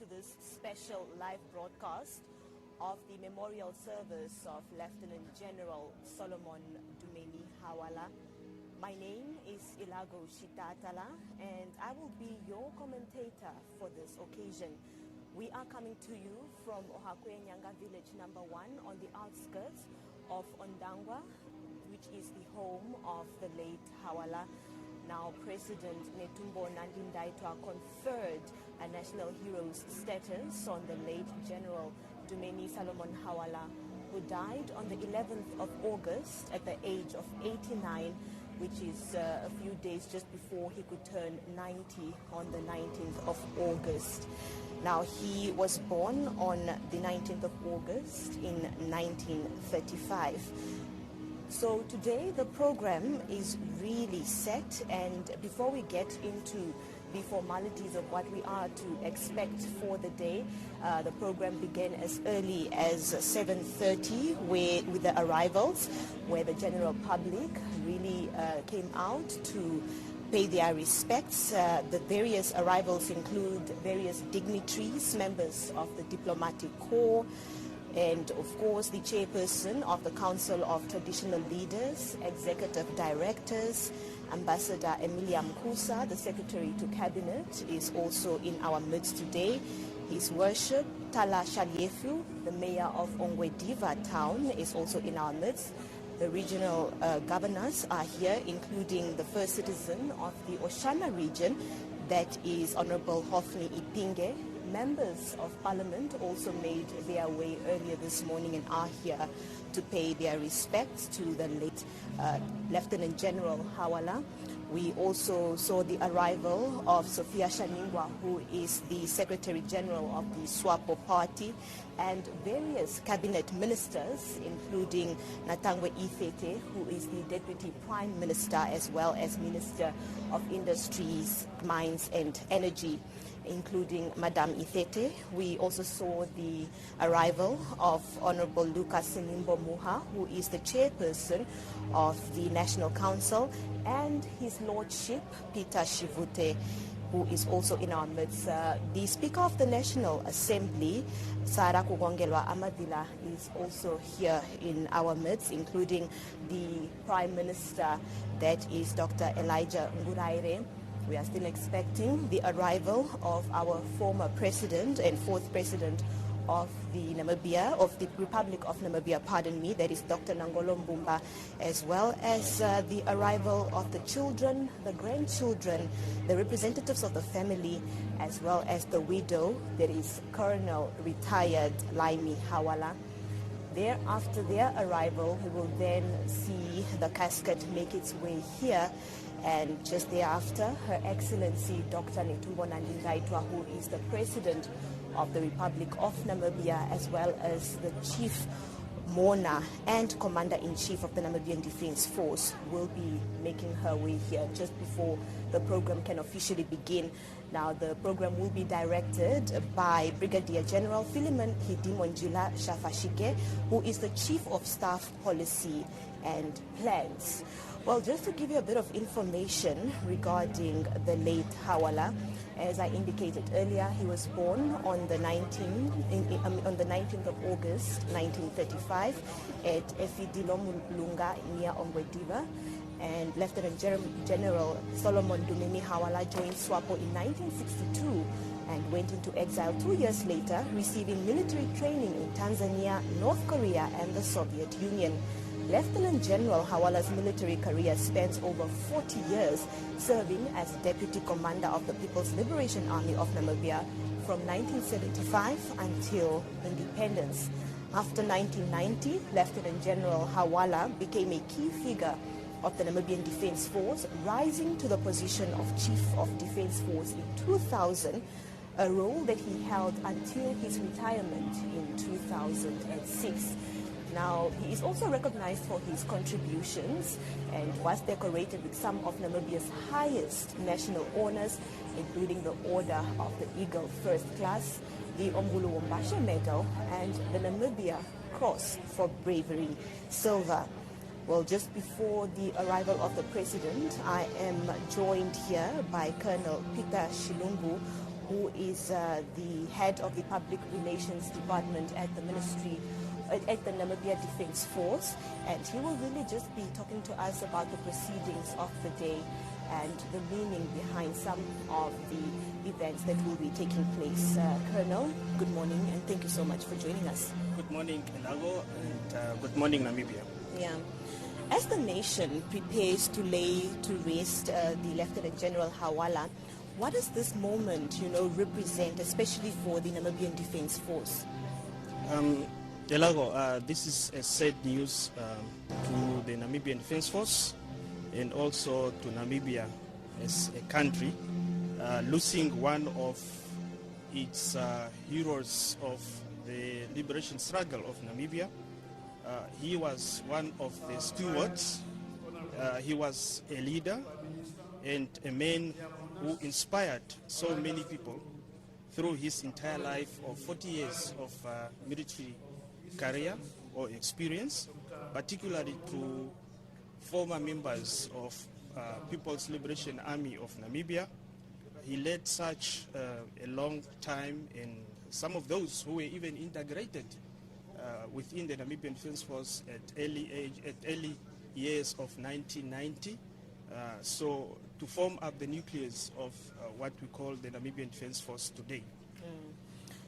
this special live broadcast of the memorial service of Lieutenant General Solomon Dumeni Hawala. My name is Ilago Shitatala, and I will be your commentator for this occasion. We are coming to you from Ohakweenyanga Village number 1 on the outskirts of Ondangwa, which is the home of the late Hawala. Now, President Netumbo Nandi-Ndaitwah conferred a national hero's status on the late General Dumeni Solomon Hawala, who died on the 11th of August at the age of 89, which is a few days just before he could turn 90 on the 19th of August. Now, he was born on the 19th of August in 1935. So today the program is really set, and before we get into the formalities of what we are to expect for the day, the program began as early as 7:30 with the arrivals, where the general public really came out to pay their respects. The various arrivals include various dignitaries, members of the diplomatic corps, and of course the chairperson of the Council of Traditional Leaders, executive directors. Ambassador Emilia Mkusa, the secretary to cabinet, is also in our midst today. His Worship Tala Shaliefu, the mayor of Ongwediva town, is also in our midst. The regional governors are here, including the first citizen of the Oshana Region, that is Honorable Hofni Ipinge. Members of Parliament also made their way earlier this morning and are here to pay their respects to the late Lieutenant General Hawala. We also saw the arrival of Sophia Shaningwa, who is the Secretary General of the SWAPO party, and various cabinet ministers, including Natangwe Ithete, who is the Deputy Prime Minister, as well as Minister of Industries, Mines and Energy, including Madame Ithete. We also saw the arrival of Honorable Lucas Sinimbo Muha, who is the chairperson of the National Council, and His Lordship Peter Shivute, who is also in our midst. The Speaker of the National Assembly, Sara Kugongelwa Amadila, is also here in our midst, including the Prime Minister, that is Dr. Elijah Nguraire. We are still expecting the arrival of our former president and fourth president of the Republic of Namibia, that is Dr. Nangolo Mbumba, as well as the arrival of the children, the grandchildren, the representatives of the family, as well as the widow, that is Colonel retired Laimi Hawala. After their arrival, we will then see the casket make its way here, and just thereafter, Her Excellency Dr. Netumbo Nandi-Ndaitwah, who is the President of the Republic of Namibia, as well as the Chief Mourner and Commander-in-Chief of the Namibian Defence Force, will be making her way here just before the program can officially begin. Now, the program will be directed by Brigadier General Philemon Hidimonjila Shafashike, who is the Chief of Staff Policy and Plans. Well, just to give you a bit of information regarding the late Hawala, as I indicated earlier, he was born on the 19th of August 1935 at Efidilomulunga near Ongwediva. And Lieutenant General Solomon Dumeni Hawala joined SWAPO in 1962 and went into exile 2 years later, receiving military training in Tanzania, North Korea and the Soviet Union. Lieutenant General Hawala's military career spans over 40 years, serving as Deputy Commander of the People's Liberation Army of Namibia from 1975 until independence. After 1990, Lieutenant General Hawala became a key figure of the Namibian Defence Force, rising to the position of Chief of Defence Force in 2000, a role that he held until his retirement in 2006. Now, he is also recognized for his contributions and was decorated with some of Namibia's highest national honors, including the Order of the Eagle First Class, the Ombulu Wombashe Medal, and the Namibia Cross for Bravery Silver. Well, just before the arrival of the President, I am joined here by Colonel Peter Shilongu, who is the head of the Public Relations Department at the Ministry at the Namibian Defence Force, and he will really just be talking to us about the proceedings of the day and the meaning behind some of the events that will be taking place. Colonel, good morning, and thank you so much for joining us. Good morning, Elago, and good morning, Namibia. Yeah. As the nation prepares to lay to rest the Lieutenant General Hawala, what does this moment, represent, especially for the Namibian Defence Force? Elago, this is a sad news to the Namibian Defence Force and also to Namibia as a country, losing one of its heroes of the liberation struggle of Namibia. He was one of the stewards. He was a leader and a man who inspired so many people through his entire life of 40 years of military career or experience, particularly to former members of People's Liberation Army of Namibia. He led such a long time, and some of those who were even integrated within the Namibian Defence Force at early years of 1990. So to form up the nucleus of what we call the Namibian Defence Force today.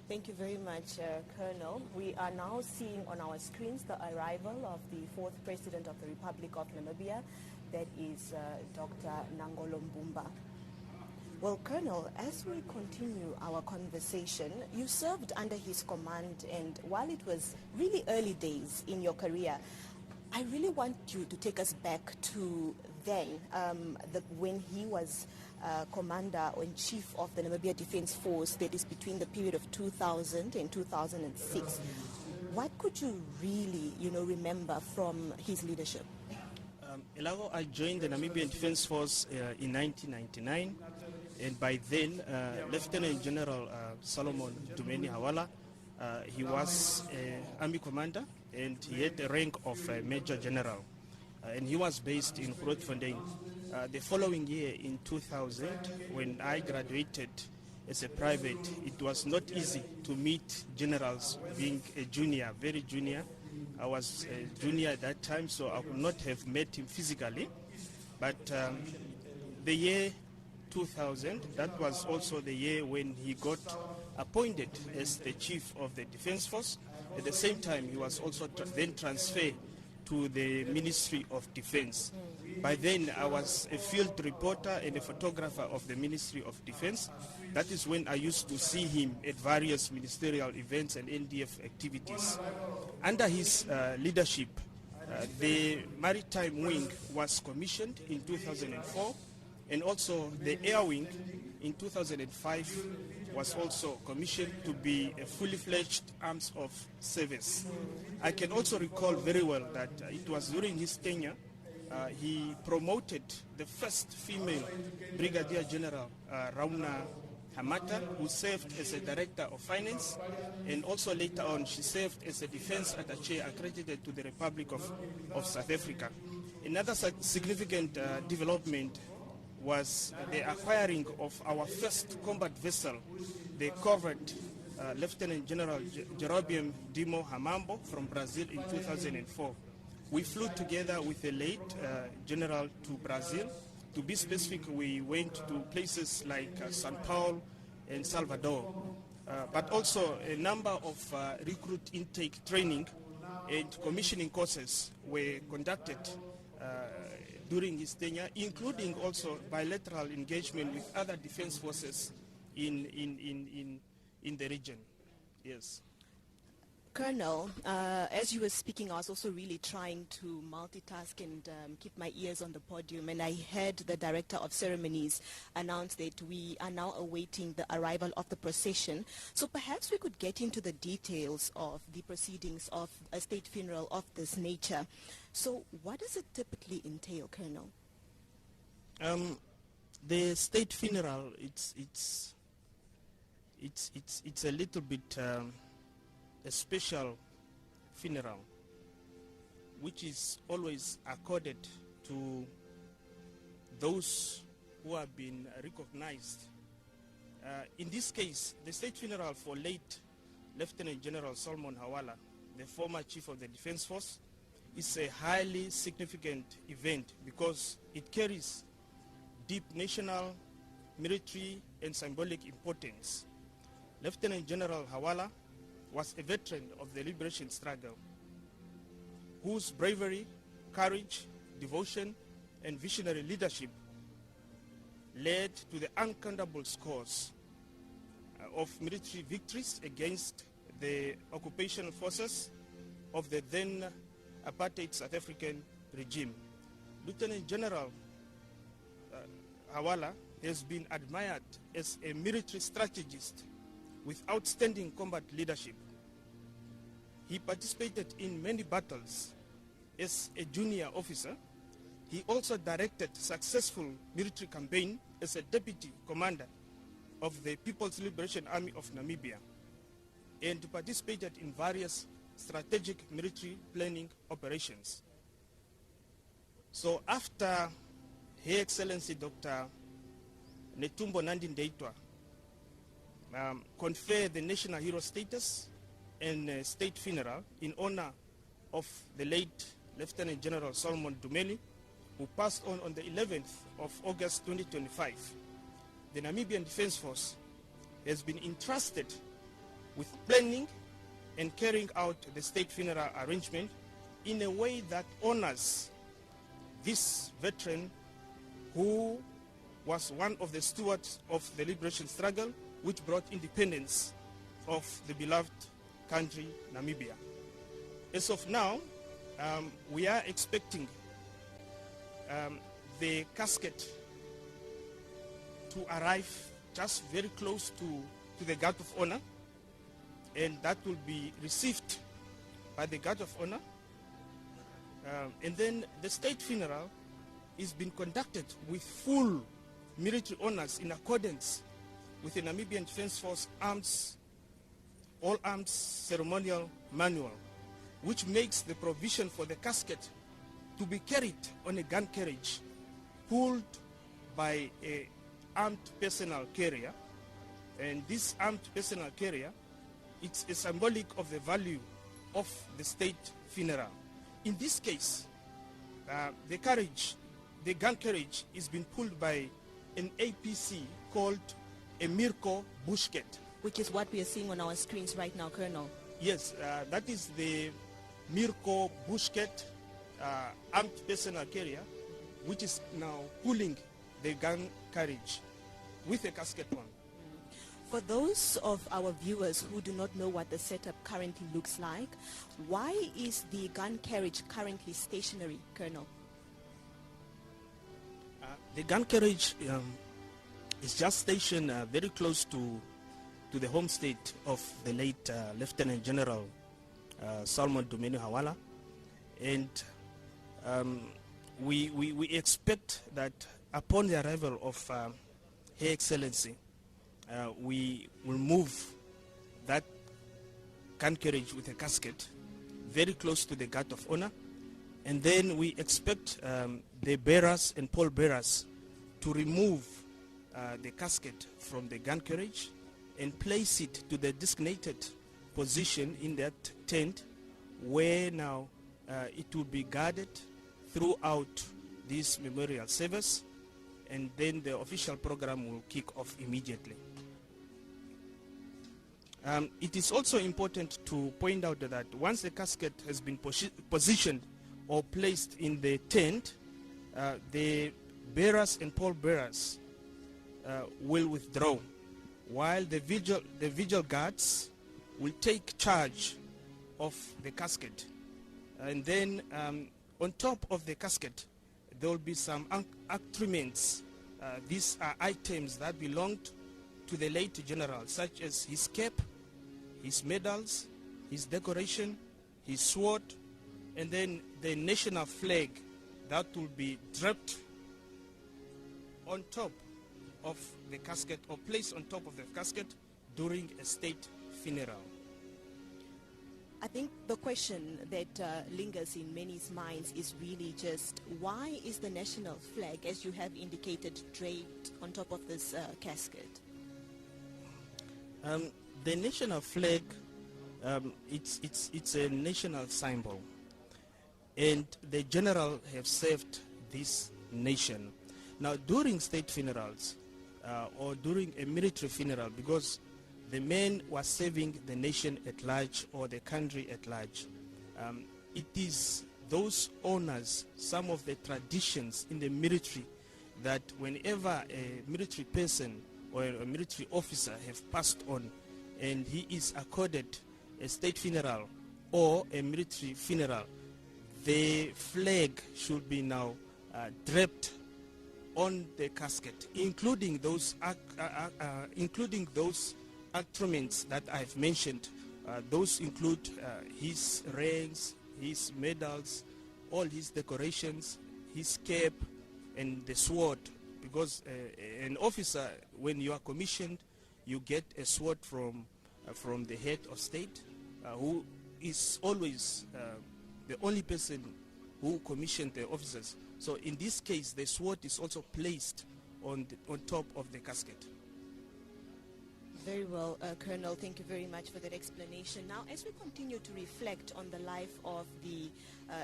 Thank you very much, Colonel. We are now seeing on our screens the arrival of the fourth President of the Republic of Namibia, that is Dr. Nangolo Mbumba. Well, Colonel, as we continue our conversation, you served under his command, and while it was really early days in your career, I really want you to take us back to then, when he was Commander-in-Chief of the Namibian Defence Force, that is between the period of 2000 and 2006. What could you really, remember from his leadership? Elago, I joined the Namibian Defence Force in 1999, and by then, Lieutenant General Solomon Dumeni Hawala, he was an army commander, and he had the rank of Major General, and he was based in Grootfontein. The following year, in 2000, when I graduated as a private, it was not easy to meet generals being a junior, very junior. I was a junior at that time, so I could not have met him physically. But the year 2000, that was also the year when he got appointed as the Chief of the Defence Force. At the same time, he was also then transferred to the Ministry of Defence. By then, I was a field reporter and a photographer of the Ministry of Defence. That is when I used to see him at various ministerial events and NDF activities. Under his leadership, the Maritime Wing was commissioned in 2004, and also the Air Wing in 2005 was also commissioned to be a fully fledged arms of service. I can also recall very well that it was during his tenure he promoted the first female Brigadier General, Rauna Hamata, who served as a Director of Finance, and also later on she served as a Defense Attaché accredited to the Republic of South Africa. Another significant development was the acquiring of our first combat vessel, the corvette Lieutenant General Jerobium Dimo Hamambo from Brazil in 2004. We flew together with the late general to Brazil. To be specific, we went to places like Sao Paulo and Salvador, but also a number of recruit intake training and commissioning courses were conducted during his tenure, including also bilateral engagement with other defense forces in the region. Yes. Colonel, as you were speaking, I was also really trying to multitask and keep my ears on the podium, and I heard the Director of Ceremonies announce that we are now awaiting the arrival of the procession. So perhaps we could get into the details of the proceedings of a state funeral of this nature. So what does it typically entail, Colonel? The state funeral, it's a little bit a special funeral, which is always accorded to those who have been recognized In this case, the state funeral for late Lieutenant General Solomon Hawala, the former Chief of the Defence Force, is a highly significant event because it carries deep national, military, and symbolic importance. Lieutenant General Hawala was a veteran of the liberation struggle, whose bravery, courage, devotion, and visionary leadership led to the uncountable scores of military victories against the occupation forces of the then apartheid South African regime. Lieutenant General Hawala has been admired as a military strategist with outstanding combat leadership. He participated in many battles as a junior officer. He also directed successful military campaign as a deputy commander of the People's Liberation Army of Namibia and participated in various strategic military planning operations. So after Her Excellency Dr. Netumbo Nandi-Ndaitwah conferred the national hero status and state funeral in honor of the late Lieutenant General Solomon Dumeni, who passed on the 11th of August 2025, the Namibian Defence Force has been entrusted with planning and carrying out the state funeral arrangement in a way that honors this veteran who was one of the stewards of the liberation struggle which brought independence of the beloved country, Namibia. As of now, we are expecting the casket to arrive just very close to the guard of honor, and that will be received by the guard of honor. And then the state funeral is being conducted with full military honors in accordance with the Namibian Defence Force all arms ceremonial manual, which makes the provision for the casket to be carried on a gun carriage pulled by a armed personal carrier. And this armed personal carrier, it's a symbolic of the value of the state funeral. In this case, the gun carriage is being pulled by an APC called a Mirko Bushket. Which is what we are seeing on our screens right now, Colonel. Yes, that is the Mirko Bushket armed personal carrier, which is now pulling the gun carriage with a casket on. For those of our viewers who do not know what the setup currently looks like, why is the gun carriage currently stationary, Colonel? The gun carriage is just stationed very close to the home state of the late Lieutenant General Solomon Dumeni Hawala, and we expect that upon the arrival of Her Excellency, we will move that gun carriage with a casket very close to the guard of honor, and then we expect the bearers and pallbearers to remove the casket from the gun carriage and place it to the designated position in that tent, where now it will be guarded throughout this memorial service, and then the official program will kick off immediately. It is also important to point out that once the casket has been positioned or placed in the tent, the bearers and pallbearers will withdraw, while the vigil guards will take charge of the casket. And then on top of the casket, there will be some accoutrements. These are items that belonged to the late general, such as his cape, his medals, his decoration, his sword, and then the national flag that will be draped on top of the casket, or placed on top of the casket during a state funeral. I think the question that lingers in many minds is really just, why is the national flag, as you have indicated, draped on top of this casket? The national flag, it's a national symbol, and the general have served this nation. Now, during state funerals or during a military funeral, because the man was serving the nation at large or the country at large, it is those honors, some of the traditions in the military, that whenever a military person or a military officer have passed on and he is accorded a state funeral or a military funeral, the flag should be now draped on the casket, including those accoutrements that I've mentioned. Those include his ranks, his medals, all his decorations, his cape, and the sword. Because an officer, when you are commissioned, you get a sword from the head of state, who is always the only person who commissioned the officers. So in this case, the sword is also placed on top of the casket. Very well, Colonel. Thank you very much for that explanation. Now, as we continue to reflect on the life of the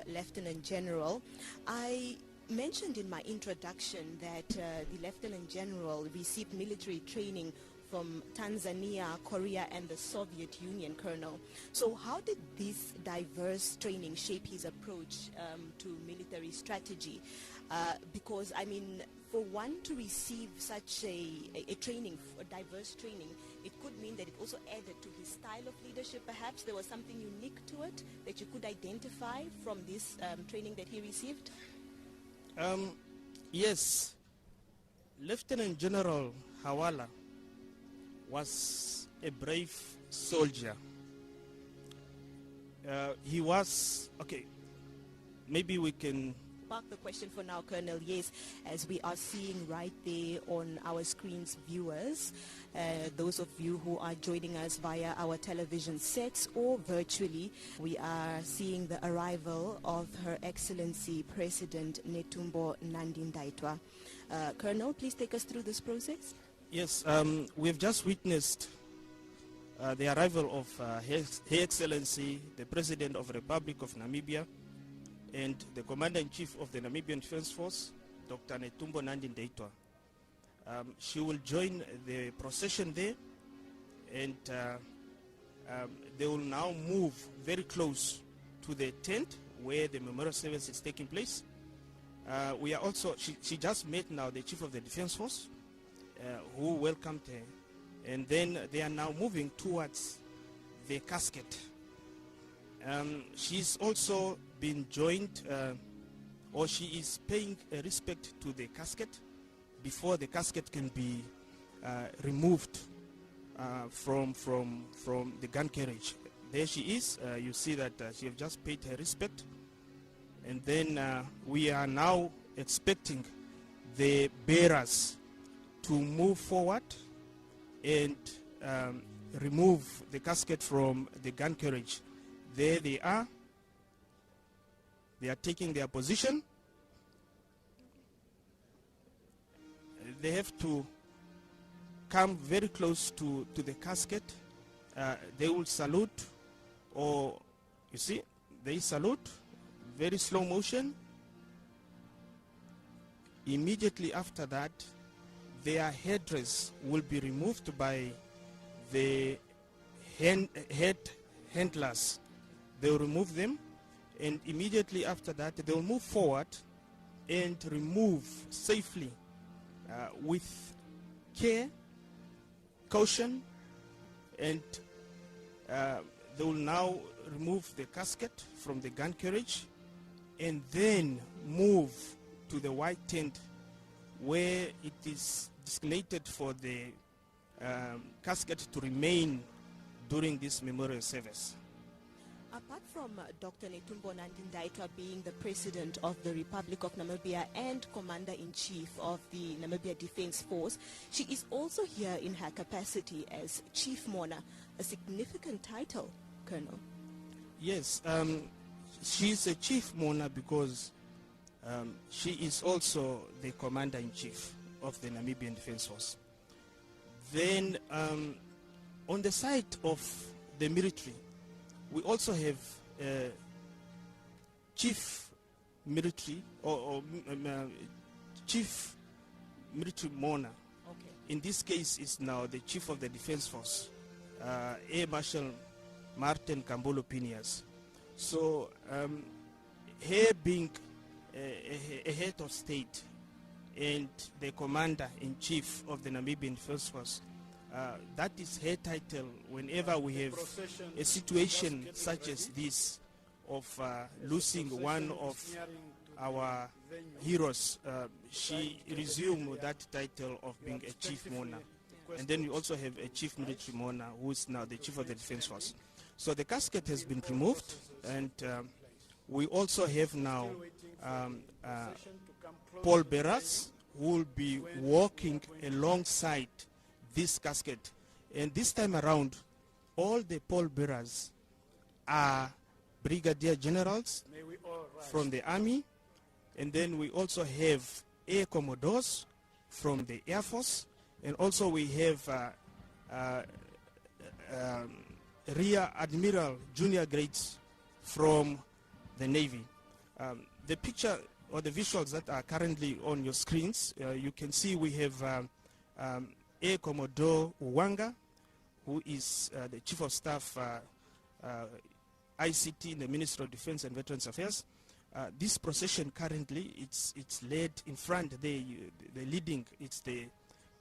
Lieutenant General, I mentioned in my introduction that the Lieutenant General received military training from Tanzania, Korea, and the Soviet Union, Colonel. So how did this diverse training shape his approach to military strategy? Because, I mean, for one to receive such a training, a diverse training, it could mean that it also added to his style of leadership. Perhaps there was something unique to it that you could identify from this training that he received? Yes. Lieutenant General Hawala was a brave soldier. He was, okay, maybe we can park the question for now, Colonel. Yes, as we are seeing right there on our screens, viewers, those of you who are joining us via our television sets or virtually, we are seeing the arrival of Her Excellency President Netumbo Nandi-Ndaitwah. Colonel, please take us through this process. Yes, we've just witnessed the arrival of Her Excellency, the President of the Republic of Namibia, and the Commander-in-Chief of the Namibian Defence Force, Dr. Netumbo Nandi-Ndaitwah. She will join the procession there, and they will now move very close to the tent where the memorial service is taking place. We are also, she just met now the Chief of the Defence Force, who welcomed her, and then they are now moving towards the casket. She's also been joined, or she is paying respect to the casket before the casket can be removed from the gun carriage. There she is. You see that she has just paid her respect, and then we are now expecting the bearers to move forward and remove the casket from the gun carriage. There they are. They are taking their position. They have to come very close to the casket. They will salute, or you see, they salute, very slow motion. Immediately after that, their headdress will be removed by the handlers. They will remove them, and immediately after that, they will move forward and remove safely with care, caution, and they will now remove the casket from the gun carriage and then move to the white tent where it is designated for the casket to remain during this memorial service. Apart from Dr. Netumbo Nandi-Ndaitwah being the President of the Republic of Namibia and Commander-in-Chief of the Namibian Defence Force, she is also here in her capacity as Chief Mourner, a significant title, Colonel. Yes, she's a Chief Mourner because she is also the Commander-in-Chief of the Namibian Defence Force. Then On the side of the military, we also have chief military chief military mourner. Okay. In this case, is now the chief of the Defence Force, Air Marshal Martin Kambolo Pinias. So, her being a head of state and the commander-in-chief of the Namibian Defence Force, that is her title whenever we have a situation such as this of losing one of our heroes. She resumed that title of being a chief mourner. And then we also have a chief military mourner who is now the chief of the Defence Force. So the casket has been removed, and we also have now pallbearers who will be walking alongside this casket. And this time around, all the pallbearers are brigadier generals from the army, and then we also have air commodores from the Air Force, and also we have rear admiral junior grades from the Navy. The picture or the visuals that are currently on your screens, you can see we have Air Commodore Uwanga, who is the Chief of Staff ICT in the Ministry of Defense and Veterans Affairs. This procession currently, it's led in front, the leading, it's the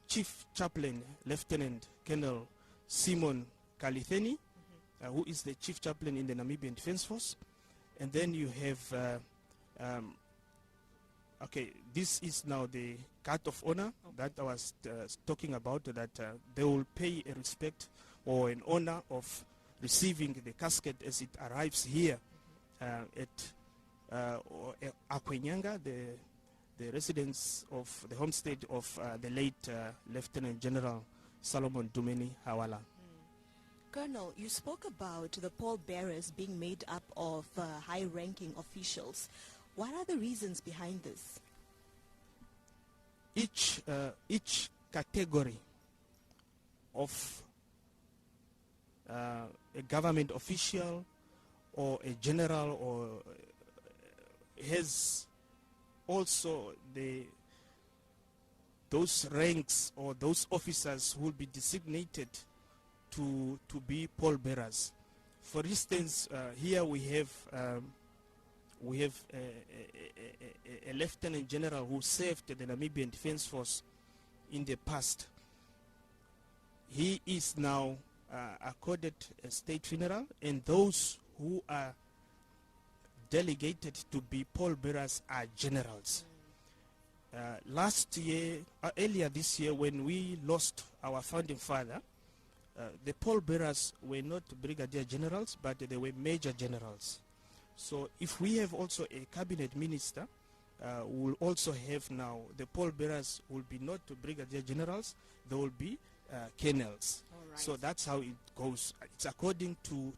Chief Chaplain, Lieutenant Colonel Simon Kalitheni, who is the Chief Chaplain in the Namibian Defence Force. And then you have, okay, this is now the guard of honor that I was talking about, that they will pay a respect or an honor of receiving the casket as it arrives here at Ohakweenyanga, the residence of the homestead of the late Lieutenant General Solomon Dumeni Hawala. Colonel, you spoke about the pallbearers being made up of high-ranking officials. What are the reasons behind this? Each category of a government official or a general or has also those ranks or those officers who will be designated to be pallbearers. For instance, here we have a lieutenant general who served the Namibian Defence Force in the past. He is now accorded a state funeral, and those who are delegated to be pallbearers are generals. Last year, earlier this year, when we lost our founding father, the pallbearers were not brigadier generals, but they were major generals. So if we have also a cabinet minister, we will also have now the pallbearers will be not brigadier generals, they will be colonels. Right. So that's how it goes. It's according to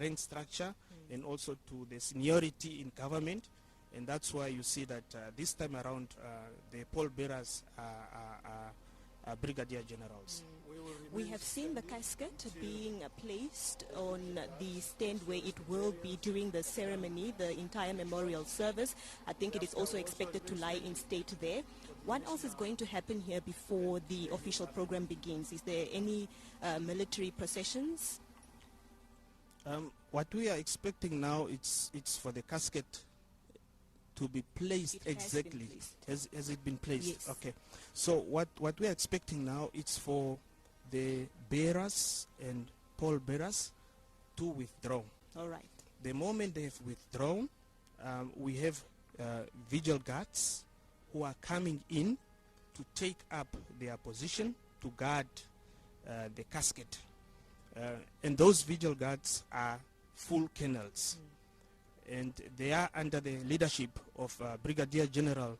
rank structure and also to the seniority in government, and that's why you see that this time around the pallbearers are brigadier generals. We have seen the casket being placed on the stand where it will be during the ceremony, the entire memorial service. I think it is also expected to lie in state there. What else is going to happen here before the official program begins? Is there any military processions? What we are expecting now, it's for the casket to be placed exactly. Has it been placed? Yes. Okay. So what we are expecting now, it's for the bearers and pallbearers to withdraw. All right. The moment they have withdrawn, we have vigil guards who are coming in to take up their position to guard the casket. And those vigil guards are full colonels. And they are under the leadership of Brigadier General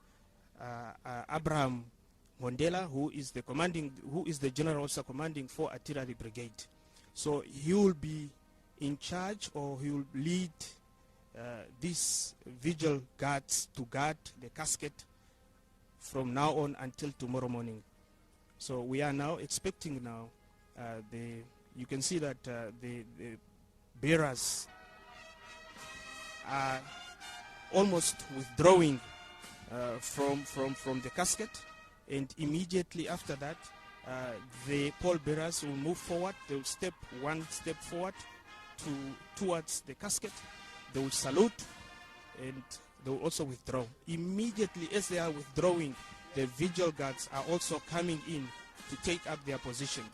Abraham Mondela, who is the general also commanding 4 Artillery Brigade. So he will be in charge, or he will lead these vigil guards to guard the casket from now on until tomorrow morning. So we are now expecting now You can see that the bearers are almost withdrawing from the casket, and immediately after that the pallbearers will move forward. They will step one step forward towards the casket. They will salute, and they will also withdraw. Immediately as they are withdrawing, the vigil guards are also coming in to take up their position.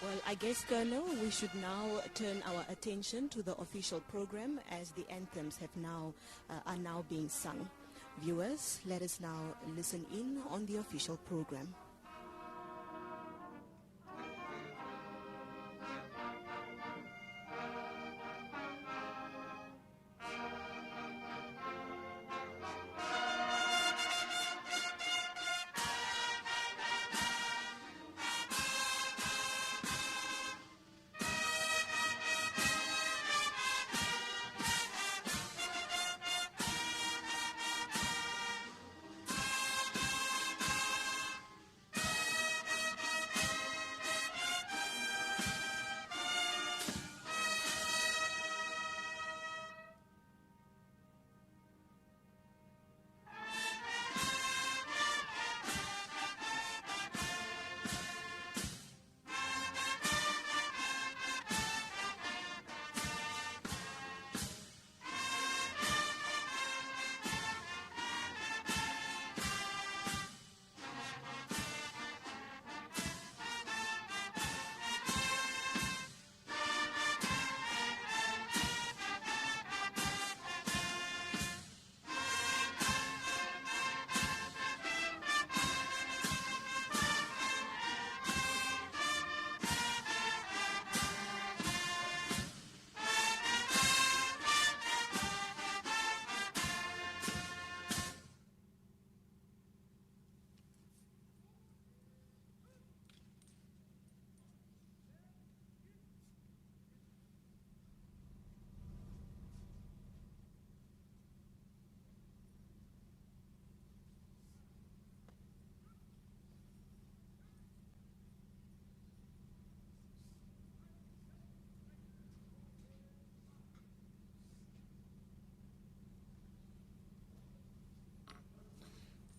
Well, I guess, Colonel, we should now turn our attention to the official program as the anthems are now being sung. Viewers, let us now listen in on the official program.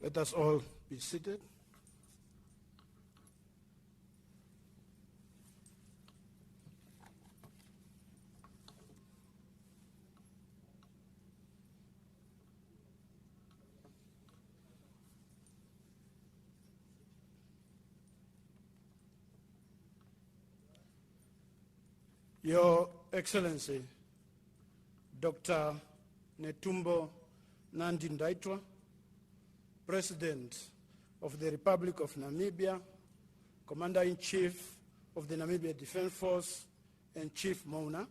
Let us all be seated. Your Excellency, Dr. Netumbo Nandi Ndaitwah, President of the Republic of Namibia, Commander-in-Chief of the Namibian Defence Force and Chief Mona,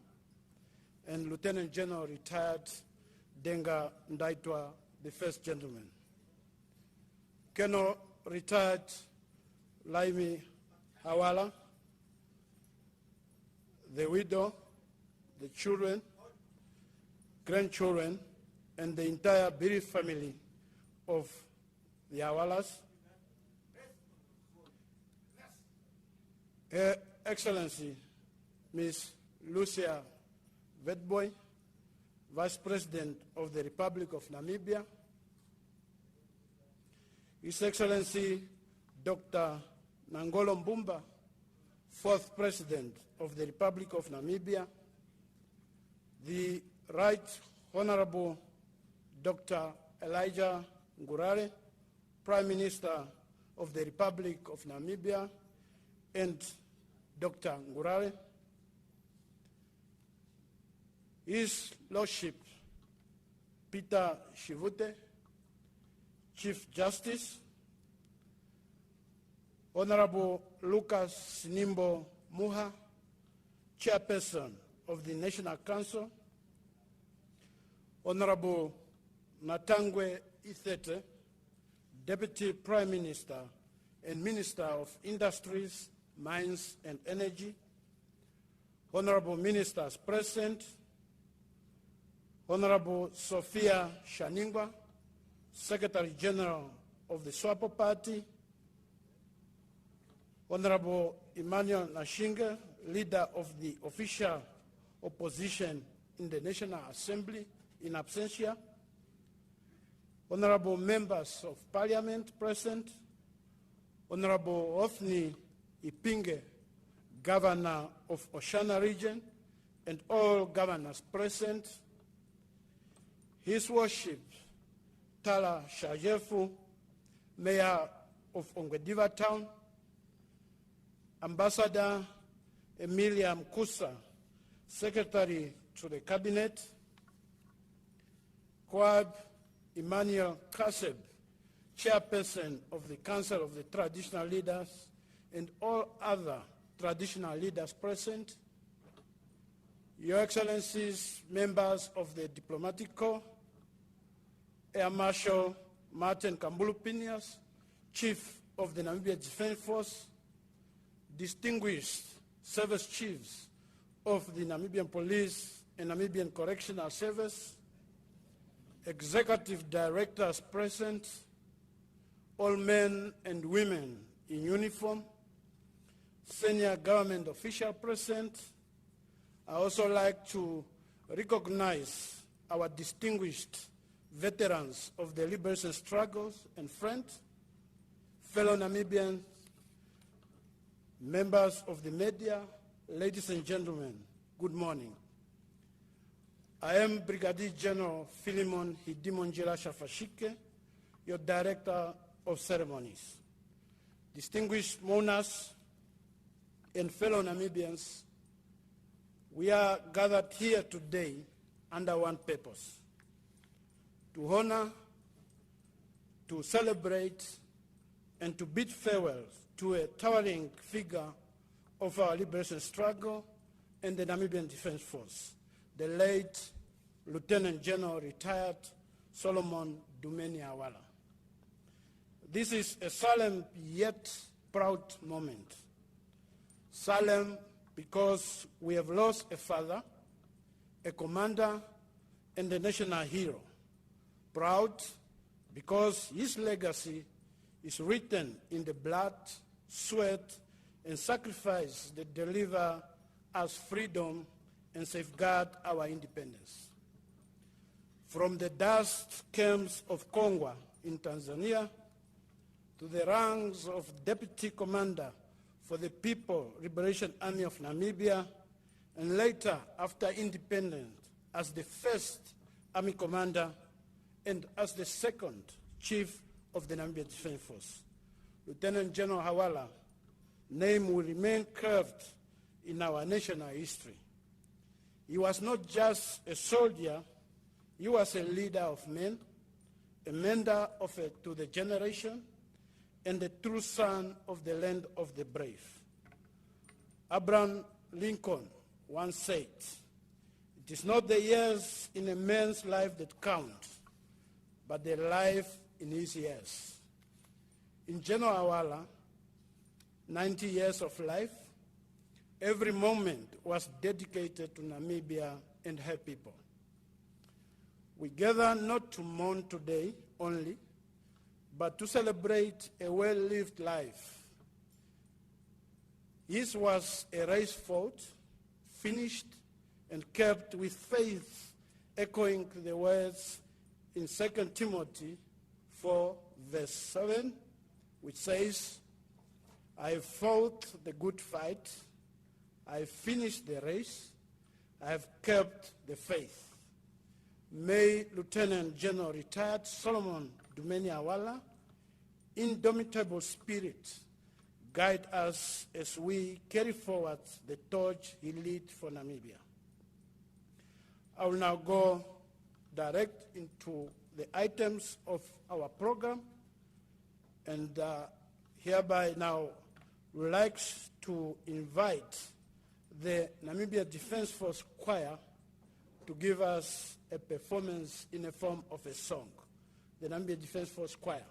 and Lieutenant General retired Denga Ndaitwah, the First Gentleman. Colonel retired Laimi Hawala, the widow, the children, grandchildren, and the entire bereaved family of the Hawalas. Her Excellency, Ms. Lucia Vetboy, Vice President of the Republic of Namibia. His Excellency, Dr. Nangolo Mbumba, Fourth President of the Republic of Namibia. The Right Honorable Dr. Elijah Ngurare, Prime Minister of the Republic of Namibia, and Dr. Ngurare. His Lordship Peter Shivute, Chief Justice, Honorable Lucas Sinimbo Muha, Chairperson of the National Council, Honorable Natangwe Ithete, Deputy Prime Minister and Minister of Industries, Mines and Energy, Honorable Ministers present, Honorable Sophia Shaningwa, Secretary General of the SWAPO Party, Honorable Emmanuel Nashinga, leader of the official opposition in the National Assembly in absentia, honorable members of parliament present, Honorable Othni Ipinge, governor of Oshana Region, and all governors present, His Worship Tala Shajefu, Mayor of Ongwediva Town, Ambassador Emilia Mkusa, Secretary to the Cabinet, Kwab Emmanuel Kaseb, Chairperson of the Council of the Traditional Leaders, and all other traditional leaders present, Your Excellencies, members of the Diplomatic Corps, Air Marshal Martin Kambulu-Pinias, Chief of the Namibian Defence Force, distinguished service chiefs of the Namibian Police and Namibian Correctional Service, executive directors present, all men and women in uniform, senior government officials present. I also like to recognize our distinguished veterans of the liberation struggles and friends, fellow Namibians, members of the media, ladies and gentlemen, good morning. I am Brigadier General Philemon Hidimonjela Shafashike, your Director of Ceremonies. Distinguished mourners and fellow Namibians, we are gathered here today under one purpose: to honor, to celebrate, and to bid farewell to a towering figure of our liberation struggle and the Namibian Defence Force, the late Lieutenant General retired Solomon Dumeni Hawala. This is a solemn yet proud moment. Solemn because we have lost a father, a commander, and a national hero. Proud because his legacy is written in the blood, sweat, and sacrifice that deliver us freedom and safeguard our independence. From the dust camps of Kongwa in Tanzania to the ranks of Deputy Commander for the People Liberation Army of Namibia, and later, after independence, as the first Army Commander and as the second Chief of the Namibian Defence Force, Lieutenant General Hawala name will remain carved in our national history. He was not just a soldier, he was a leader of men, a mentor to the generation, and a true son of the land of the brave. Abraham Lincoln once said, "It is not the years in a man's life that count, but the life in his years." In General Hawala, 90 years of life, every moment was dedicated to Namibia and her people. We gather not to mourn today only, but to celebrate a well-lived life. His was a race fought, finished, and kept with faith, echoing the words in 2 Timothy 4, verse 7, which says, "I have fought the good fight, I have finished the race, I have kept the faith." May Lieutenant General retired Solomon Dumeni Hawala, indomitable spirit, guide us as we carry forward the torch he lit for Namibia. I will now go direct into the items of our program, and hereby now would like to invite the Namibian Defence Force Choir to give us a performance in the form of a song. The Namibian Defence Force Choir.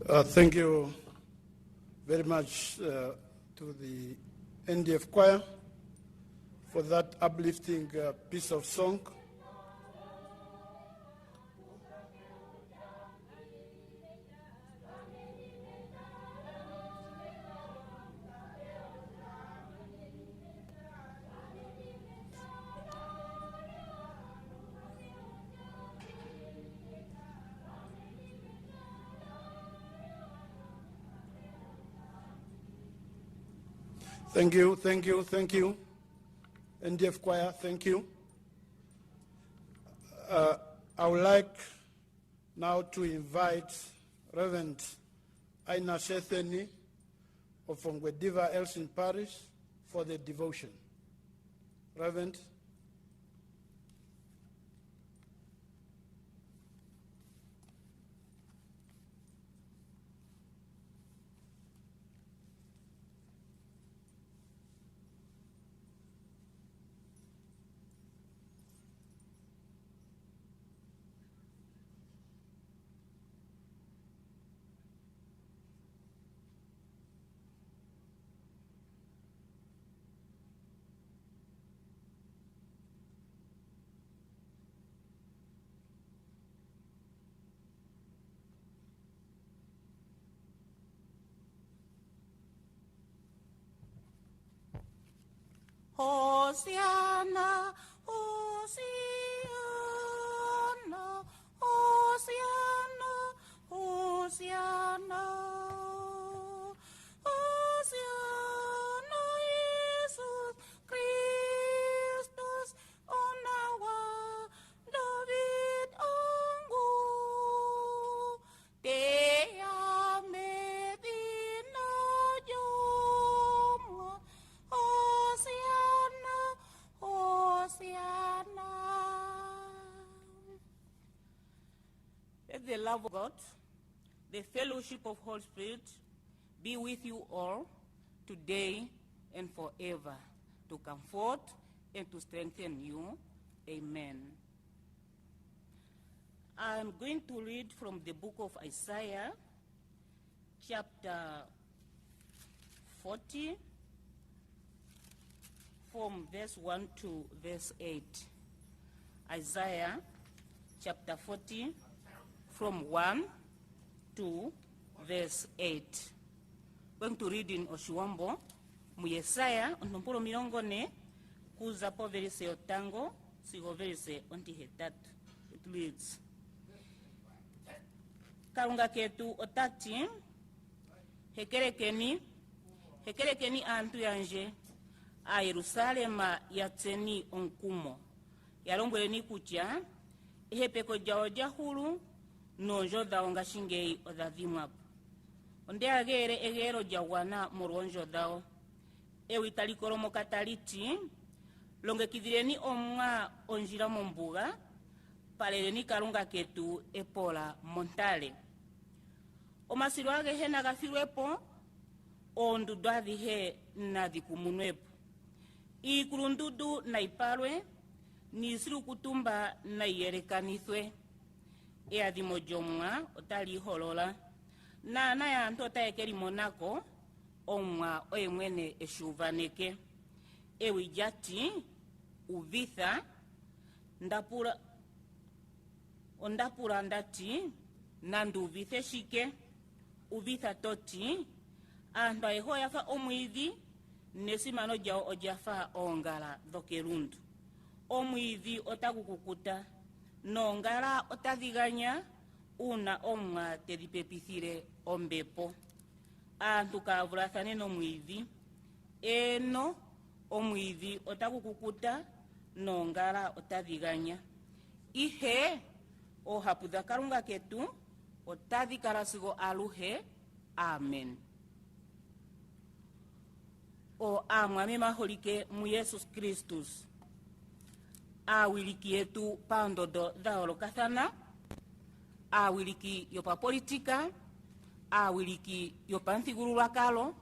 Thank you very much to the NDF choir for that uplifting piece of song. Thank you, thank you, thank you. NDF choir, thank you. I would like now to invite Reverend Aina Shetheni of Ongwediva Elsin Parish for the devotion. Reverend. Oceana, Oceana, Oceana, Oceana, Oceana, Jesus Christus, Onawa, David Ongu, Te Medina Joma, Oceana, Oceana. Let the love of God, the fellowship of Holy Spirit be with you all today and forever, to comfort and to strengthen you. Amen. I'm going to read from the book of Isaiah, chapter 40, from verse 1 to verse 8. Isaiah chapter 40, from 1 to verse 8. Going to read in Oshiwambo, mu Yesaya, ontompolo milongone, kuza po verse otango, sigo verse ontihetatu. It reads, Kalunga ketu otati, hekerekeni antu yanje, a Yerusalema yatseni onkumo, yalombweleni kutya, ihepeko jawo jahulu, nonjo dhawo ngashingei odhavimwapo. Onde agere egero jawana muronjo dhawo. Ewi talikoromo kataliti, longekidhireni omwa onjira mombuga, paleleni kalunga ketu epola montale. Omasiru agehe nagafirwepo, ondudu adhihe nadhikumunwepo. Ikulundudu na ipalwe, nisiru kutumba na iyerekanithwe. Eadhimo jomwa otali holola. Na ya antota ekeri monako, omwa oemwene eshuvaneke. Ewi jati, uvitha, ondapura ndati, nandu uvithe shike, uvitha toti, anto eho yafa omwithi, nesimano jao ojafa ongala dhokerundu. Omwithi otakukukuta, nongala otadhiganya, una omwa tedipepithire ombepo. Antu kavulathane nomwithi, eno omwithi otakukukuta, nongala otadhiganya. Ihe ohapudha kalunga ketu, otadhikarasigo aluhe. Amen. O amwame maholike mu Jesus Christus, awiliki yetu pandodo dhaolokathana, awiliki yopa politika, awiliki yopa nthigululwakalo,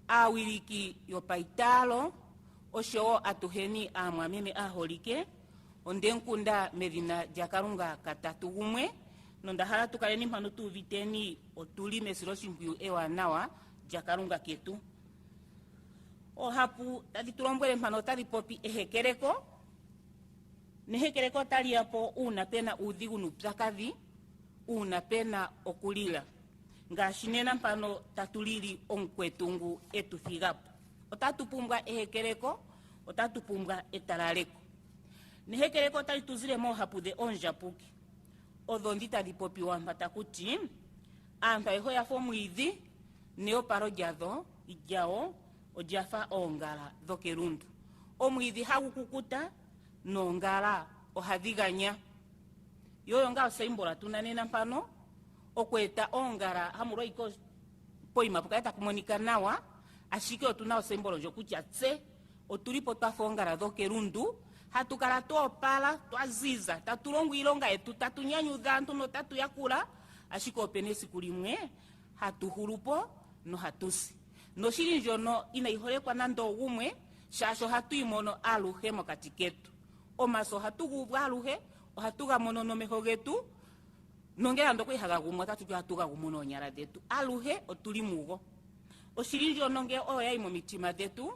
awiliki yopa italo, oshowo atuheni amwameme aholike, ondenkunda medina jakalunga katatu gumwe, nondahala tukaleni mpano tuuviteni otuli mesiloshimpwiyu ewanawa lya Kalunga ketu. Ohapu tadi tulombwele mpano tadi popi ehekeleko. Nehekeleko tali yapo una pena uudhigu nuupyakadhi, una pena okulila. Ngaashi nena mpano tatulili omukwetungu etuthigapo. Otatu pumbwa ehekeleko, otatu pumbwa etalaleko. Nehekeleko tali tuzile mohapu de onjapuki. Odho ndi tadi popi wampata kuti aantu ayeho yafa omwiidhi neopalo lyawo olyafa oongala dhokelundu. Omwiidhi hagu kukuta noongala ohadhi ganya. Yoyo nga osymbol tuna nena mpano okweta oongala hamulwa iko poima pokaya takumonika nawa, ashike otuna osymbol ndjokutya tse otulipo twafa oongala dhokelundu. Hatukala tuopala, twaziza, tatulongo iilonga yetu, tatunyanyudha aantu no tatuyakula, ashike opena esiku limwe hatuhulupo no hatusi. Noshili ndjono inayiholekwa nando ogumwe, shasho hatuyimono aluhe mokati ketu. Omaso hatugubwa aluhe, ohatugamono nomeho getu, nongela ndoko ihaga gumwa tatutu hatugagumono oonyala dhetu. Aluhe otuli mugo. Oshili ndjono nge oyo yayi momitima dhetu,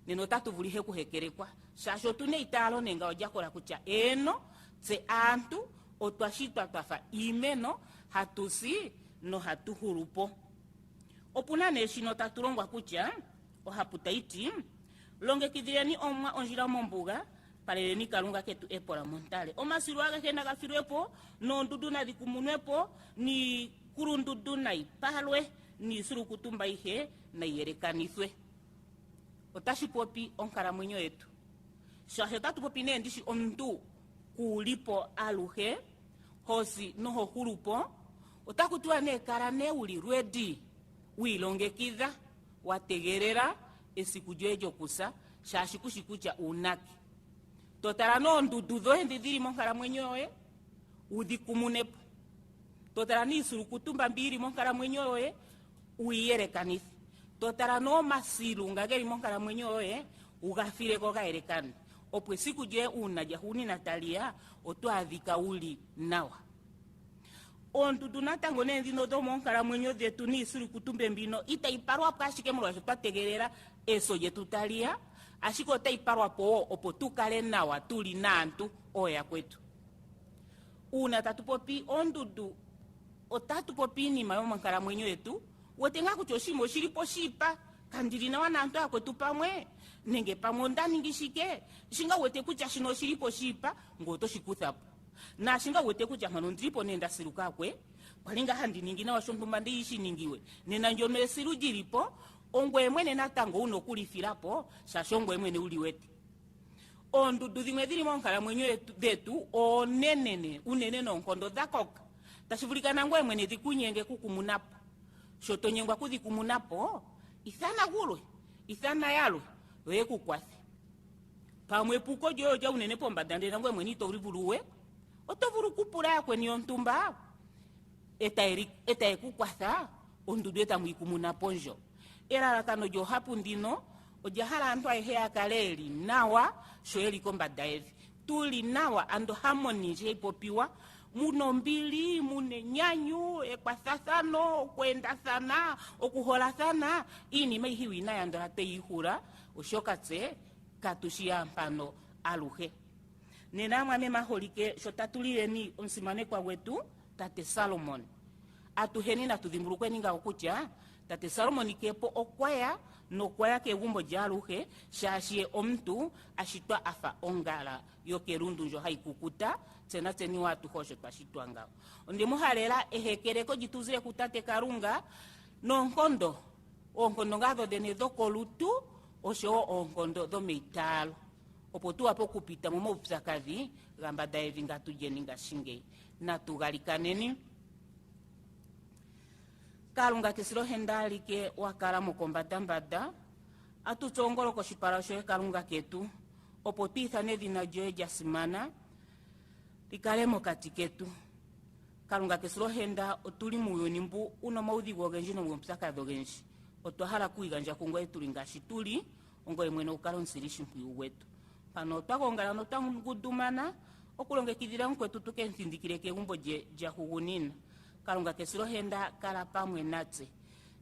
neno tatuvulihe kuhekelekwa. Shasho tune italo nenga ojakola kutya eno tse aantu otwashitwa twafa iimeno, hatusi no hatuhulupo. Opuna neshino tatulongwa kutya ohapu taiti longekidhileni omwa ondjila mombuga, paleleni Kalunga ketu epola montale. Omasilu agehe nagafilwepo, noondundu nadhikumunwepo, ni kulundundu naipalwe, ni sulukutumba ihe naiyelekanithwe. Otashi popi onkalamwenyo yetu. Shasho tatu popi ne ndishi omuntu kuulipo aluhe, hosi noho hulupo, otakutua ne kala ne uli ready, wiilongekidha, wategerera esiku lyoye lyokusa, shashi kushikucha unaki. Totala noondundu dhoye ndhili monkalamwenyo yoye, udhikumunepo. Totala niisulukutumba mbili monkalamwenyo yoye, uiyelekanithe. Totala no masilu ngageli monkalamwenyo yoye, ugafileko gaelekane. Opo esiku lyoye una jahuni natalia, otwaadhika uli nawa. Oondundu natango nendhino dho monkalamwenyo dhetu niisulukutumba mbino itaiparwapo ashike molwashoka twategelela eso lyetu talia, ashike otaiparwapo opo tukale nawa tuli naantu ooyakwetu. Una tatu popi oondundu, otatu popi inima yomonkalamwenyo yetu, wetenga kutya oshimo shilipo shipa kandili nawa naantu yakwetu pamwe, nenge pamwe ondangishike, shinga wete kutya shino shilipo shipa, ngo otoshikuthapo. Na shinga wete kutya mpano ndilipo nenda siluka kwe, kwalinga handiningi nawa shontumba ndiyishiningiwe, nena njono esilu jilipo, ongwe mwene natango unokulifilapo, shasho ongwe mwene uliwete. Oondundu dhimwe dhili monkalamwenyo dhetu onenene, unene nonkondo dhakoka. Tashivulika nangwe mwene dhikunyenge kukumunapo. Shoto nyengwa kudhikumunapo, ithana gulwe, ithana yalwe, yoye kukwathe. Pamwe puko joyo ja unene pombanda ndena ngwe mwene ito ulivuluwe, otovulu kupula yakwe ni ontumba, eta ekukwatha, ondundu eta mwikumunapo njo. Elalakano jo hapu ndino, ojahala antu ayehe yakaleli nawa, shoyeli kombanda evi. Tuli nawa ando harmony ipopiwa, muno mbili, mune nyanyu, ekwathathano, okwendathana, okuholathana, inima ihiwina yandola teihura, oshoka tse katushia mpano aluhe. Nena mwame maholike shotatulileni omsimanekwa wetu, tate Solomon. Atuheni na tudhimbulukwe ninga okutya, tate Solomon kepo okwaya, nokwaya kegumbo jaluhe, shashie omuntu ashitwa afa ongala yokelundu njo haikukuta, tsena tseni watu hosho twashitwa ngao. Onde muhalela ehekeleko jituzile kutate Kalunga, nonkondo, onkondo ngazo dene dhokolutu, osho onkondo dhomeitalo. Opo tuwapo kupita mumo upsakavi, gamba daevi ngatujeni ngashingei. Natugalikaneni. Kalunga kisilo hendalike wakala mukombata mbada, atutsongolo koshipala shoye Kalunga ketu, opo tuithane dhina joye jasimana, likale mokati ketu. Kalunga kisilo henda otuli muyoni mbu uno maudhigo genji no mpsakadho genji. Otwahala kuiganja kungwe tulingashi tuli, ongo emwene ukalo nsilishi mpuyu wetu. Pano twakongala no tangudumana, okulongekidhira nkwetu tukensindikile keumbo ja hugunina kalunga kesilohenda kala pamwe natse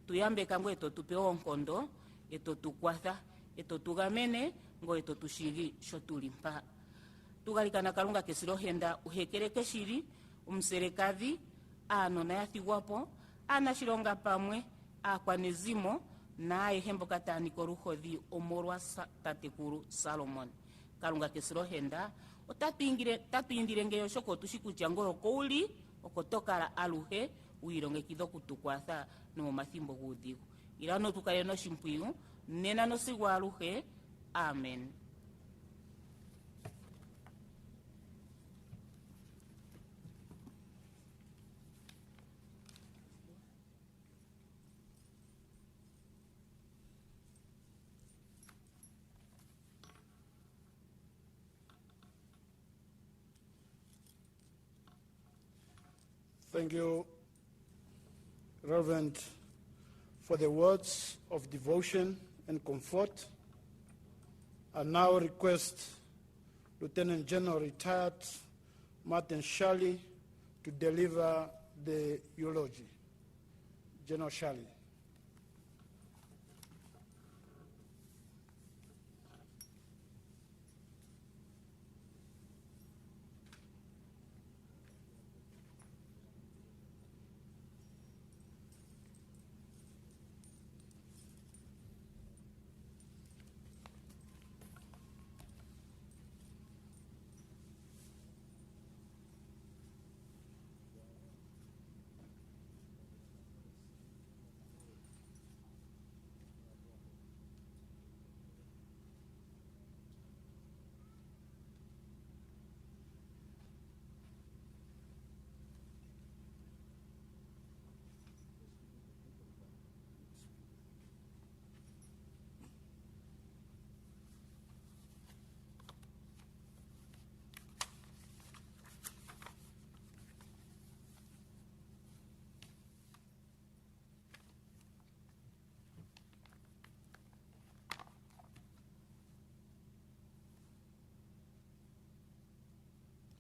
tuyambe kangwe eto tupe onkondo eto tukwatha eto tugamene ngo eto tushigi shotulimpa tugalikana kalunga kesilohenda uhekereke shiri umserekazi anona yathigwapo anashilonga pamwe akwanezimo naye hembo kataniko ruhodhi omorwa tatekuru Solomon kalunga kesilohenda tatuyindire ngeyo shoko tushikutia ngoro kouli okotokala aluhe uilongekidha okutukwatha nomomathimbo guudhigu ilano tukale noshimpwiyu nena nosigwa aluhe amen. Thank you, Reverend, for the words of devotion and comfort. I now request Lieutenant General Retired Martin Shally to deliver the eulogy. General Shally.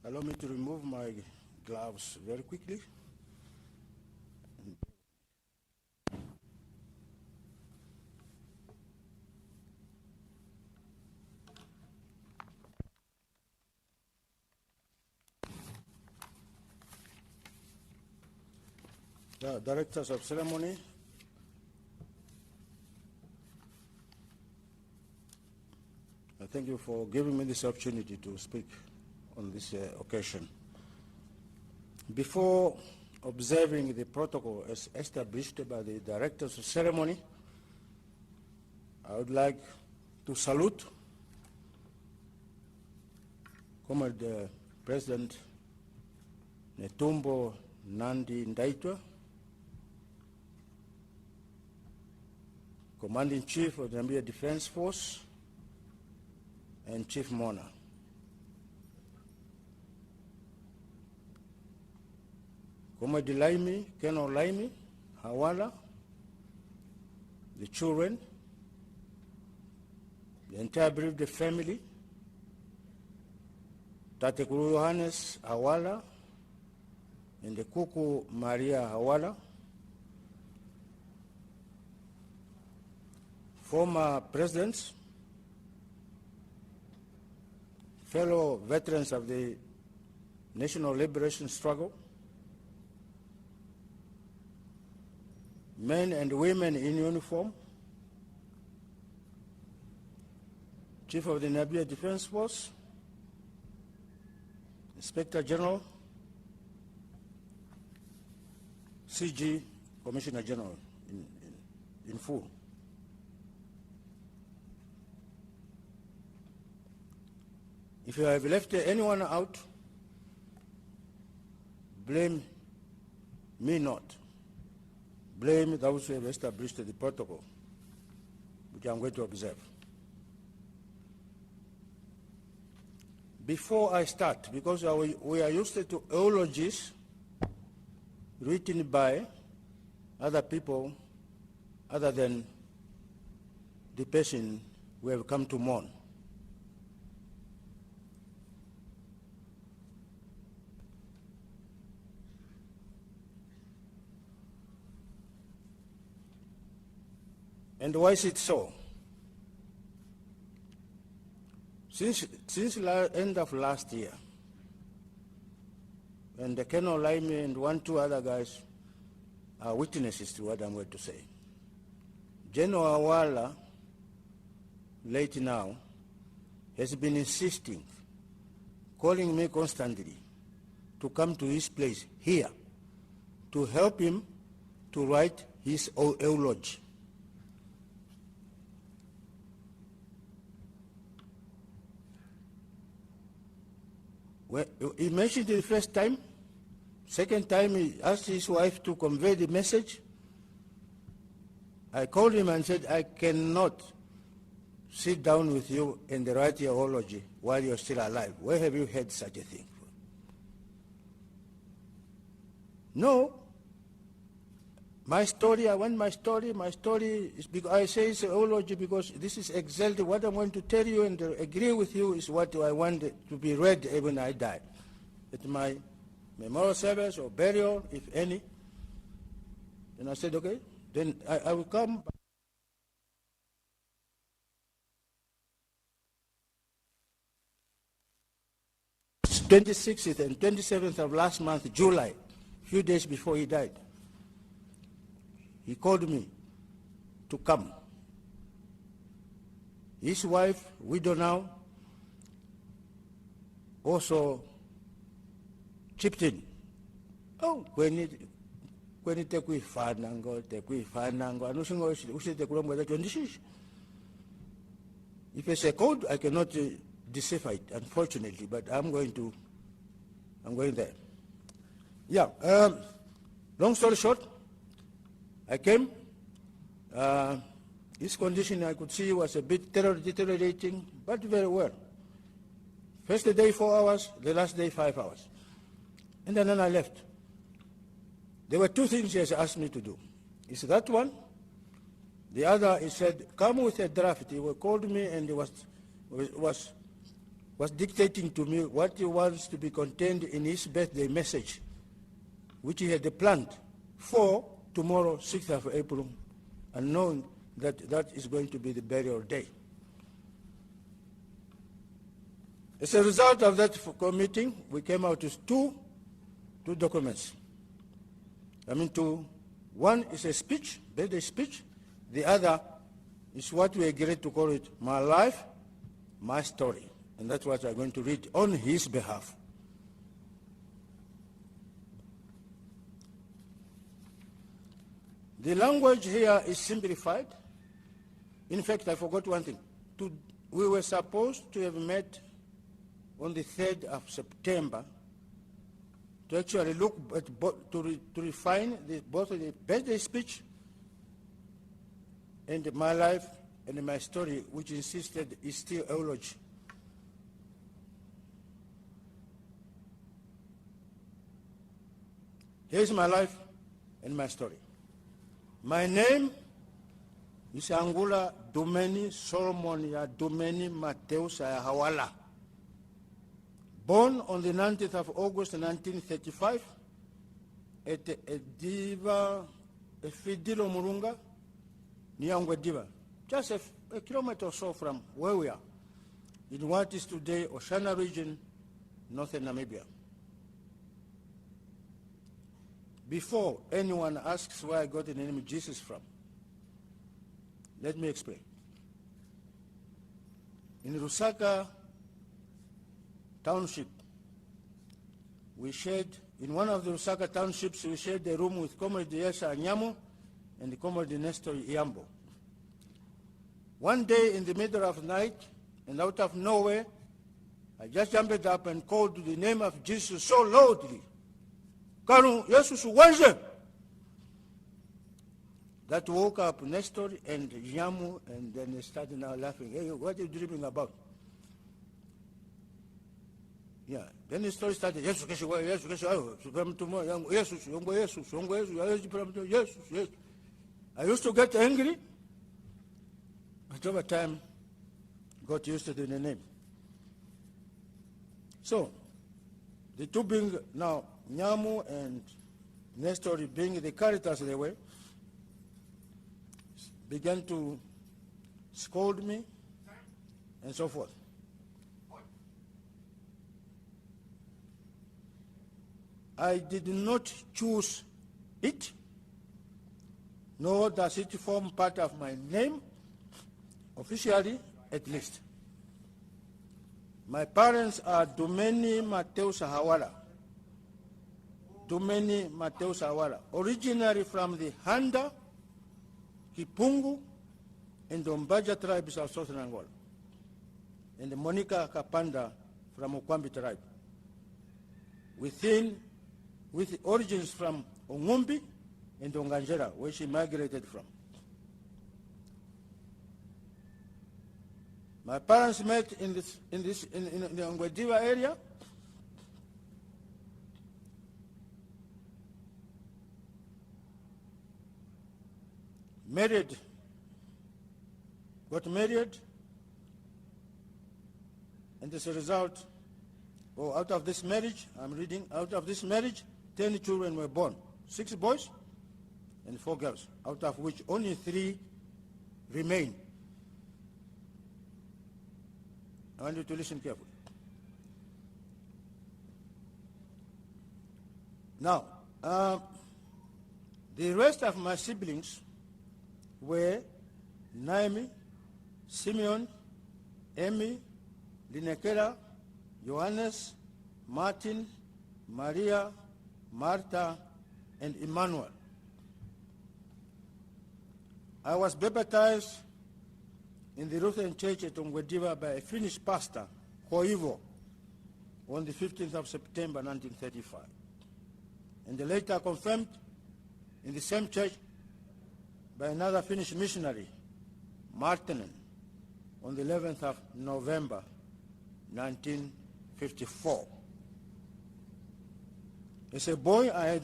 Allow me to remove my gloves very quickly. The directors of ceremony, I thank you for giving me this opportunity to speak on this occasion. Before observing the protocol as established by the directors of ceremony, I would like to salute Comrade President Netumbo Nandi Ndaitwa, Commanding Chief of the Namibian Defence Force, and Chief Mona. Comrade Laimi, Colonel Laimi, Hawala, the children, the entire bereaved family, Tatekuru Johannes Hawala, and the Kuku Maria Hawala, former presidents, fellow veterans of the National Liberation Struggle, men and women in uniform, Chief of the Namibian Defence Force, Inspector General, CG, Commissioner General in full. If you have left anyone out, blame me not. Blame those who have established the protocol, which I'm going to observe. Before I start, because we are used to eulogies written by other people other than the person we have come to mourn. And why is it so? Since end of last year, and the Colonel Laimi and 1-2 other guys are witnesses to what I'm going to say. General Hawala, late now, has been insisting, calling me constantly to come to his place here to help him to write his eulogy. Well, he mentioned it the first time. Second time, he asked his wife to convey the message. I called him and said, I cannot sit down with you and write your eulogy while you're still alive. Where have you heard such a thing? No. My story is because I say it's eulogy because this is exactly what I'm going to tell you, and agree with you is what I want to be read when I die. At my memorial service or burial, if any. And I said, okay, then I will come. 26th and 27th of last month, July, a few days before he died. He called me to come. His wife, widow now, also chipped in. Oh, when it take we fanango, anusingo usite kulomba that. If it's a code, I cannot decipher it, unfortunately, but I'm going there. Yeah. Long story short, I came. His condition, I could see, was a bit deteriorating, but very well. First day 4 hours, the last day 5 hours. And then I left. There were two things he has asked me to do. It's that one. The other, he said, come with a draft. He called me and he was dictating to me what he wants to be contained in his birthday message, which he had planned for tomorrow, 6th of April, and knowing that that is going to be the burial day. As a result of that meeting, we came out with two documents. One is a speech, birthday speech. The other is what we agreed to call it, My Life, My Story. And that's what I'm going to read on his behalf. The language here is simplified. In fact, I forgot one thing. We were supposed to have met on the 3rd of September to actually look at to refine both the birthday speech and My Life and My Story, which insisted is still eulogy. Here's my life and my story. My name is Angula Dumeni Solomon Dumeni Mateus Hawala. Born on the 19th of August 1935 at Ongwediva, Fidilo Murunga, near Ongwediva, just a kilometer or so from where we are, in what is today Oshana Region, northern Namibia. Before anyone asks where I got the name Jesus from, let me explain. In Lusaka Township, in one of the Lusaka Townships, we shared a room with Comrade Yesha Anyamu and Comrade Nestor Iambo. One day in the middle of the night, and out of nowhere, I just jumped up and called the name of Jesus so loudly. That woke up Nestor and Yamu, and then they started now laughing. Hey, what are you dreaming about? Yeah. Then the story started. Yes. I used to get angry, but over time, got used to the name. So, the two being now Nyamu and Nestor being the characters they were, began to scold me and so forth. I did not choose it, nor does it form part of my name, officially at least. My parents are Dumeni Hawala. Dumeni Hawala, originally from the Handa, Kipungu, and the Ombaja tribes of southern Angola, and the Monica Kapanda from Okwambi tribe, with origins from Ongumbi and Onganjera, where she migrated from. My parents met in the Ongwediva area. Got married, and as a result, out of this marriage, I'm reading, out of this marriage, 10 children were born, 6 boys and 4 girls, out of which only 3 remain. I want you to listen carefully. Now, the rest of my siblings were Naomi, Simeon, Amy, Linekera, Johannes, Martin, Maria, Martha, and Emmanuel. I was baptized in the Lutheran Church at Ongwediva by a Finnish pastor, Koivo, on the 15th of September 1935, and later confirmed in the same church by another Finnish missionary, Martinen, on the 11th of November 1954. As a boy, I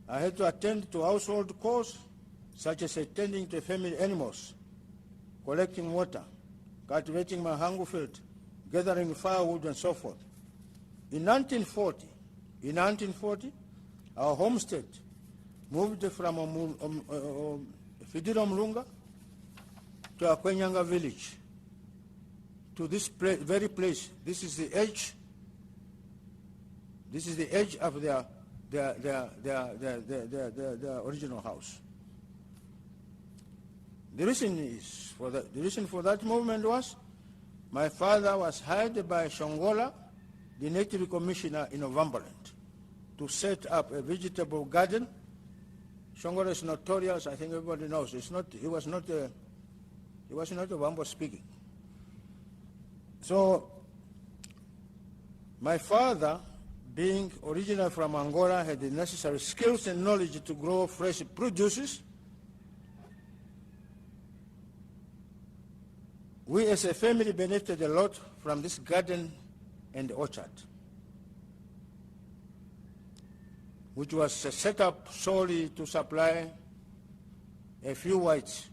had to attend to household chores, such as attending to family animals, collecting water, cultivating my hangu field, gathering firewood, and so forth. In 1940, our homestead moved from Fidiro Mlunga to Ohakweenyanga Village, to this very place. This is the edge. This is the edge of their original house. The reason for that movement was my father was hired by Shongola, the native commissioner in Ovambaland, to set up a vegetable garden. Shongola is notorious. I think everybody knows. He was not a Wambo speaking. So my father, being originally from Angola, had the necessary skills and knowledge to grow fresh produces. We as a family benefited a lot from this garden and orchard, which was set up solely to supply a few whites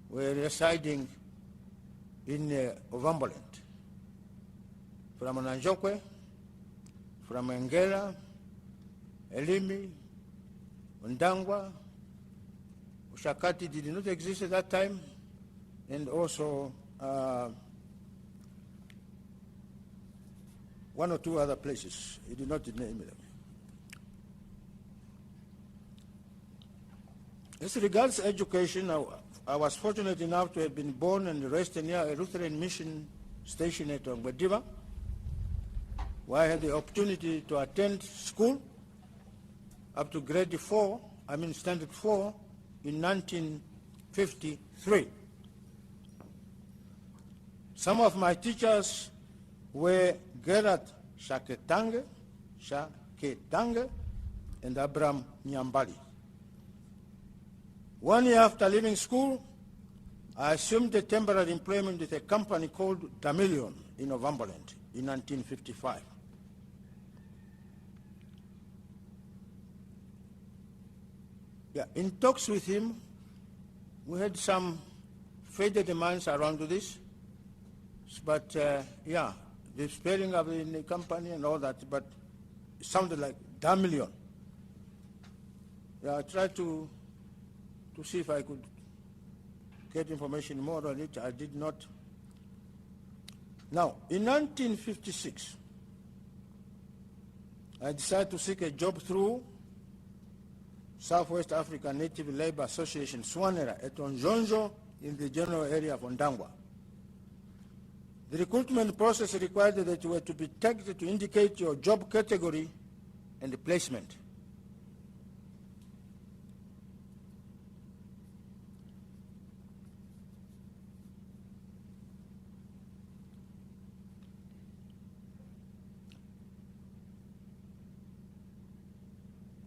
who were residing in Ovambaland, from Nanjokwe, from Ngela, Elimi, Ondangwa. Ushakati did not exist at that time, and also one or two other places. He did not name them. As regards education, I was fortunate enough to have been born and raised near a Lutheran mission station at Ongwediva, where I had the opportunity to attend school up to standard 4 in 1953. Some of my teachers were Gerard Shaketange, and Abraham Nyambali. 1 year after leaving school, I assumed a temporary employment with a company called Damilion in Ovambaland in 1955. In talks with him, we had some faded minds around this, but the spelling of the company and all that, but it sounded like Damilion. I tried to see if I could get information more on it. I did not. Now, in 1956, I decided to seek a job through Southwest African Native Labour Association, SWANERA, at Onjonjo in the general area of Ondangwa. The recruitment process required that you were to be tagged to indicate your job category and placement.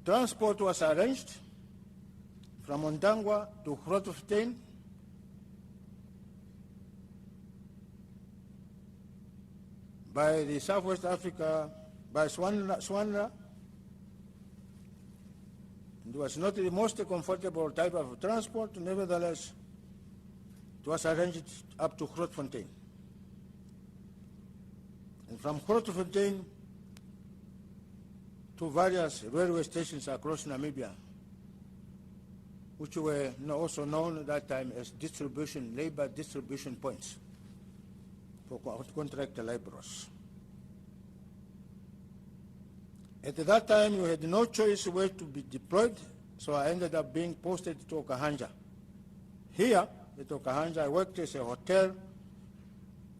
Transport was arranged from Ondangwa to Grootfontein by the Southwest Africa, by SWANERA. It was not the most comfortable type of transport. Nevertheless, it was arranged up to Grootfontein. And from Grootfontein to various railway stations across Namibia, which were also known at that time as labor distribution points for contract laborers. At that time, you had no choice where to be deployed, so I ended up being posted to Okahanja. Here, at Okahanja, I worked as a hotel.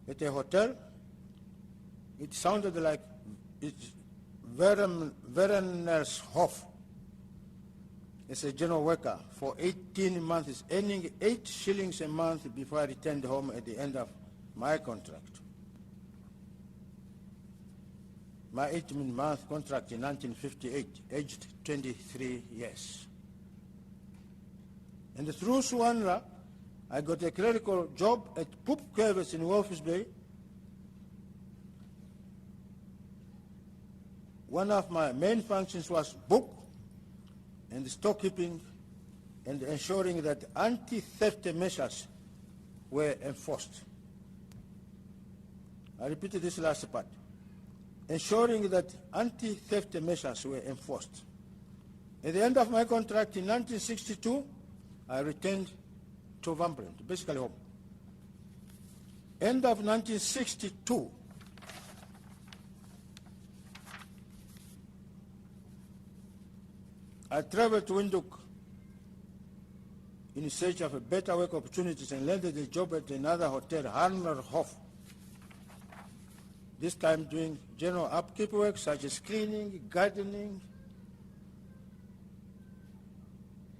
At a hotel, it sounded like it's Verenershof as a general worker for 18 months, earning 8 shillings a month before I returned home at the end of my contract. My 18-month contract in 1958, aged 23 years. And through SWANERA, I got a clerical job at Poop Service in Walvis Bay. One of my main functions was book and stockkeeping and ensuring that anti-theft measures were enforced. I repeated this last part. Ensuring that anti-theft measures were enforced. At the end of my contract in 1962, I returned to Vampland, basically home. End of 1962, I traveled to Windhoek in search of better work opportunities and landed a job at another hotel, Harnerhof. This time doing general upkeep work such as cleaning, gardening.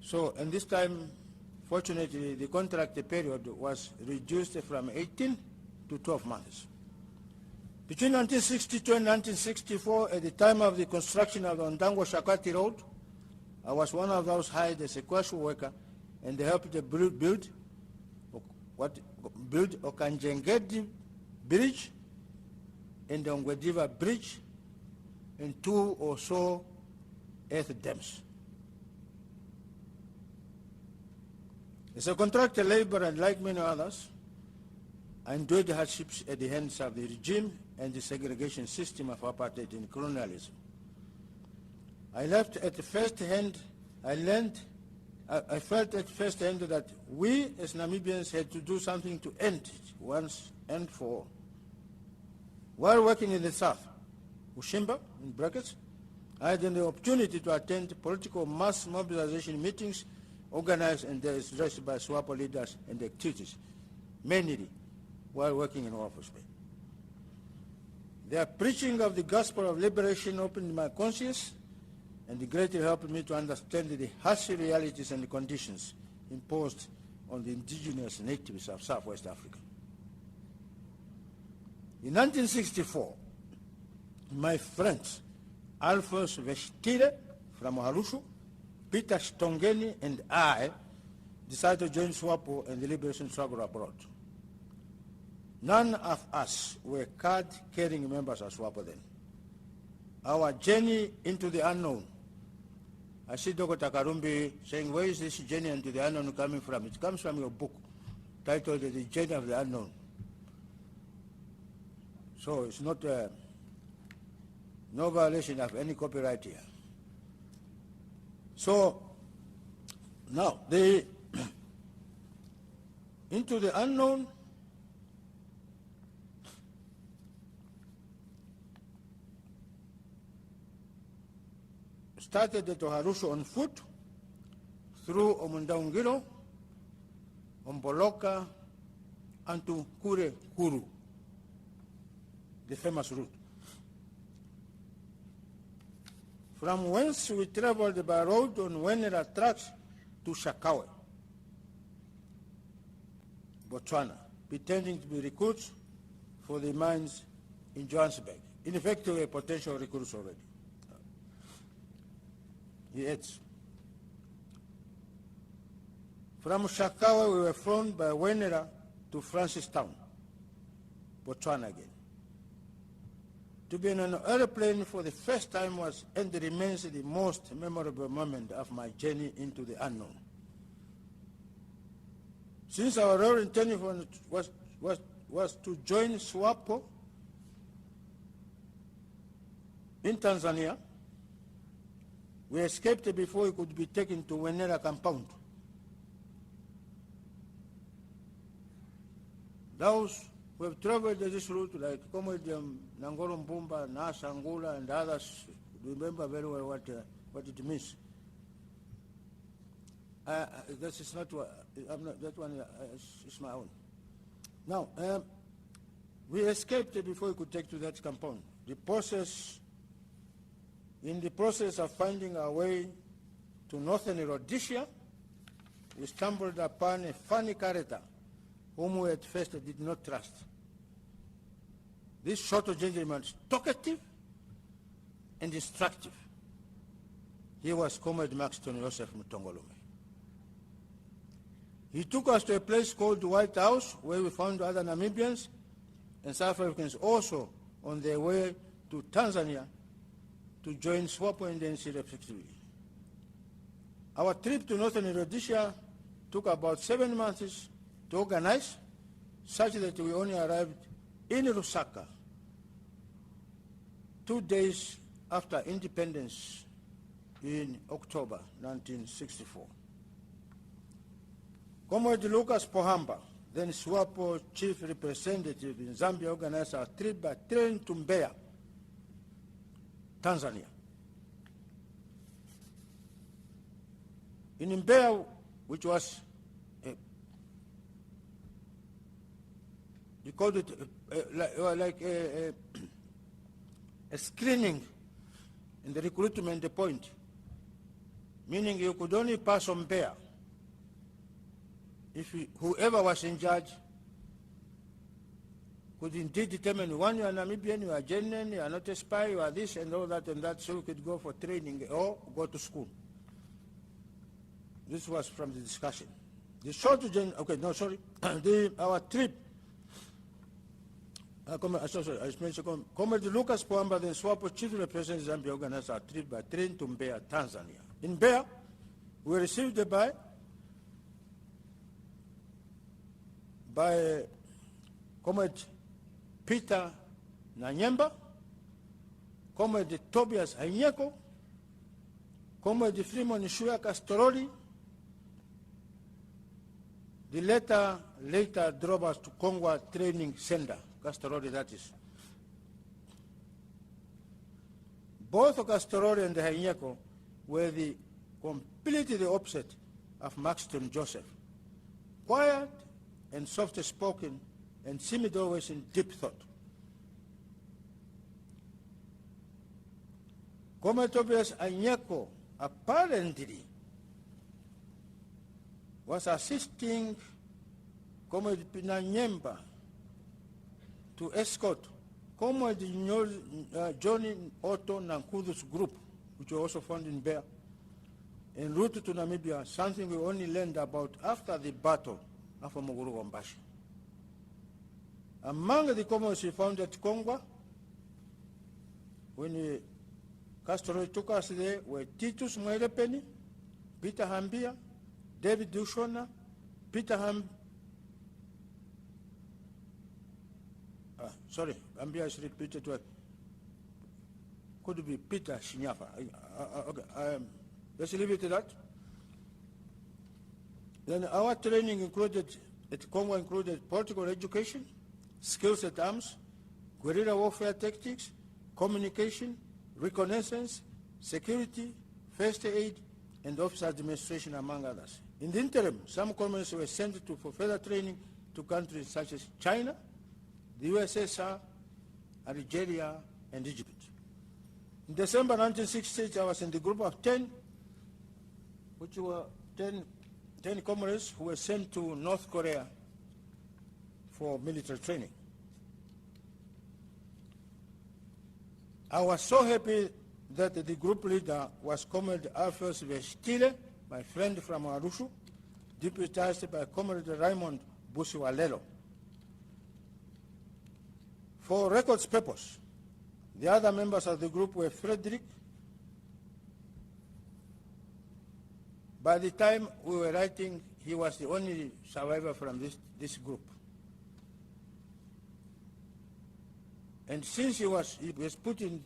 So, and this time, fortunately, the contract period was reduced from 18 to 12 months. Between 1962 and 1964, at the time of the construction of the Ondangwa-Shakati Road, I was one of those hired as a casual worker and helped build Okanjengedi Bridge and the Ongwediva Bridge and 2 or so earth dams. As a contractor laborer and like many others, I endured hardships at the hands of the regime and the segregation system of apartheid and colonialism. I felt at first hand that we as Namibians had to do something to end it once and for all. While working in the south, Ushimba, in brackets, I had the opportunity to attend political mass mobilization meetings organized and addressed by SWAPO leaders and activities, mainly while working in Walvis Bay. Their preaching of the gospel of liberation opened my conscience and greatly helped me to understand the harsh realities and conditions imposed on the indigenous natives of Southwest Africa. In 1964, my friends Alphonse Vestire from Harushu, Peter Stongeni, and I decided to join SWAPO and the liberation struggle abroad. None of us were card-carrying members of SWAPO then. Our journey into the unknown. I see Dr. Takarumbi saying, where is this journey into the unknown coming from? It comes from your book titled The Journey of the Unknown. So it's not no violation of any copyright here. So now into the unknown, started at Oharusho on foot, through Omundangiro, Omboloka, and to Kure Kuru, the famous route. From whence we traveled by road on Wenera tracks to Shakawe, Botswana, pretending to be recruits for the mines in Johannesburg. In effect, we were potential recruits already. He adds. From Shakawe, we were flown by Wenera to Francistown, Botswana again. To be in an airplane for the first time was and remains the most memorable moment of my journey into the unknown. Since our real intention was to join SWAPO in Tanzania, we escaped before we could be taken to Wenera compound. Those who have traveled this route, like Comrade Nangolo Mbumba, Nas Angula, and others, remember very well what it means. That is not what, that one is my own. Now, we escaped before we could take to that compound. In the process of finding our way to northern Rhodesia, we stumbled upon a funny character whom we at first did not trust. This short gentleman is talkative and instructive. He was Comrade Maxton Joseph Mutongolome. He took us to a place called the White House, where we found other Namibians and South Africans also on their way to Tanzania to join SWAPO and NC respectively. Our trip to northern Rhodesia took about 7 months to organize, such that we only arrived in Lusaka 2 days after independence in October 1964. Comrade Lucas Pohamba, then SWAPO chief representative in Zambia, organized our trip by train to Mbeya, Tanzania. In Mbeya, which was we called it like a screening in the recruitment point, meaning you could only pass on Mbeya if whoever was in charge could indeed determine, one, you are Namibian, you are Ghanaian, you are not a spy, you are this and all that and that, so you could go for training or go to school. This was from the discussion. The short okay, no, sorry, our trip, Comrade Lucas Pohamba, then SWAPO chief representative Zambia, organized our trip by train to Mbeya, Tanzania. In Mbeya, we were received by Comrade Peter Nanyemba, Comrade Tobias Ainyeko, Comrade Freeman Shuya Castoroli. The later drove us to Kongwa Training Center, Castoroli that is. Both Castoroli and Ainyeko were completely the opposite of Maxton Joseph. Quiet and soft-spoken, and seemed always in deep thought. Comrade Tobias Ainyeko apparently was assisting Comrade Pinanyemba to escort Comrade Johnny Otto Nankudu's group, which we also found in Mbeya, en route to Namibia, something we only learned about after the battle of Muguru Wambashi. Among the comrades we found at Kongwa, when Castro took us there, were Titus Mwelepeni, Peter Hambia, David Dushona, Peter Hambia is repeated to could be Peter Shinyafa. Okay, let's leave it at that. Then our training included at Congo included political education, skills at arms, guerrilla warfare tactics, communication, reconnaissance, security, first aid, and officer administration, among others. In the interim, some comrades were sent for further training to countries such as China, the USSR, Algeria, and Egypt. In December 1968, I was in the group of 10, which were 10 comrades who were sent to North Korea for military training. I was so happy that the group leader was Comrade Alphonse Vestile, my friend from Arusha, deputized by Comrade Raymond Busiwalelo. For records purpose, the other members of the group were Frederick. By the time we were writing, he was the only survivor from this group. And since he was put in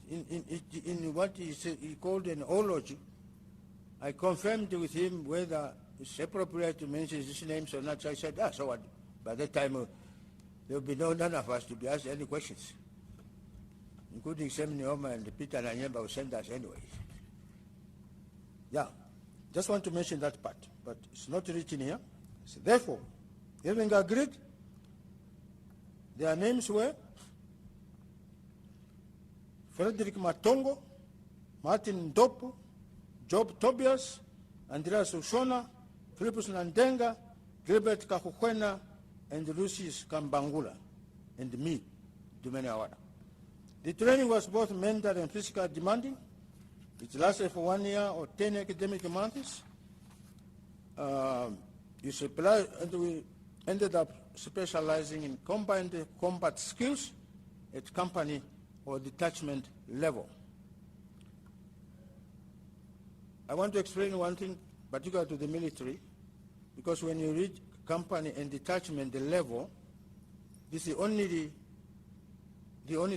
what he called an eulogy, I confirmed with him whether it's appropriate to mention his names or not. So I said, so what? By that time, there will be none of us to be asked any questions, including Semini Oma and Peter Nanyemba who sent us anyway. Yeah, just want to mention that part, but it's not written here. So therefore, having agreed, their names were Frederick Matongo, Martin Ndopu, Job Tobias, Andreas Oshana, Philippus Nandenga, Gilbert Kahukwena, and Lucius Kambangula, and me, Dumeni Hawala. The training was both mental and physical demanding. It lasted for 1 year or 10 academic months. And we ended up specializing in combined combat skills at company or detachment level. I want to explain one thing, particular to the military, because when you read company and detachment level, this is the only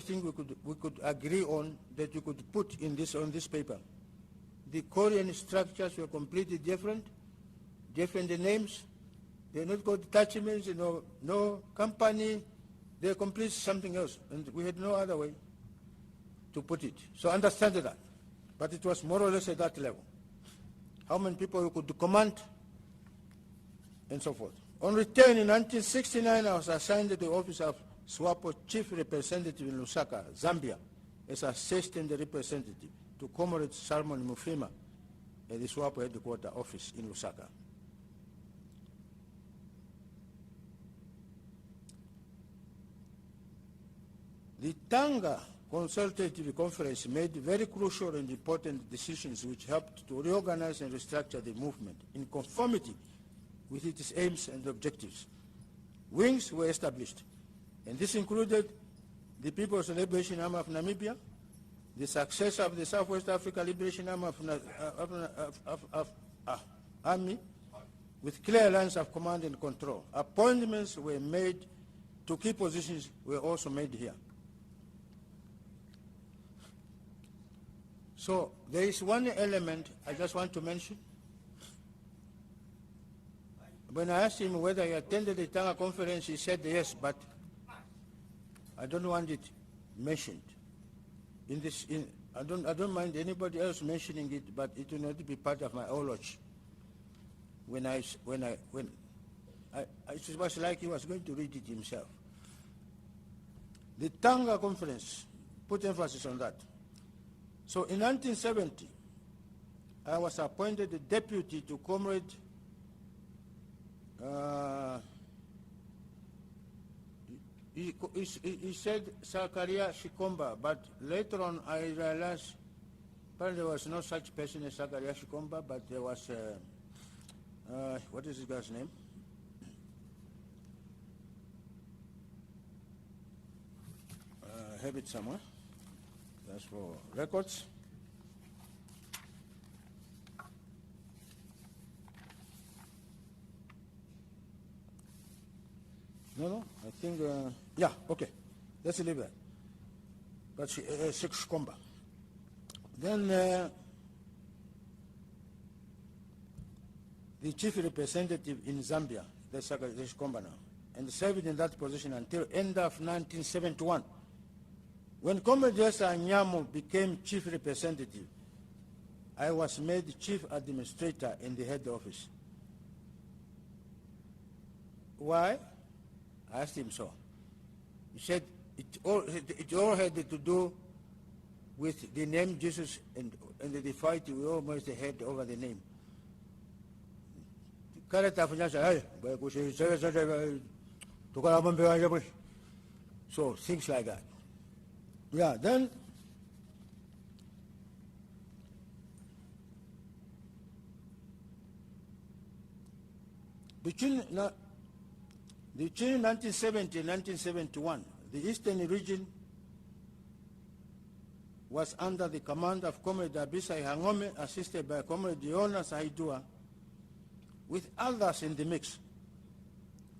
thing we could agree on that you could put in on this paper. The Korean structures were completely different names. They're not called detachments, no company. They're completely something else, and we had no other way to put it. So understand that. But it was more or less at that level. How many people you could command, and so forth. On return in 1969, I was assigned to the office of SWAPO Chief Representative in Lusaka, Zambia, as Assistant Representative to Comrade Salmon Mufima at the SWAPO Headquarters Office in Lusaka. The Tanga Consultative Conference made very crucial and important decisions which helped to reorganize and restructure the movement in conformity with its aims and objectives. Wings were established, and this included the People's Liberation Army of Namibia, the successor of the Southwest Africa Liberation Army Army, with clear lines of command and control. Appointments were made to key positions were also made here. So there is one element I just want to mention. When I asked him whether he attended the Tanga conference, he said yes, but I don't want it mentioned. I don't mind anybody else mentioning it, but it will not be part of my eulogy. It was like he was going to read it himself. The Tanga conference put emphasis on that. So in 1970, I was appointed the deputy to Comrade he said Sakaria Shikomba, but later on I realized apparently there was no such person as Sakaria Shikomba, but there was, what is this guy's name? I have it somewhere. That's for records. No, I think, yeah, okay. Let's leave that. But Shikomba. Then the chief representative in Zambia, this combat now, and served in that position until end of 1971. When Comrade Nyamo became chief representative, I was made chief administrator in the head office. Why? I asked him so. He said it all had to do with the name Jesus and the fight we almost had over the name. So things like that. Yeah, then between 1970 and 1971, the Eastern region was under the command of Comrade Abisai Hangome, assisted by Comrade Yona Saidua, with others in the mix.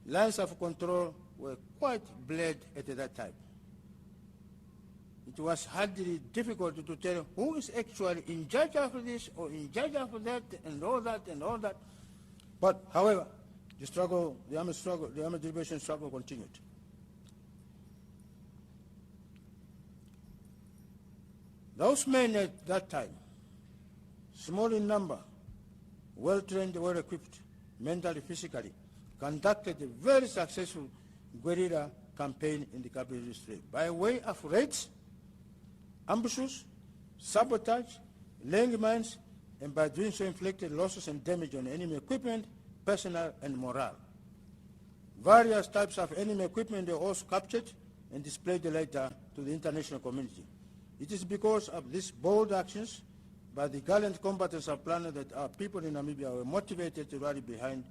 Lines of control were quite blurred at that time. It was hardly difficult to tell who is actually in charge of this or in charge of that and all that and all that. But, however, the struggle, the armed liberation struggle continued. Those men at that time, small in number, well-trained, well-equipped, mentally, physically, conducted a very successful guerrilla campaign in the capital district by way of raids, ambushes, sabotage, laying mines, and by doing so inflicted losses and damage on enemy equipment, personnel, and morale. Various types of enemy equipment were also captured and displayed later to the international community. It is because of these bold actions by the gallant combatants of Planet that our people in Namibia were motivated to rally behind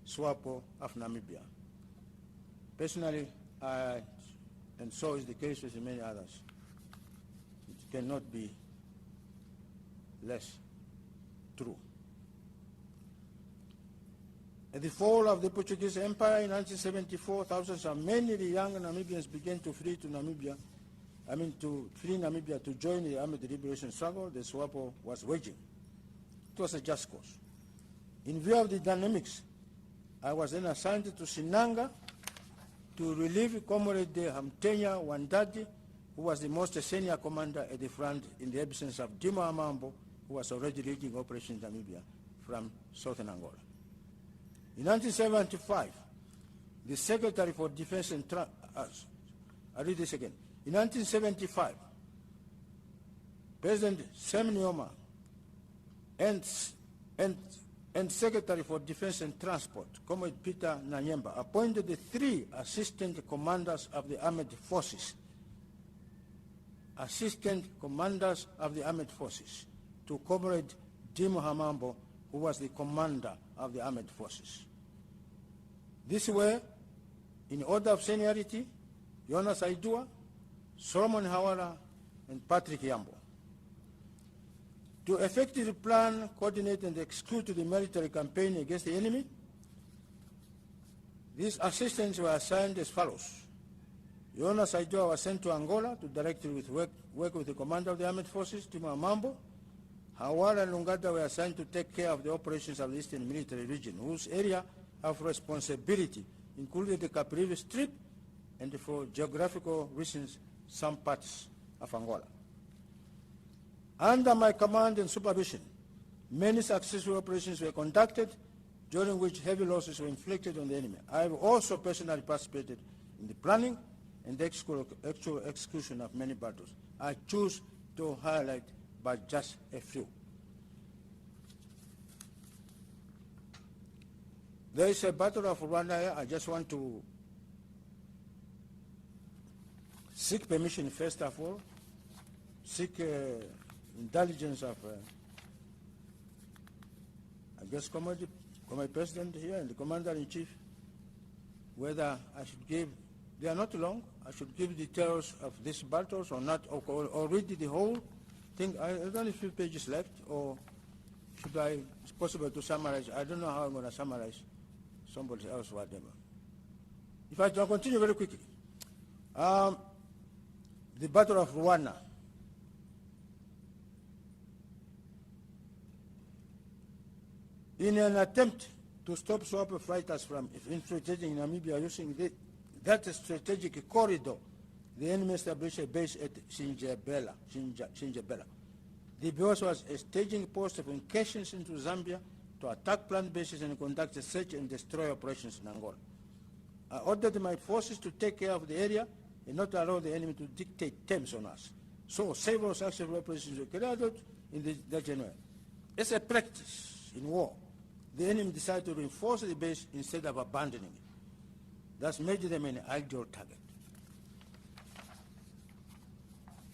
SWAPO of Namibia. Personally, and so is the case with many others, it cannot be less true. At the fall of the Portuguese Empire in 1974, thousands of many young Namibians began to flee to Namibia, to flee Namibia to join the armed liberation struggle the SWAPO was waging. It was a just cause. In view of the dynamics, I was then assigned to Sinanga to relieve Comrade Hamtenya Wandadi, who was the most senior commander at the front in the absence of Dimo Amambo, who was already leading Operation Namibia from southern Angola. In 1975, the Secretary for Defense and I read this again. In 1975, President Sam Nujoma and Secretary for Defense and Transport, Comrade Peter Nanyemba, appointed the 3 assistant commanders of the armed forces, to Comrade Dimo Hamambo, who was the commander of the armed forces. These were, in order of seniority, Jonas Aidua, Solomon Hawala, and Patrick Yambo. To effectively plan, coordinate, and execute the military campaign against the enemy, these assistants were assigned as follows. Jonas Aidua was sent to Angola to directly work with the commander of the armed forces, Dimo Hamambo. Hawala and Lungada were assigned to take care of the operations of the Eastern Military Region, whose area of responsibility included the Caprivi Strip and, for geographical reasons, some parts of Angola. Under my command and supervision, many successful operations were conducted, during which heavy losses were inflicted on the enemy. I have also personally participated in the planning and the actual execution of many battles. I choose to highlight but just a few. There is a battle of Rwanda here. I just want to seek permission first of all, seek intelligence of, I guess, Comrade President here and the Commander-in-Chief, whether I should give, they are not long, I should give details of these battles or not, or read the whole thing. There's only a few pages left, or should I, it's possible to summarize. I don't know how I'm going to summarize somebody else, whatever. If I can continue very quickly. The Battle of Rwanda. In an attempt to stop SWAPO fighters from infiltrating in Namibia using that strategic corridor, the enemy established a base at Shinjabela. The base was a staging post of incursions into Zambia to attack plant bases and conduct search and destroy operations in Angola. I ordered my forces to take care of the area and not allow the enemy to dictate terms on us. So several successful operations were carried out in that January. As a practice in war, the enemy decided to reinforce the base instead of abandoning it. Thus made them an ideal target.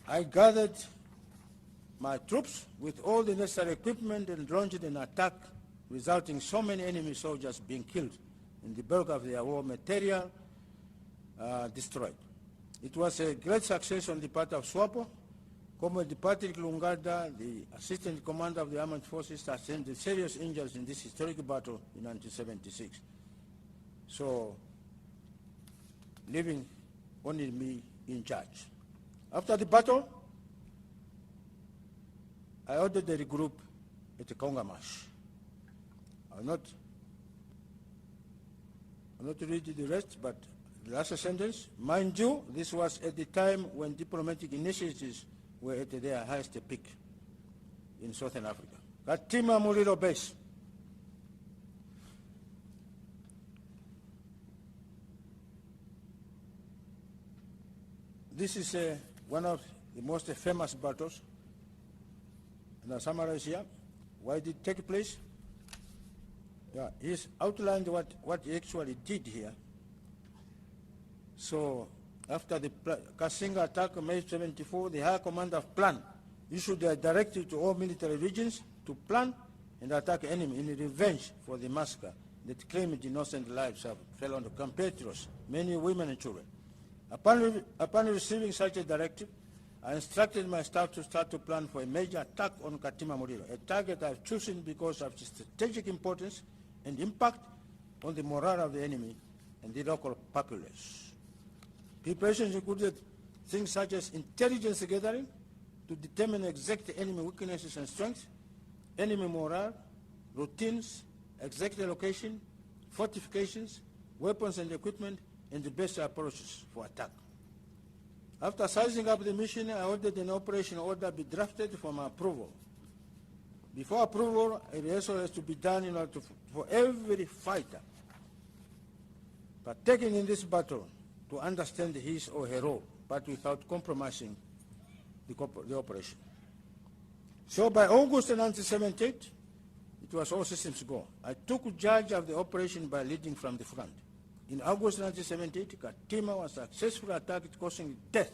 I gathered my troops with all the necessary equipment and launched an attack, resulting in so many enemy soldiers being killed and the bulk of their war material destroyed. It was a great success on the part of SWAPO. Comrade Patrick Lungada, the Assistant Commander of the Armed Forces, sustained serious injuries in this historic battle in 1976. So, leaving only me in charge. After the battle, I ordered the regroup at the Kongamash. I'll not read the rest, but the last sentence, mind you, this was at the time when diplomatic initiatives were at their highest peak in Southern Africa. Katima Mulilo Base. This is one of the most famous battles, and I summarize here. Why did it take place? Yeah, he's outlined what he actually did here. So, after the Kasinga attack, May 74, the High Command of Plan issued a directive to all military regions to plan and attack enemy in revenge for the massacre that claimed innocent lives of fellow compatriots, many women and children. Upon receiving such a directive, I instructed my staff to start to plan for a major attack on Katima Mulilo, a target I've chosen because of its strategic importance and impact on the morale of the enemy and the local populace. Preparations included things such as intelligence gathering to determine exact enemy weaknesses and strengths, enemy morale, routines, exact location, fortifications, weapons and equipment, and the best approaches for attack. After sizing up the mission, I ordered an operation order be drafted for my approval. Before approval, a rehearsal has to be done in order for every fighter partaking in this battle to understand his or her role, but without compromising the operation. So by August 1978, it was all systems go. I took charge of the operation by leading from the front. In August 1978, Katima was successfully attacked, causing death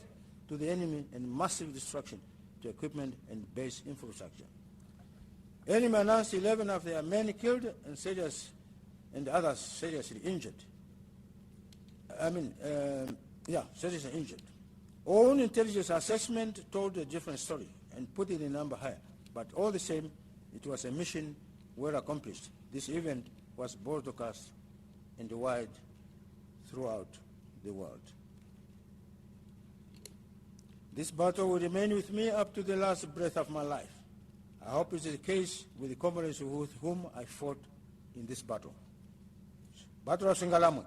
to the enemy and massive destruction to equipment and base infrastructure. Enemy announced 11 of their men killed and others seriously injured. Seriously injured. Own intelligence assessment told a different story and put it in number higher, but all the same, it was a mission well accomplished. This event was broadcast and wide throughout the world. This battle will remain with me up to the last breath of my life. I hope it's the case with the comrades with whom I fought in this battle. Battle of Singalamwe.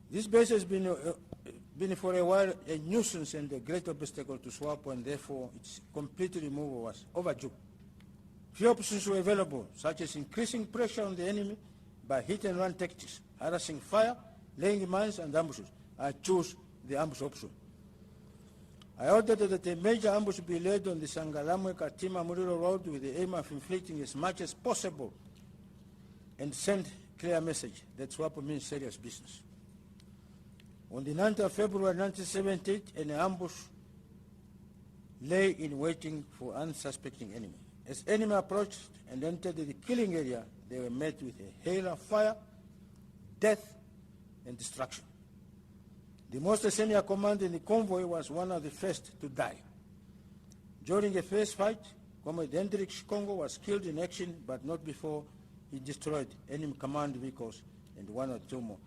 This base has been for a while a nuisance and a great obstacle to SWAPO, and therefore its complete removal was overdue. Few options were available, such as increasing pressure on the enemy by hit-and-run tactics, harassing fire, laying mines and ambushes. I chose the ambush option. I ordered that a major ambush be led on the Sangalamwe-Katima Mulilo Road with the aim of inflicting as much as possible and send clear message that SWAPO means serious business. On the 9th of February 1978, an ambush lay in waiting for unsuspecting enemy. As enemy approached and entered the killing area, they were met with a hail of fire, death, and destruction. The most senior commander in the convoy was one of the first to die. During a first fight, Comrade Hendrik Congo was killed in action, but not before he destroyed enemy command vehicles and one or two more.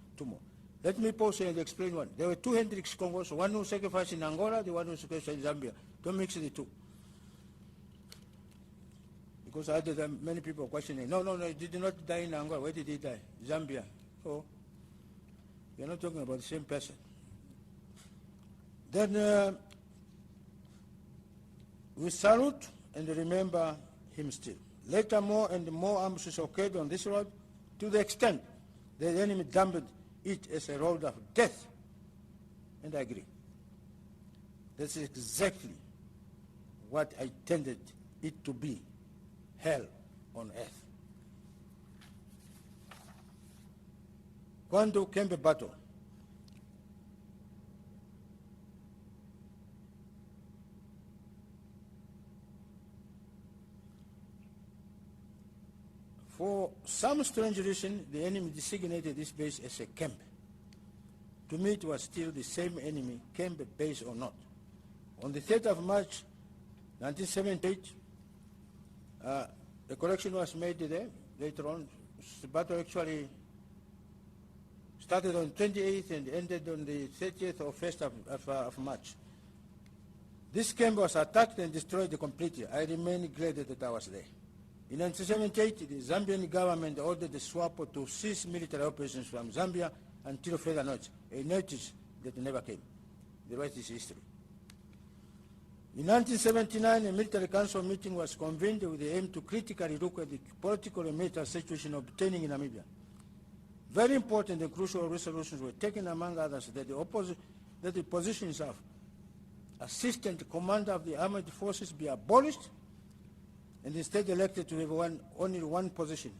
Let me pause here and explain one. There were two Hendrik Congos, one who sacrificed in Angola, the one who sacrificed in Zambia. Don't mix the two. Because I had many people questioning, no, he did not die in Angola. Where did he die? Zambia. So, you're not talking about the same person. Then we salute and remember him still. Later, more and more ambushes occurred on this road to the extent that the enemy dubbed it as a road of death. And I agree. That's exactly what I intended it to be, hell on earth. Quando came the battle, for some strange reason, the enemy designated this base as a camp. To me, it was still the same enemy, camp, base or not. On the 3rd of March, 1978, a correction was made there. Later on, the battle actually started on 28th and ended on the 30th or 1st of March. This camp was attacked and destroyed completely. I remain glad that I was there. In 1978, the Zambian government ordered the SWAPO to cease military operations from Zambia until further notice, a notice that never came. The rest is history. In 1979, a military council meeting was convened with the aim to critically look at the political and military situation obtaining in Namibia. Very important and crucial resolutions were taken, among others, that the positions of assistant commander of the armed forces be abolished and instead elected to have only one position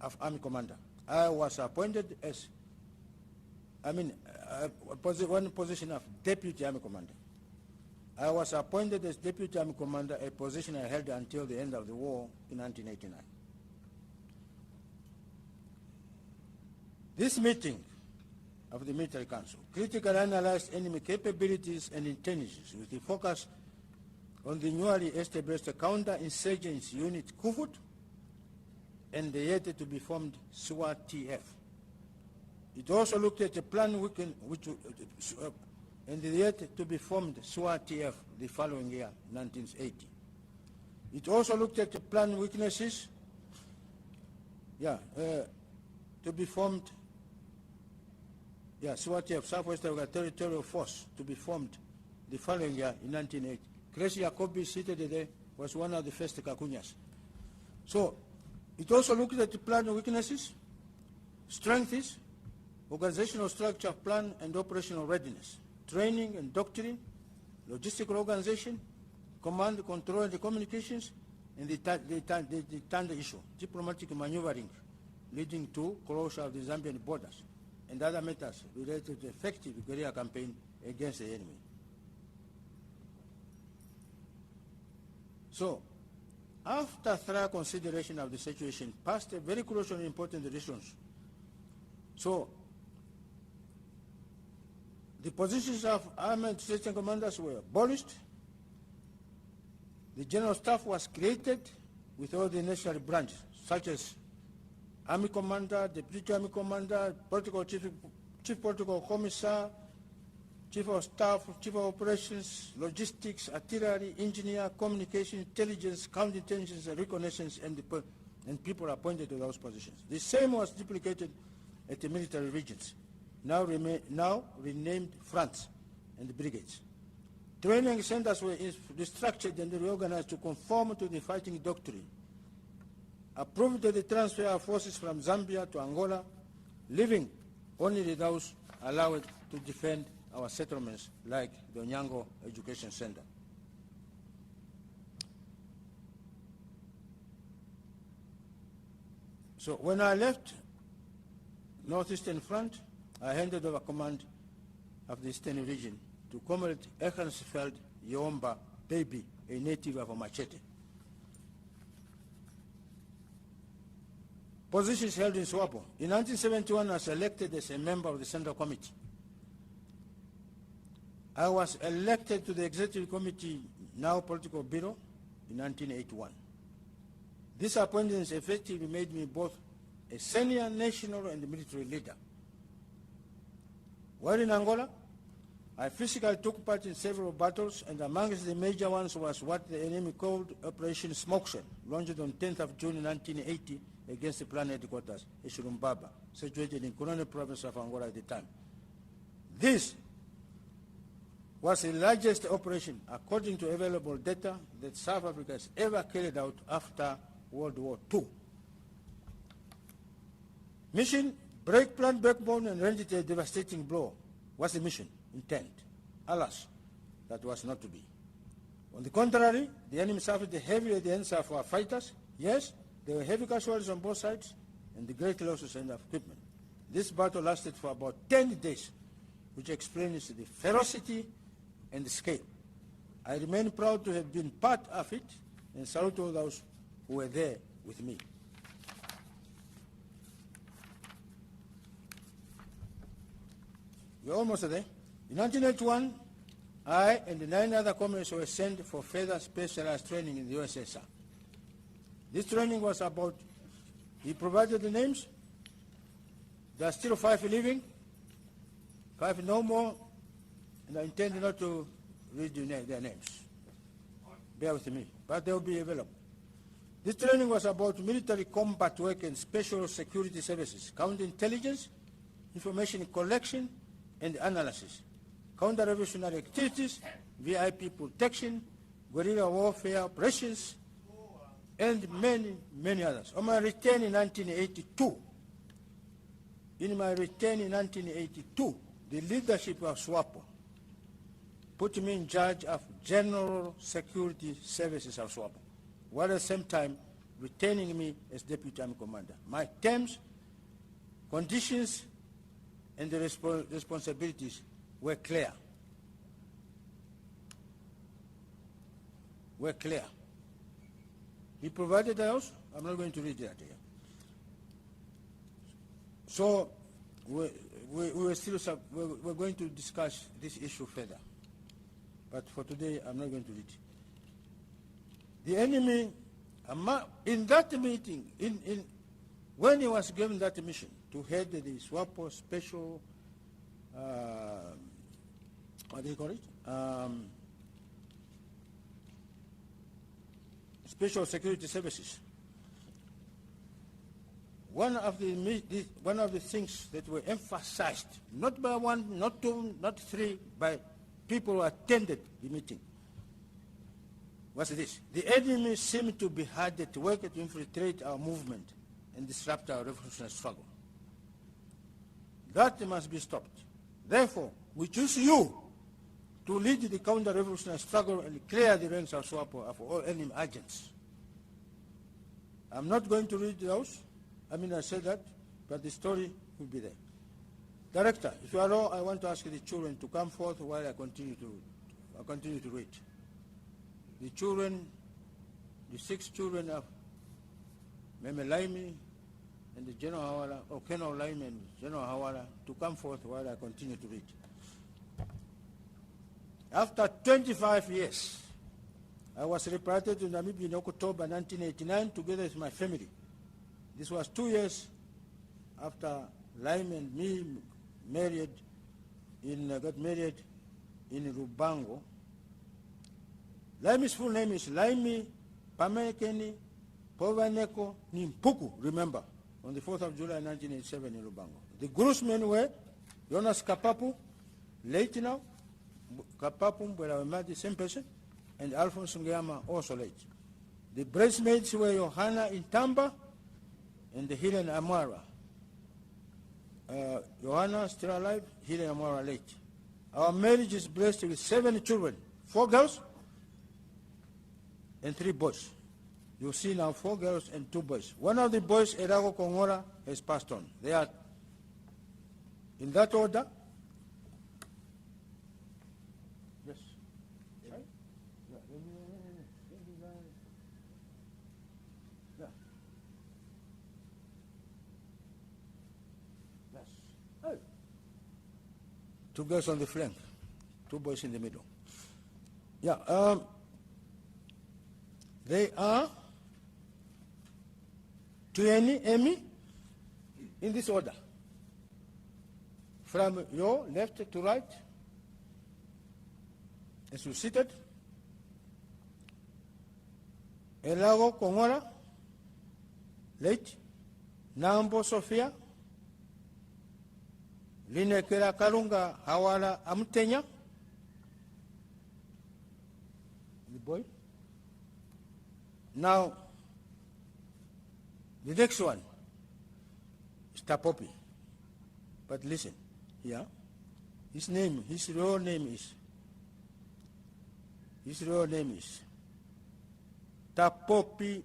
of army commander. I was appointed as, one position of deputy army commander. I was appointed as deputy army commander, a position I held until the end of the war in 1989. This meeting of the military council critically analyzed enemy capabilities and intelligence with the focus on the newly established counter-insurgency unit Kufut and the yet to be formed SWATF. It also looked at a plan and the yet to be formed SWATF the following year, 1980. It also looked at the plan weaknesses, to be formed, SWATF, Southwest Africa Territorial Force, to be formed the following year in 1980. Gracie Jacobi, seated there, was one of the first Kakunyas. So, it also looked at the plan weaknesses, strengths, organizational structure, plan and operational readiness, training and doctrine, logistical organization, command, control and communications, and the third issue, diplomatic maneuvering, leading to closure of the Zambian borders, and other matters related to effective guerrilla campaign against the enemy. So, after thorough consideration of the situation, passed a very crucial and important decisions. So, the positions of armed station commanders were abolished. The general staff was created with all the necessary branches, such as Army Commander, Deputy Army Commander, Chief Protocol Commissar, Chief of Staff, Chief of Operations, Logistics, Artillery, Engineer, Communication, Intelligence, Counterintelligence, Reconnaissance, and people appointed to those positions. The same was duplicated at the military regions, now renamed fronts and brigades. Training centers were restructured and reorganized to conform to the fighting doctrine. Approved the transfer of forces from Zambia to Angola, leaving only those allowed to defend our settlements like the Onyango Education Center. So when I left Northeastern Front, I handed over command of the Eastern region to Comrade Echensfeld Yomba Baby, a native of Machete. Positions held in SWAPO. In 1971, I was elected as a member of the Central Committee. I was elected to the Executive Committee, now Political Bureau, in 1981. This appointment effectively made me both a senior national and military leader. While in Angola, I physically took part in several battles, and amongst the major ones was what the enemy called Operation Smokeshell, launched on 10th of June 1980 against the plan headquarters, Shilongu, situated in Colonial province of Angola at the time. This was the largest operation, according to available data, that South Africa has ever carried out after World War II. Mission: break plant backbone and render it a devastating blow. Was the mission intent? Alas, that was not to be. On the contrary, the enemy suffered heavily at the hands of our fighters. Yes, there were heavy casualties on both sides and the great losses in equipment. This battle lasted for about 10 days, which explains the ferocity and the scale. I remain proud to have been part of it and salute all those who were there with me. We're almost there. In 1981, I and the 9 other comrades were sent for further specialized training in the USSR. This training was about, he provided the names. There are still 5 living, 5 no more, and I intend not to read their names. Bear with me, but they will be available. This training was about military combat work and special security services, counterintelligence, information collection and analysis, counter-revolutionary activities, VIP protection, guerrilla warfare operations, and many, many others. On my return in 1982, the leadership of SWAPO put me in charge of General Security Services of SWAPO, while at the same time retaining me as Deputy Army Commander. My terms, conditions, and the responsibilities were clear. He provided the house. I'm not going to read that here. So we're going to discuss this issue further. But for today, I'm not going to read. The enemy, in that meeting, when he was given that mission to head the SWAPO special, what do you call it? Special Security Services. One of the things that were emphasized, not by 1, not 2, not 3, by people who attended the meeting, was this: the enemy seemed to be hard at work to infiltrate our movement and disrupt our revolutionary struggle. That must be stopped. Therefore, we choose you to lead the counter-revolutionary struggle and clear the ranks of SWAPO of all enemy agents. I'm not going to read those. I said that, but the story will be there. Director, if you allow, I want to ask the children to come forth while I continue to read. The children, the 6 children of Meme Laimi and the General Hawala, or Colonel Laimi and General Hawala, to come forth while I continue to read. After 25 years, I was repatriated to Namibia in October 1989 together with my family. This was 2 years after Laimi and me got married in Rubango. Laimi's full name is Laimi Pamekeni Povaneko Nimpuku, remember, on the 4th of July 1987 in Rubango. The groomsmen were Jonas Kapapu, late now, Kapapu Mbwelawemadi, same person, and Alphonse Ngiyama, also late. The bridesmaids were Johanna Intamba and the Helen Amara. Johanna still alive, Helen Amara late. Our marriage is blessed with 7 children, 4 girls and 3 boys. You see now 4 girls and 2 boys. One of the boys, Erago Kongora, has passed on. They are in that order. Yes. Right? Yeah. Yeah. Yes. Hey. 2 girls on the flank, 2 boys in the middle. Yeah. They are Tueni, Emi, in this order. From your left to right, As you seated, Elago Kongora, late, Nambo Sofia, Linekera Karunga Hawala Amtenya, the boy. Now, the next one is Tapopi. But listen, yeah, his real name is Tapopi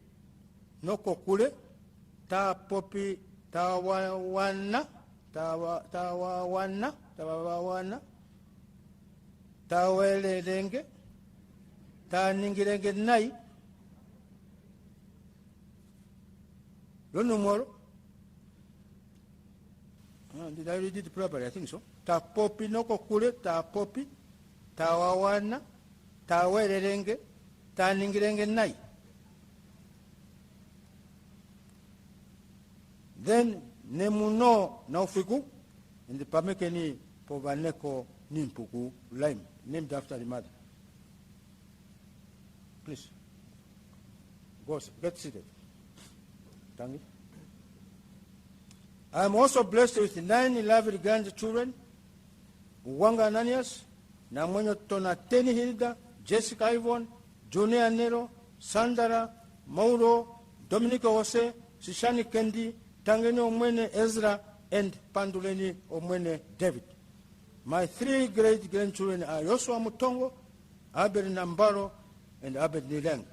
Nokokule, Tapopi Tawawana, Tawele Renge, Taningirenge Nai, Lonumoro. Did I read it properly? I think so. Tapopi Nokokule, Tapopi, Tawawana, Tawele Renge, Taningirenge Nai. Then Nemuno Naufiku, and the Pamekeni Povaneko Nimpuku Lime, named after the mother. Please. Go, get seated. Thank you. I am also blessed with 9 lovely grandchildren, Uwanga Ananias, Namonyo Tonateni Hilda, Jessica Yvonne, Junior Nero, Sandara, Mauro, Dominico Jose, Sishani Kendi, Tangeni Omwene Ezra, and Panduleni Omwene David. My 3 great-grandchildren are Joshua Mutongo, Abel Nambaro, and Abel Nileng.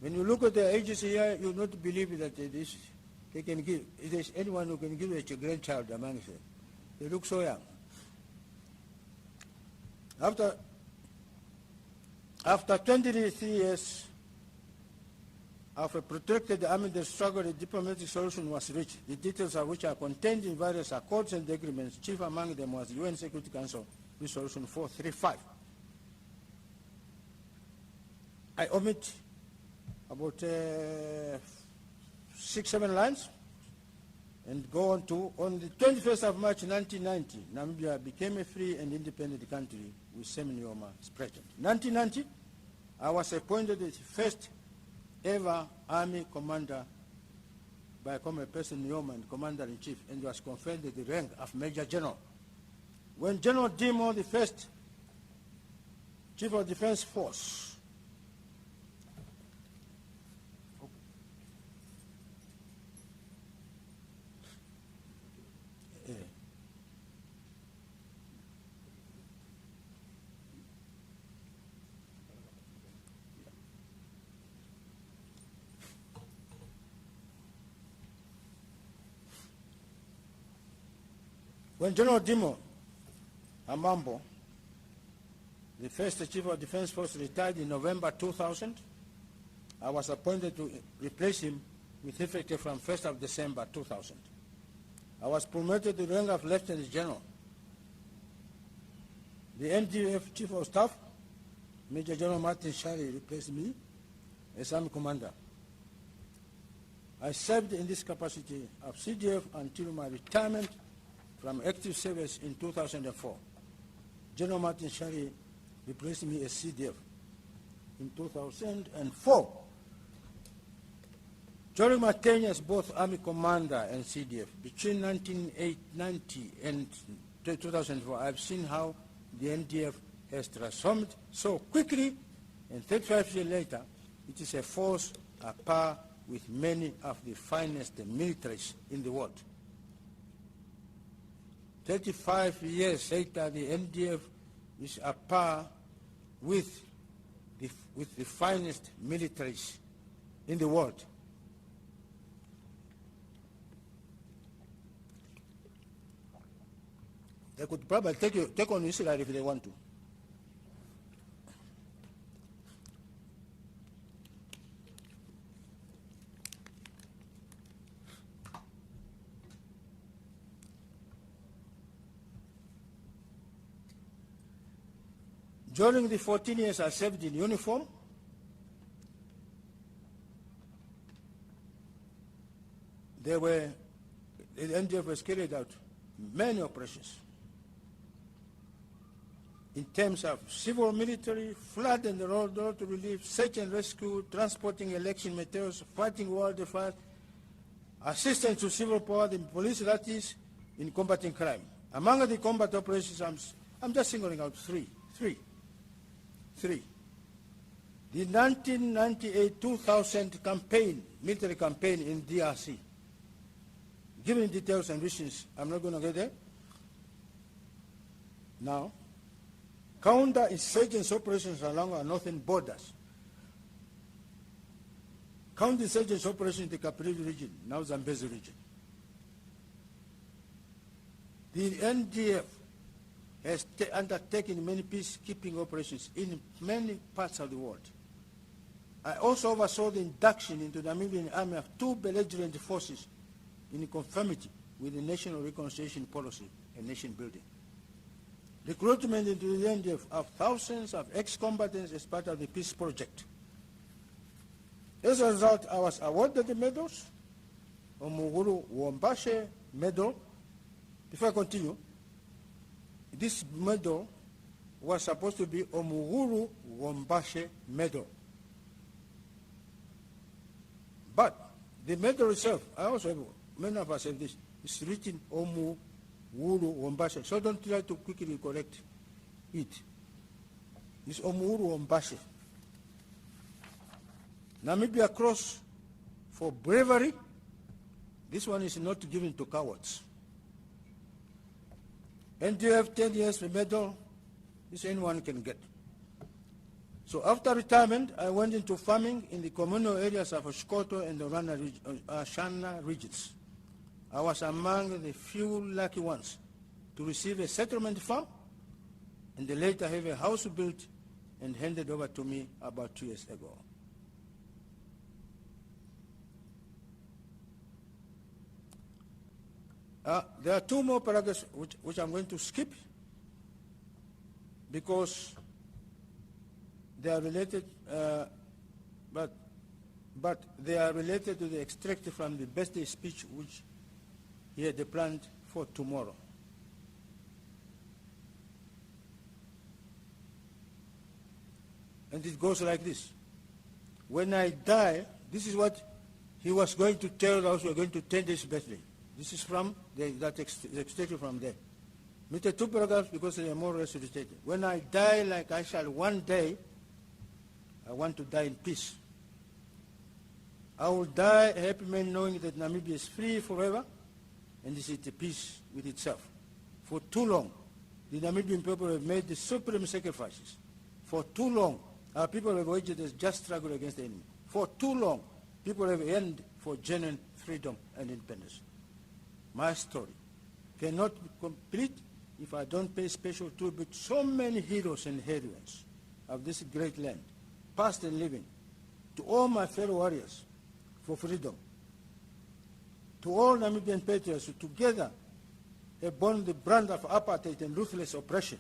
When you look at the ages here, you will not believe that they can give, if there's anyone who can give a grandchild among them. They look so young. After 23 years of a protracted armed struggle, a diplomatic solution was reached, the details of which are contained in various accords and agreements. Chief among them was the UN Security Council Resolution 435. I omit about 6-7 lines and go on to, on the 21st of March 1990, Namibia became a free and independent country with Semen Yoma as president. 1990, I was appointed the first ever army commander by Comrade President Yoma and Commander-in-Chief, and was conferred the rank of Major General. When General Dimo, the first Chief of Defence Force, when General Dimo Amambo, the first Chief of Defence Force, retired in November 2000, I was appointed to replace him with effect from 1st of December 2000. I was promoted to the rank of Lieutenant General. The NDF Chief of Staff, Major General Martin Shari, replaced me as Army Commander. I served in this capacity of CDF until my retirement from active service in 2004. General Martin Shari replaced me as CDF in 2004. During my tenure as both Army Commander and CDF, between 1990 and 2004, I've seen how the NDF has transformed so quickly, and 35 years later, it is a force at par with many of the finest militaries in the world. 35 years later, the NDF is at par with the finest militaries in the world. They could probably take on Israel if they want to. During the 14 years I served in uniform, the NDF was carried out many operations. in terms of civil, military, flood and road relief, search and rescue, transporting election materials, fighting wildfires, assistance to civil power and police, that is, in combating crime. Among the combat operations, I'm just singling out three. The 1998-2000 campaign, military campaign in DRC. Giving details and reasons, I'm not going to get there. Now, counter-insurgents operations along our northern borders. Counter-insurgents operations in the Caprivi region, now Zambezi region. The NDF has undertaken many peacekeeping operations in many parts of the world. I also oversaw the induction into the Namibian Army of 2 belligerent forces in conformity with the national reconciliation policy and nation building. Recruitment into the NDF of thousands of ex-combatants as part of the peace project. As a result, I was awarded the medals, Omuguru Wombashe Medal. Before I continue, this medal was supposed to be Omuguru Wombashe Medal. But the medal itself, I also have, many of us have this, it's written Omuguru Wombashe, so don't try to quickly correct it. It's Omuguru Wombashe. Namibia Cross for bravery. This one is not given to cowards. NDF 10 years medal, this anyone can get. So after retirement, I went into farming in the communal areas of Oshkoto and the Oshana regions. I was among the few lucky ones to receive a settlement farm and later have a house built and handed over to me about 2 years ago. There are 2 more paragraphs which I'm going to skip because they are related, but they are related to the extract from the birthday speech which he had planned for tomorrow. And it goes like this. When I die, this is what he was going to tell us we are going to attend his birthday. This is from that extracted from there. With the 2 paragraphs because they are more or less restated. When I die like I shall one day, I want to die in peace. I will die a happy man knowing that Namibia is free forever and is at peace with itself. For too long, the Namibian people have made the supreme sacrifices. For too long, our people have waged a just struggle against the enemy. For too long, people have yearned for genuine freedom and independence. My story cannot be complete if I don't pay special tribute to so many heroes and heroines of this great land, past and living, to all my fellow warriors for freedom, to all Namibian patriots who together have borne the brand of apartheid and ruthless oppression.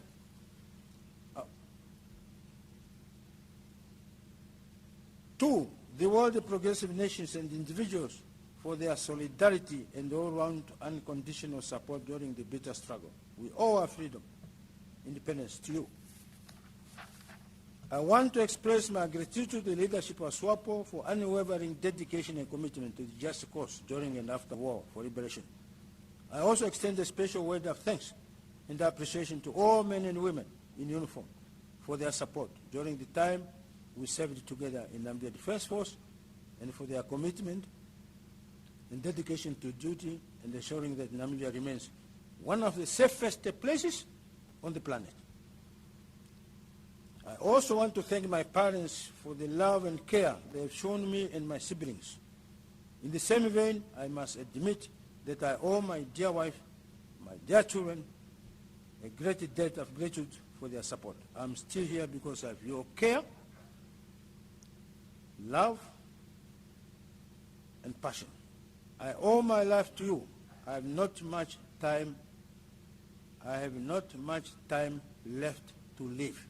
To the world progressive nations and individuals for their solidarity and all-round unconditional support during the bitter struggle. We owe our freedom, independence to you. I want to express my gratitude to the leadership of SWAPO for unwavering dedication and commitment to the just cause during and after war for liberation. I also extend a special word of thanks and appreciation to all men and women in uniform for their support during the time we served together in the Namibian Defence Force and for their commitment and dedication to duty and ensuring that Namibia remains one of the safest places on the planet. I also want to thank my parents for the love and care they have shown me and my siblings. In the same vein, I must admit that I owe my dear wife, my dear children, a great debt of gratitude for their support. I'm still here because of your care, love, and passion. I owe my life to you. I have not much time left to live.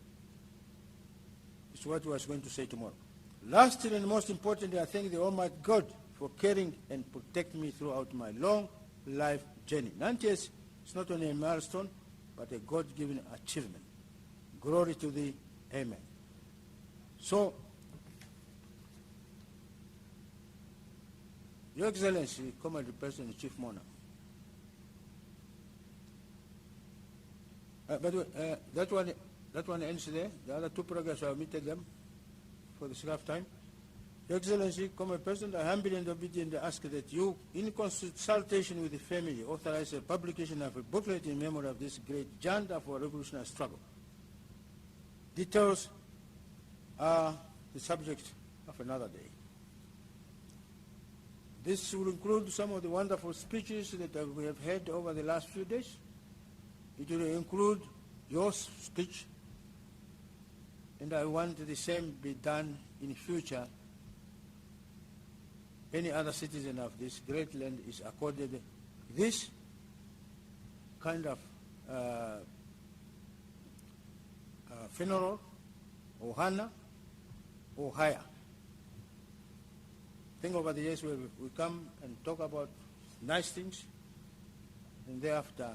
It's what I was going to say tomorrow. Lastly and most importantly, I thank the Almighty God for caring and protecting me throughout my long life journey. 90 years is not only a milestone, but a God-given achievement. Glory to thee. Amen. So, Your Excellency, Comrade President, Chief Monarch, that one ends there. The other two programs, I omitted them for the sake of time. Your Excellency, Comrade President, I humbly and obediently ask that you, in consultation with the family, authorize the publication of a booklet in memory of this great giant of our revolutionary struggle. Details are the subject of another day. This will include some of the wonderful speeches that we have heard over the last few days. It will include your speech, and I want the same be done in future. Any other citizen of this great land is accorded this kind of funeral, or honor, or higher. Think over the years where we come and talk about nice things, and thereafter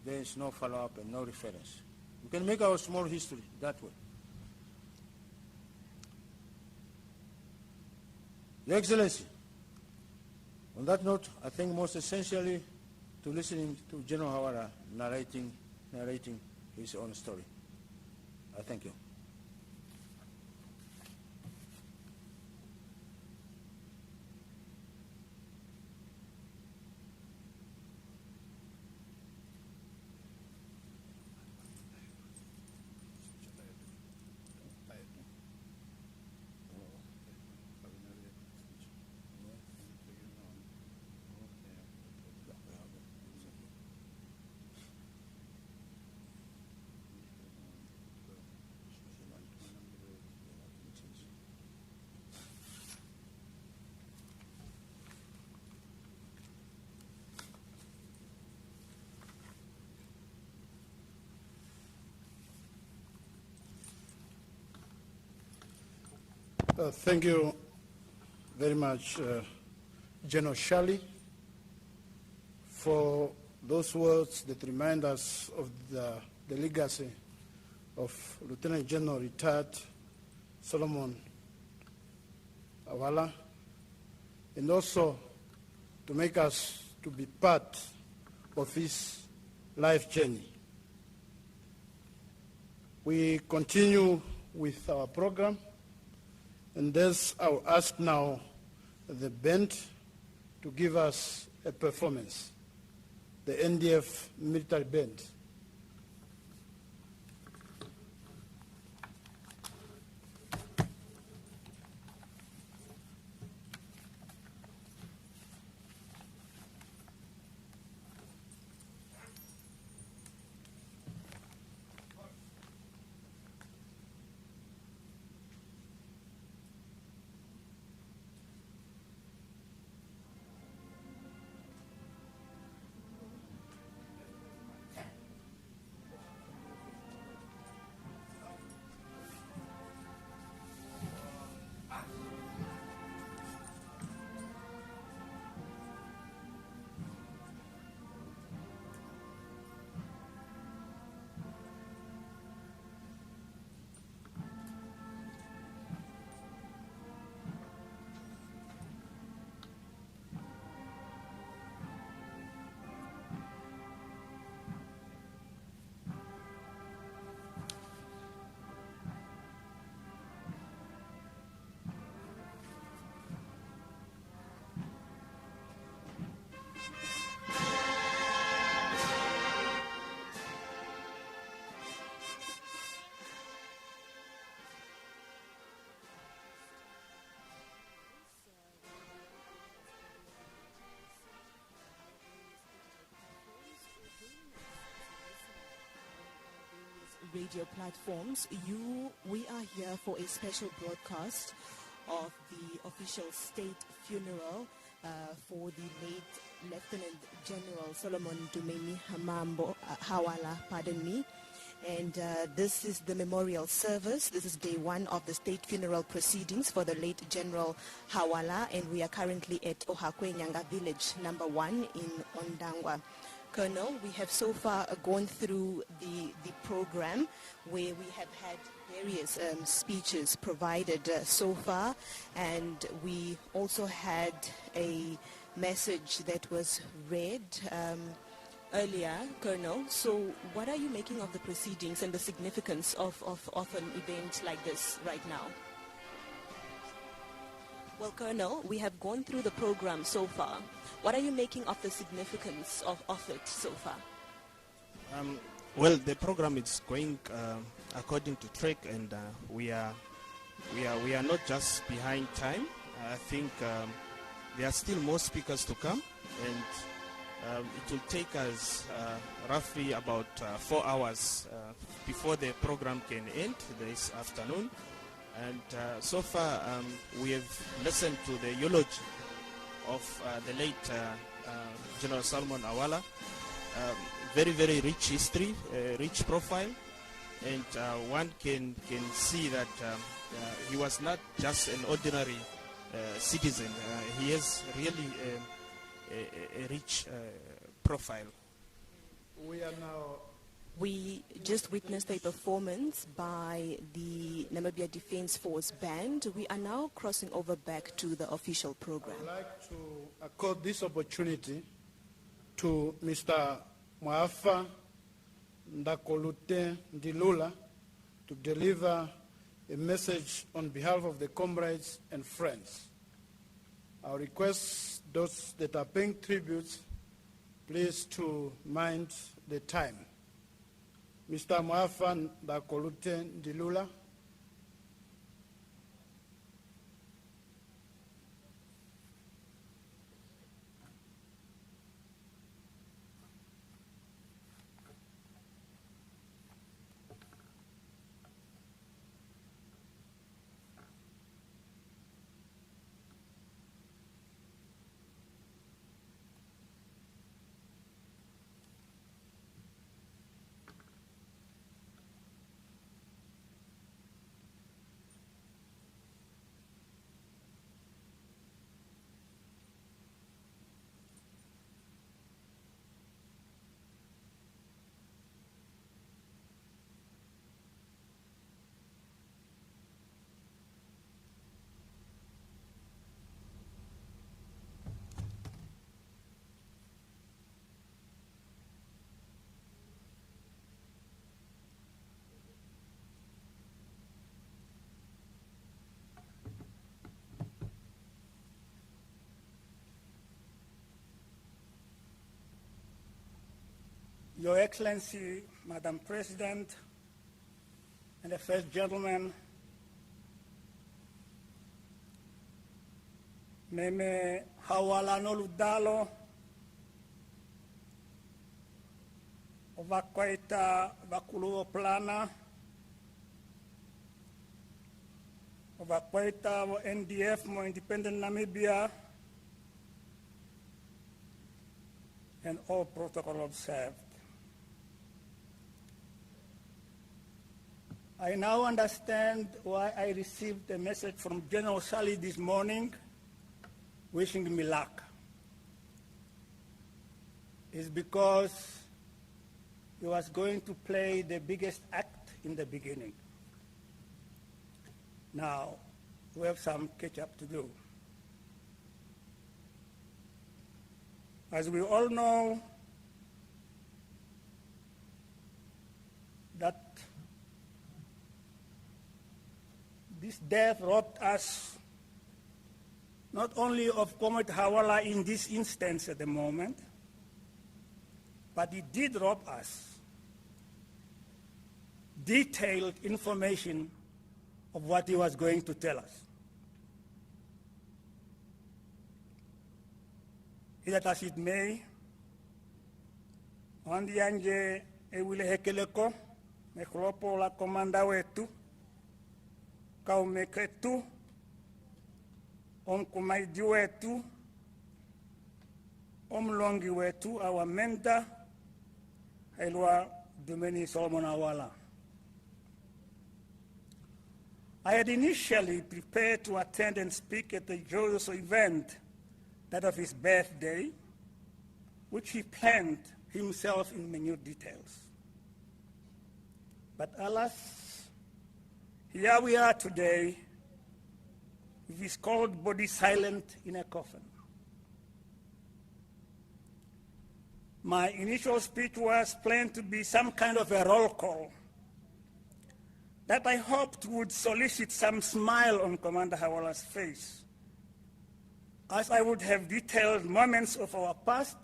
there is no follow-up and no reference. We can make our small history that way. Your Excellency, on that note, I think most essentially to listening to General Hawala narrating his own story. I thank you. Thank you very much, General Shali, for those words that remind us of the legacy of Lieutenant General retired Solomon Hawala, and also to make us to be part of his life journey. We continue with our program. And thus, I'll ask now the band to give us a performance, the NDF military band. Radio platforms, we are here for a special broadcast of the official state funeral for the late Lieutenant General Solomon Dumeni Hawala, and this is the memorial service. This is day one of the state funeral proceedings for the late General Hawala, and we are currently at Ohakweenyanga Village, number 1 in Ondangwa. Colonel, we have so far gone through the program where we have had various speeches provided so far, and we also had a message that was read earlier, Colonel. So what are you making of the proceedings and the significance of an event like this right now? Well, Colonel, we have gone through the program so far. What are you making of the significance of it so far? Well, the program is going according to track, and we are not just behind time. I think there are still more speakers to come, and it will take us roughly about 4 hours before the program can end this afternoon. And so far, we have listened to the eulogy of the late General Solomon Hawala. Very, very rich history, rich profile, and one can see that he was not just an ordinary citizen. He has really a rich profile. We just witnessed a performance by the Namibian Defence Force band. We are now crossing over back to the official program. I'd like to accord this opportunity to Mr. Mwafa Ndakolute Ndilula to deliver a message on behalf of the comrades and friends. I request those that are paying tributes, please to mind the time. Mr. Mwafa Ndakolute Ndilula. Your Excellency, Madam President, and the First Gentleman, Meme Hawala Noludalo, Ovakweta Vakuluo Plana, Ovakweta NDF, more independent Namibia, and all protocol observed. I now understand why I received a message from General Sally this morning wishing me luck. It's because he was going to play the biggest act in the beginning. Now, we have some catch up to do. As we all know, that this death robbed us not only of Comrade Hawala in this instance at the moment, but it did rob us detailed information of what he was going to tell us. Be that as it may, Ondangwa Rural Mekropo la komanda wetu, Kaumeketu, Omkumaidi wetu, Omlongi wetu, our mentor, Elwa Dumeni Solomon Hawala. I had initially prepared to attend and speak at the joyous event, that of his birthday, which he planned himself in minute details. But alas, here we are today, with his cold body silent in a coffin. My initial speech was planned to be some kind of a roll call that I hoped would solicit some smile on Commander Hawala's face, as I would have detailed moments of our past.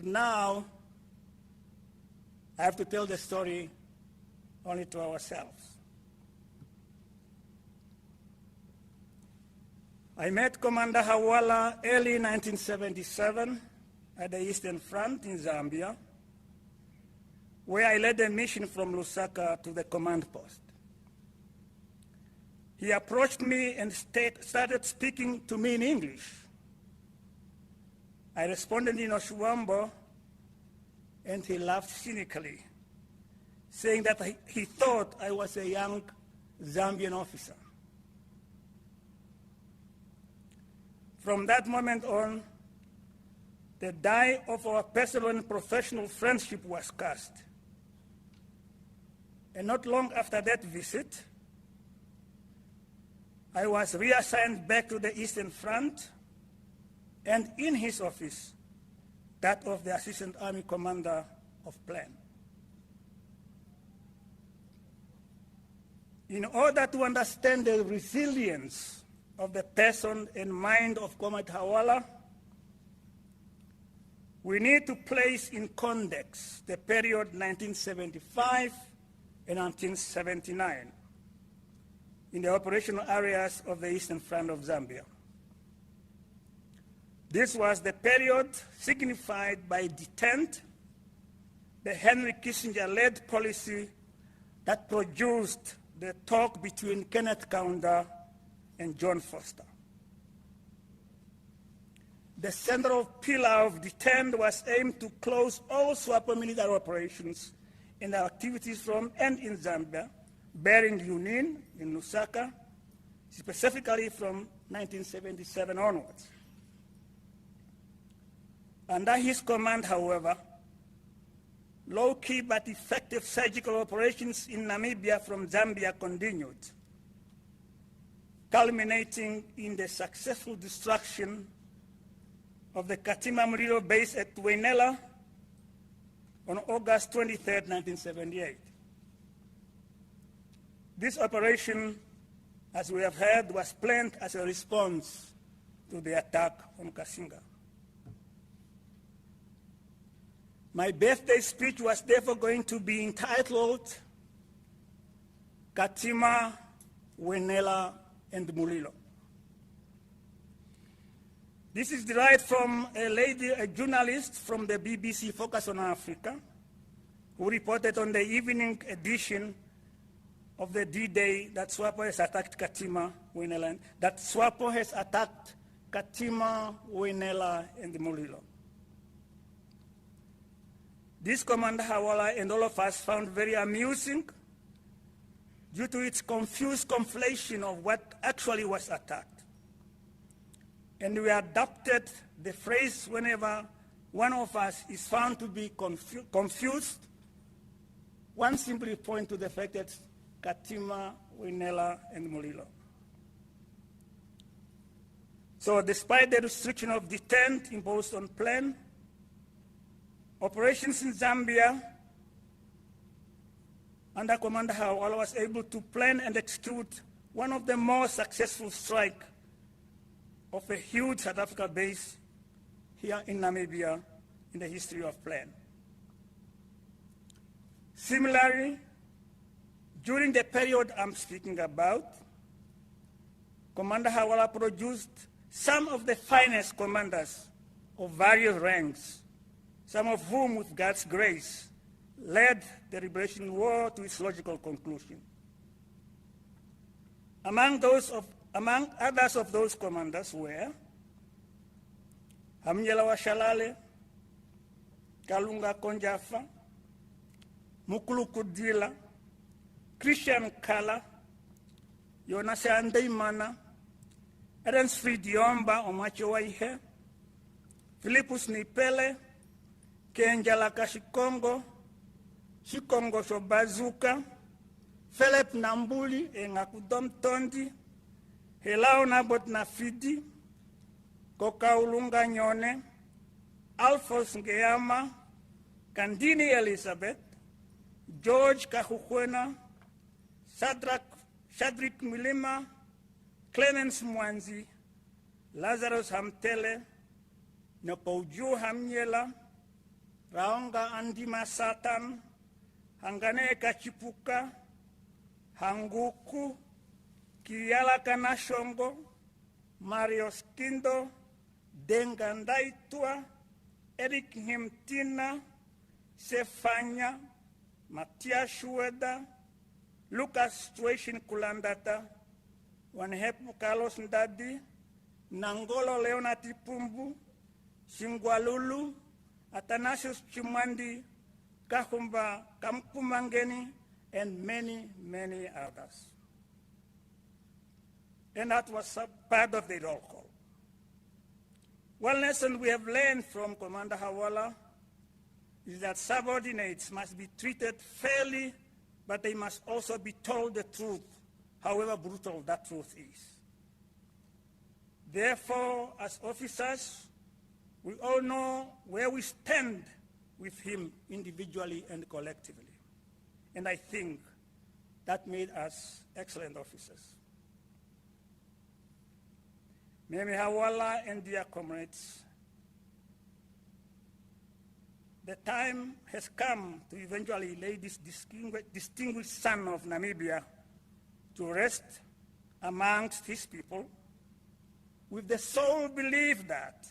Now, I have to tell the story only to ourselves. I met Commander Hawala early 1977 at the Eastern Front in Zambia, where I led a mission from Lusaka to the command post. He approached me and started speaking to me in English. I responded in Oshuambo, and he laughed cynically, saying that he thought I was a young Zambian officer. From that moment on, the die of our personal and professional friendship was cast. And not long after that visit, I was reassigned back to the Eastern Front, and in his office, that of the Assistant Army Commander of Plan. In order to understand the resilience of the person and mind of Comrade Hawala, we need to place in context the period 1975 and 1979 in the operational areas of the Eastern Front of Zambia. This was the period signified by detent, the Henry Kissinger-led policy that produced the talk between Kenneth Kaunda and John Foster. The central pillar of detent was aimed to close all SWAPO military operations and activities from and in Zambia, bearing UNIN in Lusaka, specifically from 1977 onwards. Under his command, however, low-key but effective surgical operations in Namibia from Zambia continued, culminating in the successful destruction of the Katima Mulilo base at Wenela on August 23, 1978. This operation, as we have heard, was planned as a response to the attack on Kasinga. My birthday speech was therefore going to be entitled Katima, Wenela, and Mulilo. This is derived from a journalist from the BBC Focus on Africa, who reported on the evening edition of the D-Day that SWAPO has attacked Katima, Wenela, that SWAPO has attacked Katima, Wenela, and Mulilo. This Commander Hawala and all of us found very amusing due to its confused conflation of what actually was attacked. And we adopted the phrase whenever one of us is found to be confused, one simply point to the fact that Katima, Wenela, and Mulilo. So despite the restriction of detent imposed on plan, operations in Zambia under Commander Hawala was able to plan and execute one of the most successful strikes of a huge South Africa base here in Namibia in the history of plan. Similarly, during the period I'm speaking about, Commander Hawala produced some of the finest commanders of various ranks, some of whom, with God's grace, led the Liberation War to its logical conclusion. Among others of those commanders were Hamnyela Washalale, Kalunga Konjafa, Mukulu Kudila, Christian Kala, Jonas Andeimana, Ernst Fried Yomba Omacho Waihe, Philippus Nipele, Kenjala Kashikongo, Shikongo Shobazuka, Philip Nambuli, Engakudom Tondi, Helao Nabot Nafidi, Kokaulunga Nyone, Alphonse Ngeyama, Kandini Elizabeth, George Kahukwena, Shadrick Milima, Clemens Mwanzi, Lazarus Hamtele, Nopouju Hamyela, Raonga Andima Satan, Hangane Kachipuka, Hanguku, Kiyala Kanashongo, Mario Skindo, Dengandaitua, Eric Himtina, Sefanya, Matthias Shueda, Lucas Tuation Kulandata, Wanhepu Carlos Ndadi, Nangolo Leonati Pumbu, Shingwalulu, Athanasius Chimandi, Kahumba Kampumangeni, and many, many others. And that was a part of the roll call. One lesson we have learned from Commander Hawala is that subordinates must be treated fairly, but they must also be told the truth, however brutal that truth is. Therefore, as officers, we all know where we stand with him individually and collectively. And I think that made us excellent officers. Meme Hawala and dear comrades, the time has come to eventually lay this distinguished son of Namibia to rest amongst his people with the sole belief that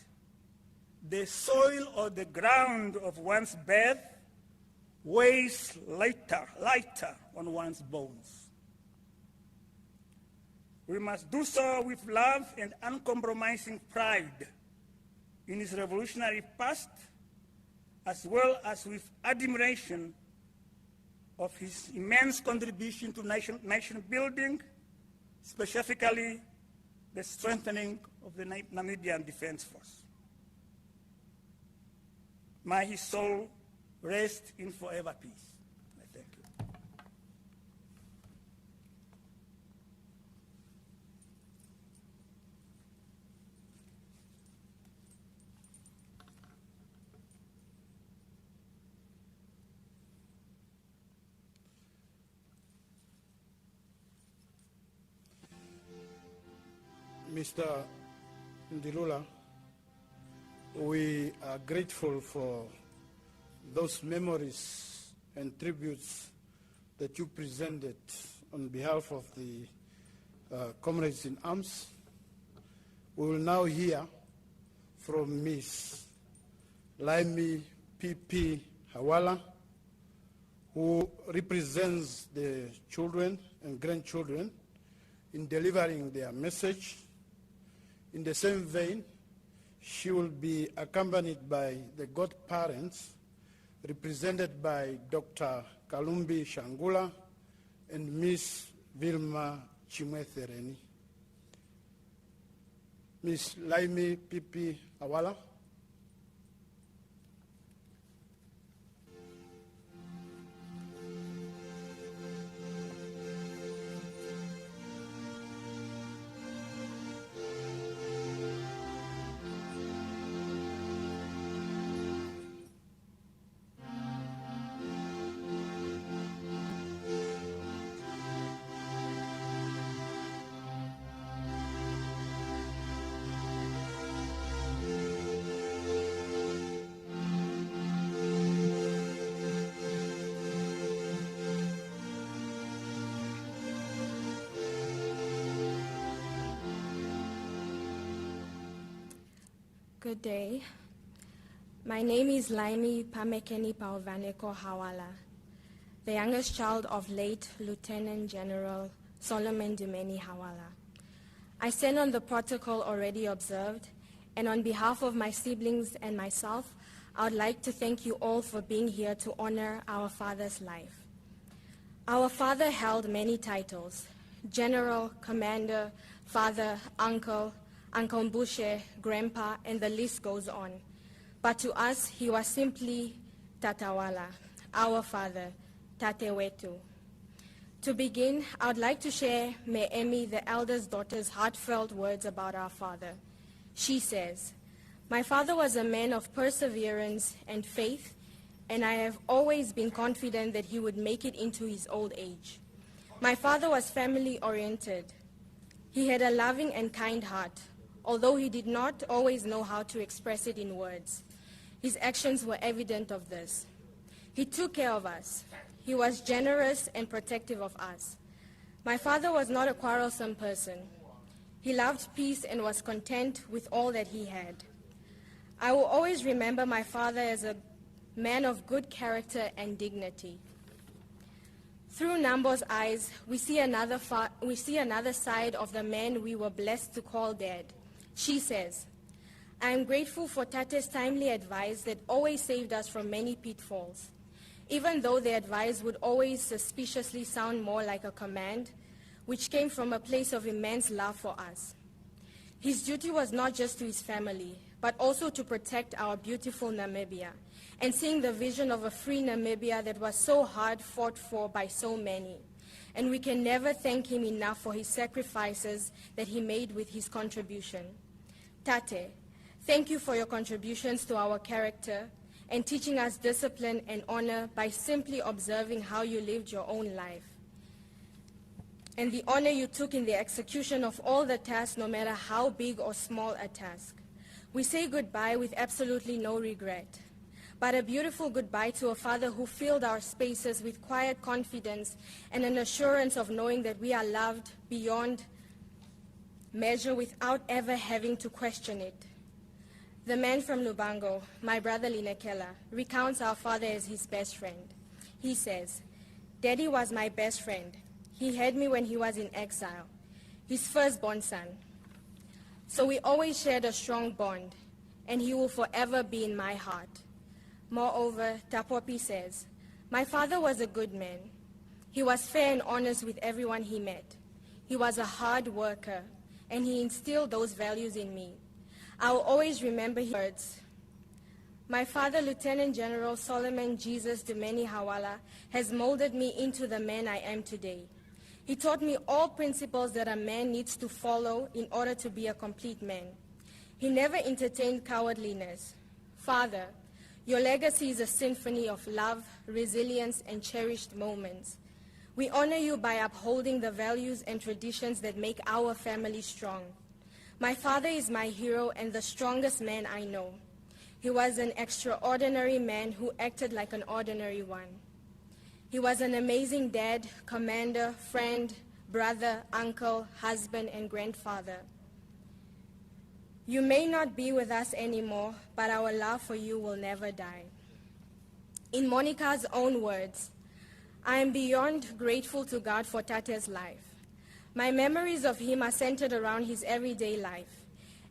the soil or the ground of one's birth weighs lighter on one's bones. We must do so with love and uncompromising pride in his revolutionary past, as well as with admiration of his immense contribution to nation building, specifically the strengthening of the Namibian Defence Force. May his soul rest in forever peace. I thank you. Mr. Ndilula, we are grateful for those memories and tributes that you presented on behalf of the comrades in arms. We will now hear from Ms. Laimi P.P. Hawala, who represents the children and grandchildren in delivering their message. In the same vein, she will be accompanied by the godparents, represented by Dr. Kalumbi Shangula and Ms. Vilma Chimwethereni. Ms. Laimi Pipi Hawala. Good day. My name is Laimi Pamekeni Pauvaneko Hawala, the youngest child of late Lieutenant General Solomon Dumeni Hawala. I stand on the protocol already observed, and on behalf of my siblings and myself, I would like to thank you all for being here to honor our father's life. Our father held many titles: General, Commander, Father, Uncle, Uncle Mbushe, Grandpa, and the list goes on. but to us he was simply Tatawala, our father, Tate Wetu. To begin, I would like to share Me Emi, the eldest daughter's heartfelt words about our father. She says, "My father was a man of perseverance and faith, and I have always been confident that he would make it into his old age. My father was family-oriented. He had a loving and kind heart, although he did not always know how to express it in words. His actions were evident of this. He took care of us. He was generous and protective of us. My father was not a quarrelsome person. He loved peace and was content with all that he had. I will always remember my father as a man of good character and dignity." Through Nambo's eyes, we see another side of the man we were blessed to call Dad. She says, "I am grateful for Tate's timely advice that always saved us from many pitfalls. Even though the advice would always suspiciously sound more like a command, which came from a place of immense love for us. His duty was not just to his family, but also to protect our beautiful Namibia, and seeing the vision of a free Namibia that was so hard fought for by so many. And we can never thank him enough for his sacrifices that he made with his contribution. Tate, thank you for your contributions to our character and teaching us discipline and honor by simply observing how you lived your own life, and the honor you took in the execution of all the tasks, no matter how big or small a task. We say goodbye with absolutely no regret, but a beautiful goodbye to a father who filled our spaces with quiet confidence and an assurance of knowing that we are loved beyond measure without ever having to question it. The man from Lubango, my brother Linekela, recounts our father as his best friend. He says, "Daddy was my best friend. He had me when he was in exile, his firstborn son. So we always shared a strong bond, and he will forever be in my heart." Moreover, Tapopi says, "My father was a good man. He was fair and honest with everyone he met. He was a hard worker, and he instilled those values in me. I will always remember his words. My father, Lieutenant General Solomon Jesus Dumeni Hawala, has molded me into the man I am today. He taught me all principles that a man needs to follow in order to be a complete man. He never entertained cowardliness. Father, your legacy is a symphony of love, resilience, and cherished moments. We honor you by upholding the values and traditions that make our family strong. My father is my hero and the strongest man I know. He was an extraordinary man who acted like an ordinary one. He was an amazing dad, commander, friend, brother, uncle, husband, and grandfather. You may not be with us anymore, but our love for you will never die." In Monica's own words, "I am beyond grateful to God for Tate's life. My memories of him are centered around his everyday life,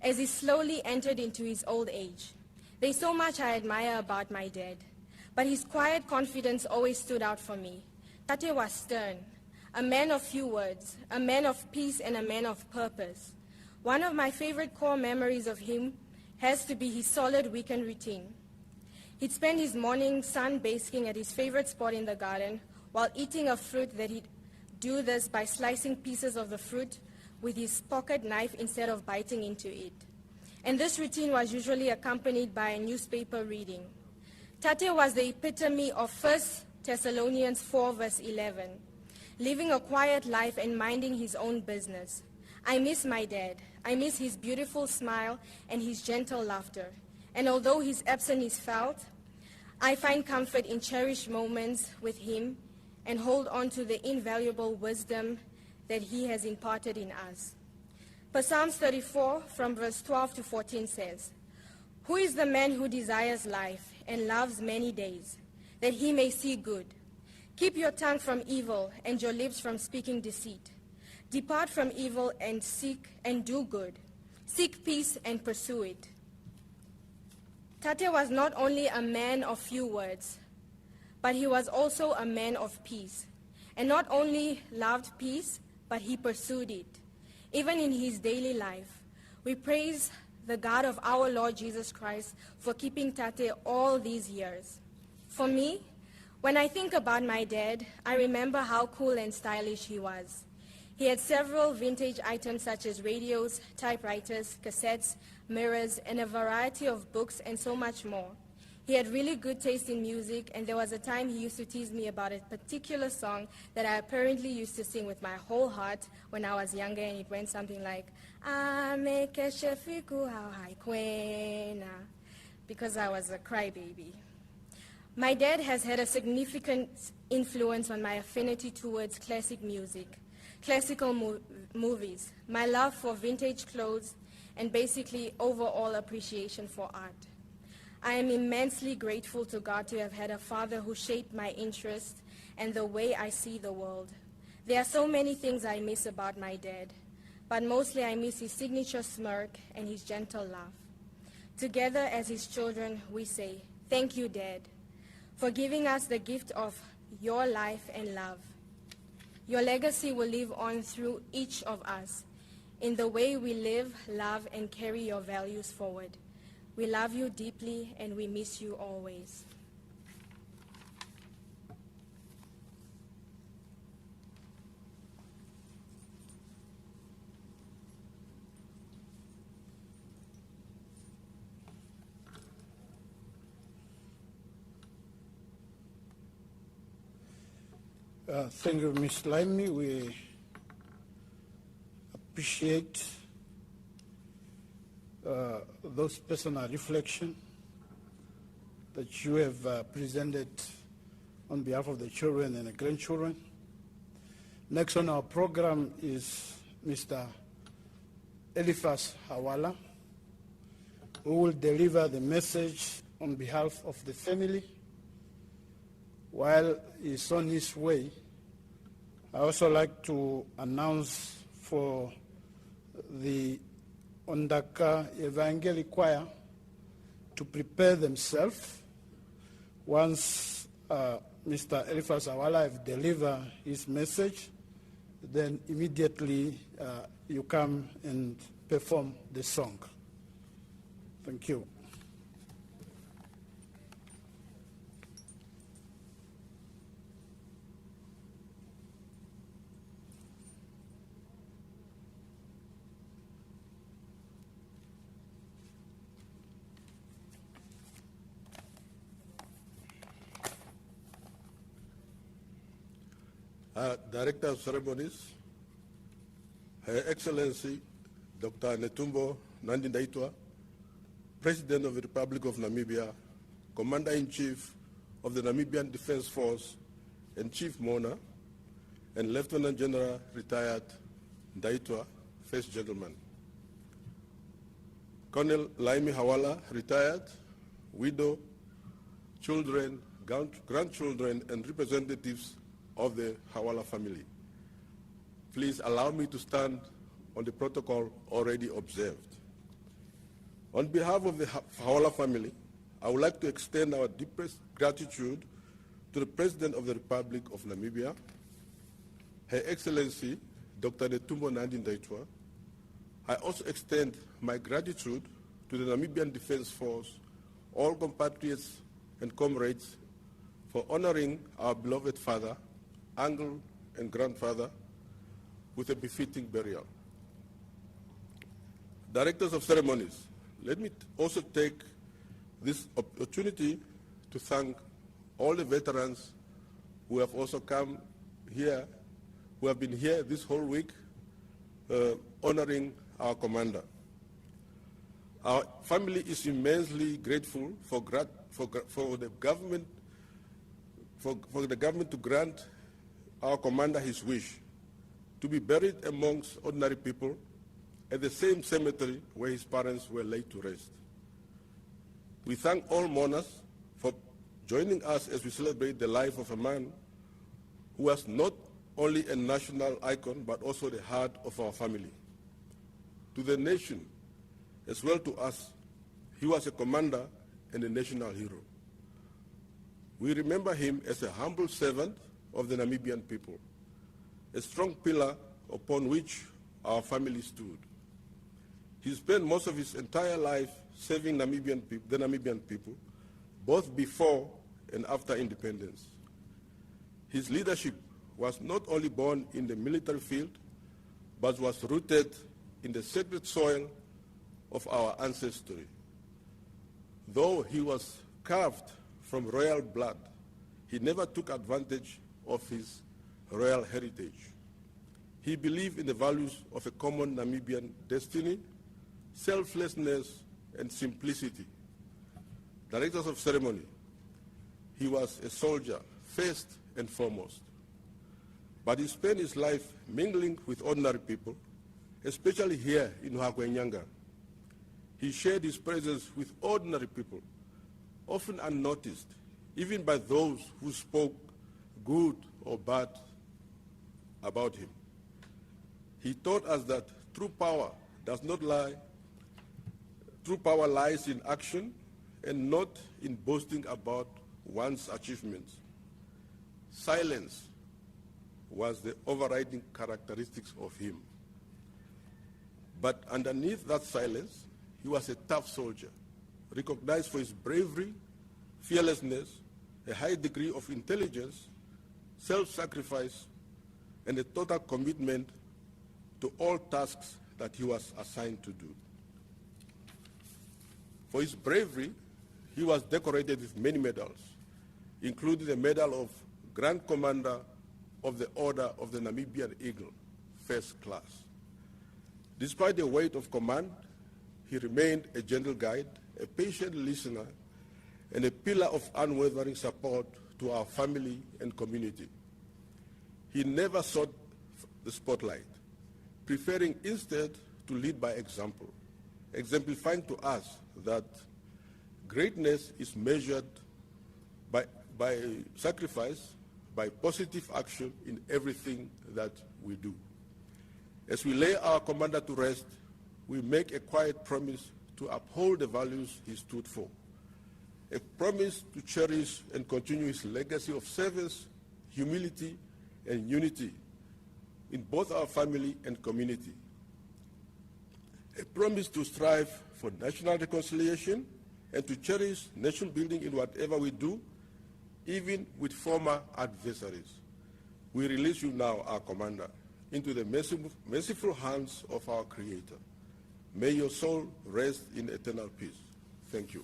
as he slowly entered into his old age. There's so much I admire about my dad, but his quiet confidence always stood out for me. Tate was stern, a man of few words, a man of peace and a man of purpose. One of my favorite core memories of him has to be his solid weekend routine. He'd spend his morning sun-basking at his favorite spot in the garden while eating a fruit that he'd do this by slicing pieces of the fruit with his pocket knife instead of biting into it. And this routine was usually accompanied by a newspaper reading. Tate was the epitome of 1 Thessalonians 4 verse 11, living a quiet life and minding his own business. I miss my dad. I miss his beautiful smile and his gentle laughter. And although his absence is felt, I find comfort in cherished moments with him and hold on to the invaluable wisdom that he has imparted in us. Psalms 34 from verse 12 to 14 says, "Who is the man who desires life and loves many days, that he may see good? Keep your tongue from evil and your lips from speaking deceit. Depart from evil and seek and do good. Seek peace and pursue it." Tate was not only a man of few words, but he was also a man of peace, and not only loved peace, but he pursued it. Even in his daily life, we praise the God of our Lord Jesus Christ, for keeping Tate all these years. For me, when I think about my dad, I remember how cool and stylish he was. He had several vintage items such as radios, typewriters, cassettes, mirrors, and a variety of books and so much more. He had really good taste in music, and there was a time he used to tease me about a particular song that I apparently used to sing with my whole heart when I was younger, and it went something like, Ohakweenyanga, because I was a crybaby. My dad has had a significant influence on my affinity towards classic music, classical movies, my love for vintage clothes, and basically overall appreciation for art. I am immensely grateful to God to have had a father who shaped my interests and the way I see the world. There are so many things I miss about my dad, but mostly I miss his signature smirk and his gentle laugh. Together as his children, we say, thank you, Dad, for giving us the gift of your life and love. Your legacy will live on through each of us in the way we live, love, and carry your values forward. We love you deeply and we miss you always. Thank you, Ms. Laimi. We appreciate those personal reflections that you have presented on behalf of the children and the grandchildren. Next on our program is Mr. Eliphas Hawala, who will deliver the message on behalf of the family. While he's on his way, I also like to announce for the Ondangwa Choir to prepare themselves. Once Mr. Eliphas Hawala have delivered his message, then immediately you come and perform the song. Thank you. Director of Ceremonies, Her Excellency Dr. Netumbo Nandi-Ndaitwah, President of the Republic of Namibia, Commander-in-Chief of the Namibian Defence Force and Chief Mourner, and Lieutenant General Retired Ndaitwah, First Gentleman. Colonel Laimi Hawala, retired, widow, children, grandchildren, and representatives of the Hawala family. Please allow me to stand on the protocol already observed. On behalf of the Hawala family, I would like to extend our deepest gratitude to the President of the Republic of Namibia, Her Excellency Dr. Netumbo Nandi-Ndaitwah. I also extend my gratitude to the Namibian Defence Force, all compatriots and comrades, for honoring our beloved father, uncle, and grandfather with a befitting burial. Directors of Ceremonies, let me also take this opportunity to thank all the veterans who have also come here, who have been here this whole week, honoring our commander. Our family is immensely grateful for the government to grant our commander his wish to be buried amongst ordinary people at the same cemetery where his parents were laid to rest. We thank all mourners for joining us as we celebrate the life of a man who was not only a national icon but also the heart of our family. To the nation, as well to us, he was a commander and a national hero. We remember him as a humble servant of the Namibian people, a strong pillar upon which our family stood. He spent most of his entire life serving the Namibian people, both before and after independence. His leadership was not only born in the military field, but was rooted in the sacred soil of our ancestry. Though he was carved from royal blood, he never took advantage of his royal heritage. He believed in the values of a common Namibian destiny, selflessness, and simplicity. Directors of ceremony, he was a soldier first and foremost. But he spent his life mingling with ordinary people, especially here in Ohakweenyanga. He shared his presence with ordinary people, often unnoticed, even by those who spoke good or bad about him. He taught us that true power lies in action and not in boasting about one's achievements. Silence was the overriding characteristics of him. But underneath that silence, he was a tough soldier, recognized for his bravery, fearlessness, a high degree of intelligence, self-sacrifice, and a total commitment to all tasks that he was assigned to do. For his bravery, he was decorated with many medals, including the Medal of Grand Commander of the Order of the Namibian Eagle, First Class. Despite the weight of command, he remained a gentle guide, a patient listener, and a pillar of unwavering support to our family and community. He never sought the spotlight, preferring instead to lead by example, exemplifying to us that greatness is measured by sacrifice, by positive action in everything that we do. As we lay our commander to rest, we make a quiet promise to uphold the values he stood for, a promise to cherish and continue his legacy of service, humility, and unity in both our family and community, a promise to strive for national reconciliation and to cherish nation building in whatever we do, even with former adversaries. We release you now, our commander, into the merciful hands of our Creator. May your soul rest in eternal peace. Thank you.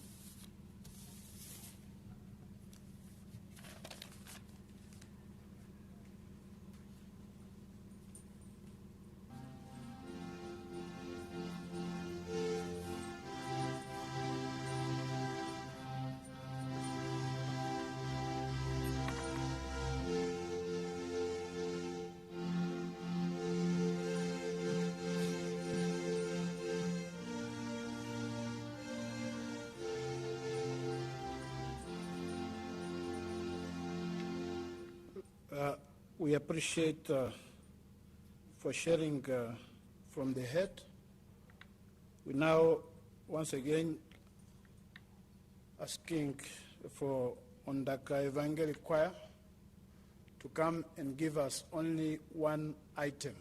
We appreciate for sharing from the head. We now, once again, asking for Ondangwa Evangelical Choir to come and give us only one item.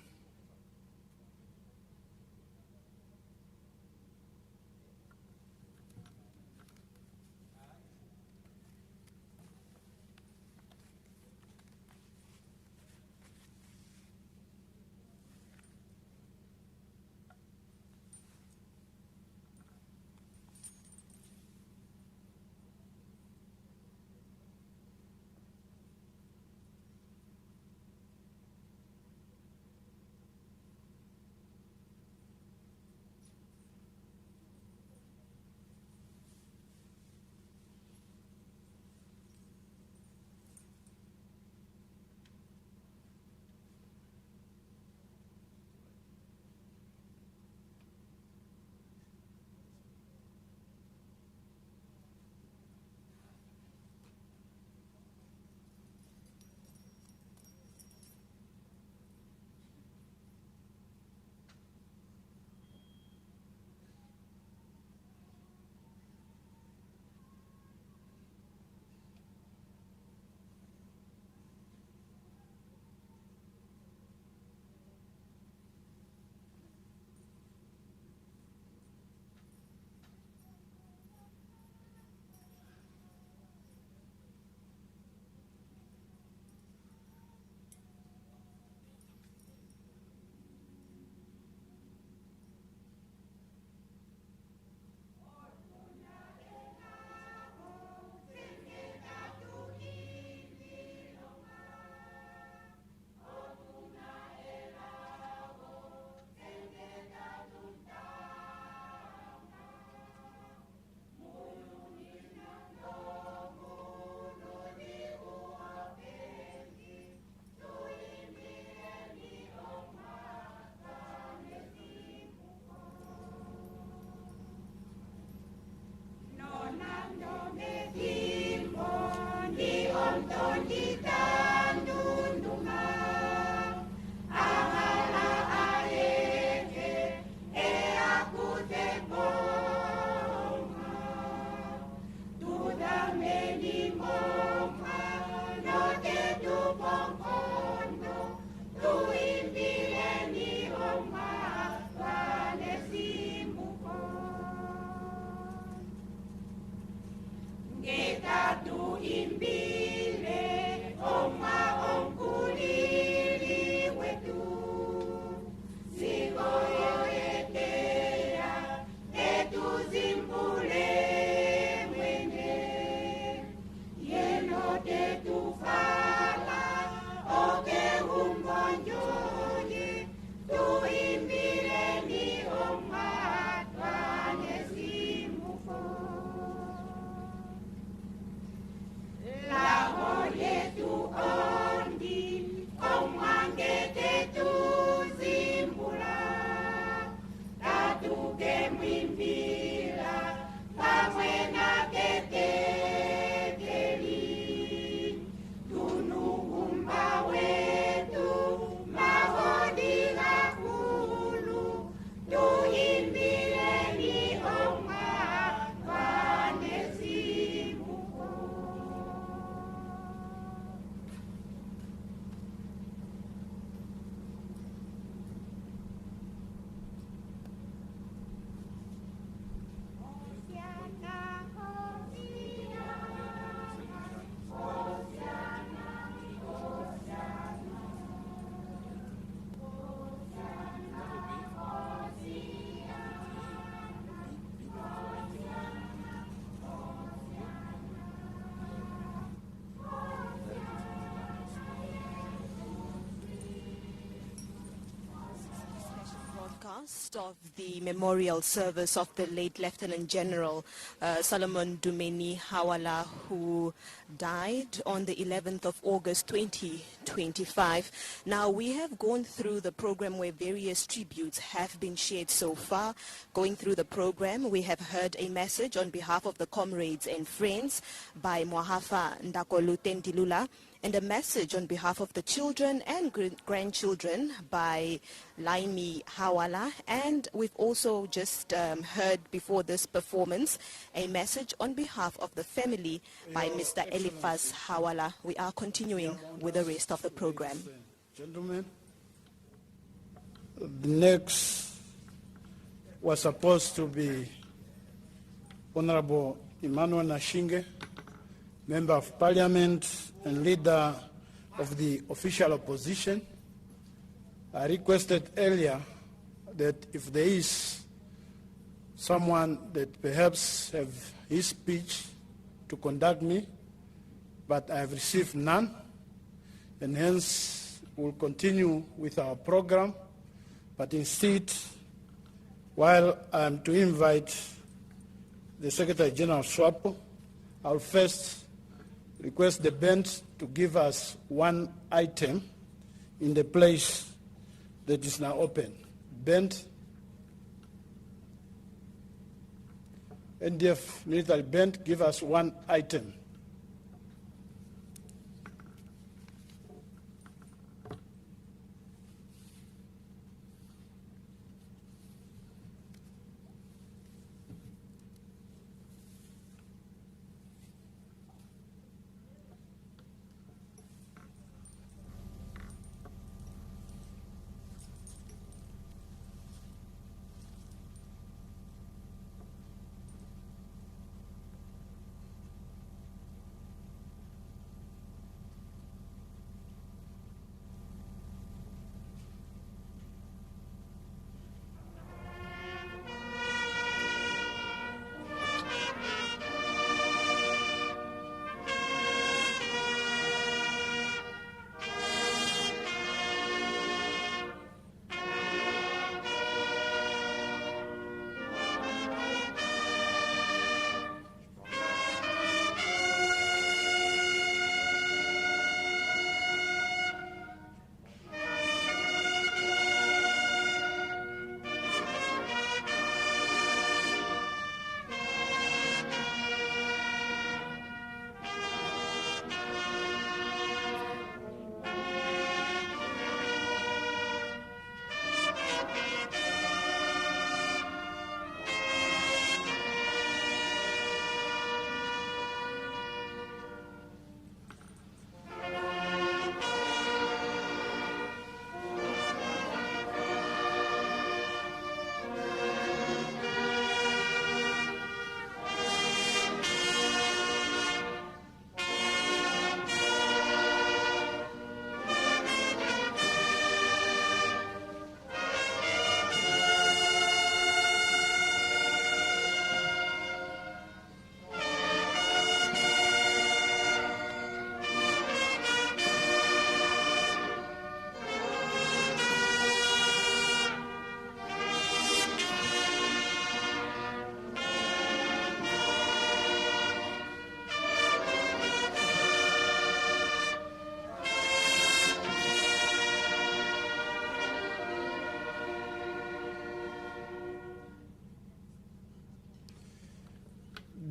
Of the memorial service of the late Lieutenant General Solomon Dumeni Hawala, who died on the 11th of August 2025. Now, we have gone through the program where various tributes have been shared so far. Going through the program, we have heard a message on behalf of the comrades and friends by Mohafa Ndakolutendilula, and a message on behalf of the children and grandchildren by Laimi Hawala. And we've also just heard before this performance a message on behalf of the family by Mr. Eliphas Hawala. We are continuing with the rest of the program. Gentlemen, the next was supposed to be Honorable Emmanuel Nashinge, Member of Parliament and leader of the official opposition. I requested earlier that if there is someone that perhaps have his speech to conduct me, but I have received none, and hence we'll continue with our program. But instead, while I'm to invite the Secretary General of SWAPO, I'll first request the band to give us one item in the place that is now open. Band, NDF military band, give us one item.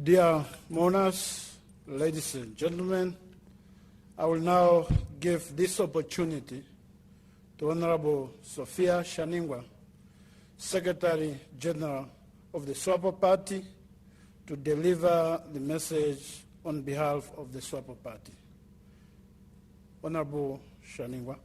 Dear mourners, ladies and gentlemen, I will now give this opportunity to Honorable Sophia Shaningwa, Secretary General of the SWAPO Party, to deliver the message on behalf of the SWAPO Party. Honorable Shaningwa.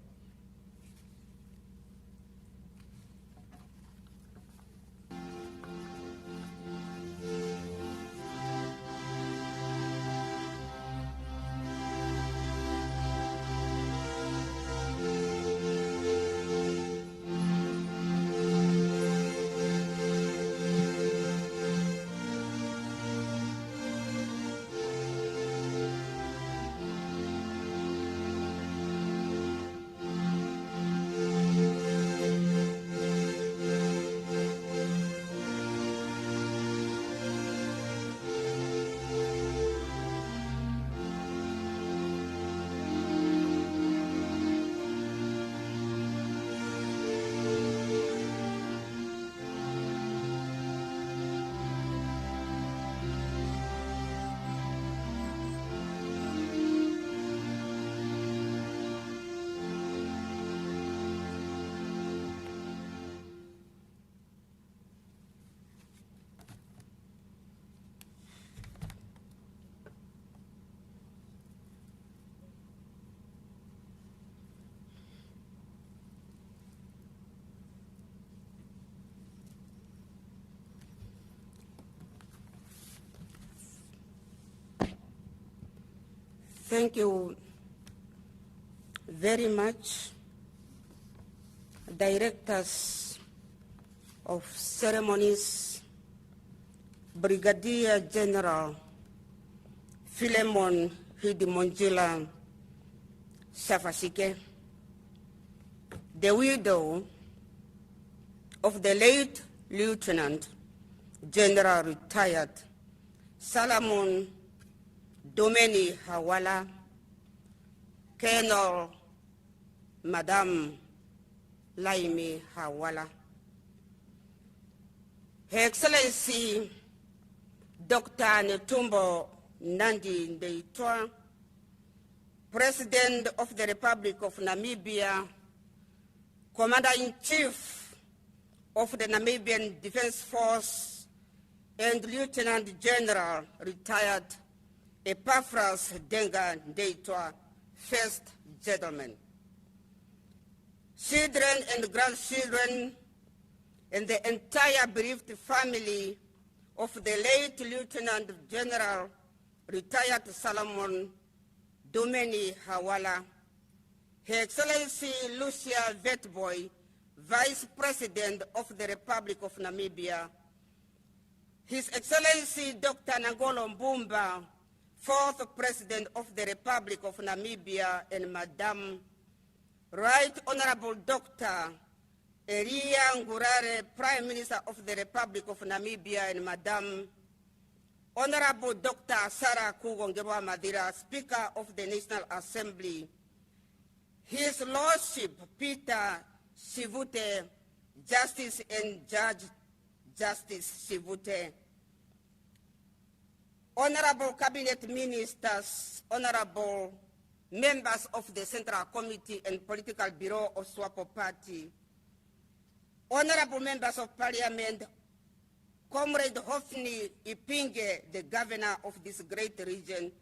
Thank you very much, Directors of Ceremonies, Brigadier General Philemon Hidimonjila Shafashike, the widow of the late Lieutenant General Retired Solomon Dumeni Hawala, Colonel Madam Laimi Hawala, Her Excellency Dr. Netumbo Nandi Ndeitwa, President of the Republic of Namibia, Commander-in-Chief of the Namibian Defence Force, and Lieutenant General Retired Epaphras Denga Ndeitwa, First Gentleman, children and grandchildren, and the entire bereaved family of the late Lieutenant General Retired Solomon Dumeni Hawala, Her Excellency Lucia Vetboy, Vice President of the Republic of Namibia, His Excellency Dr. Nangolo Mbumba, Fourth President of the Republic of Namibia, and Madam Right Honorable Dr. Eria Ngurare, Prime Minister of the Republic of Namibia, and Madam Honorable Dr. Sarah Kugongerwa Madira, Speaker of the National Assembly, His Lordship Peter Shivute, Justice and Judge Justice Shivute, Honorable Cabinet Ministers, Honorable members of the Central Committee and Political Bureau of SWAPO Party, Honorable members of Parliament, Comrade Hofni Ipinge, the governor of this great region,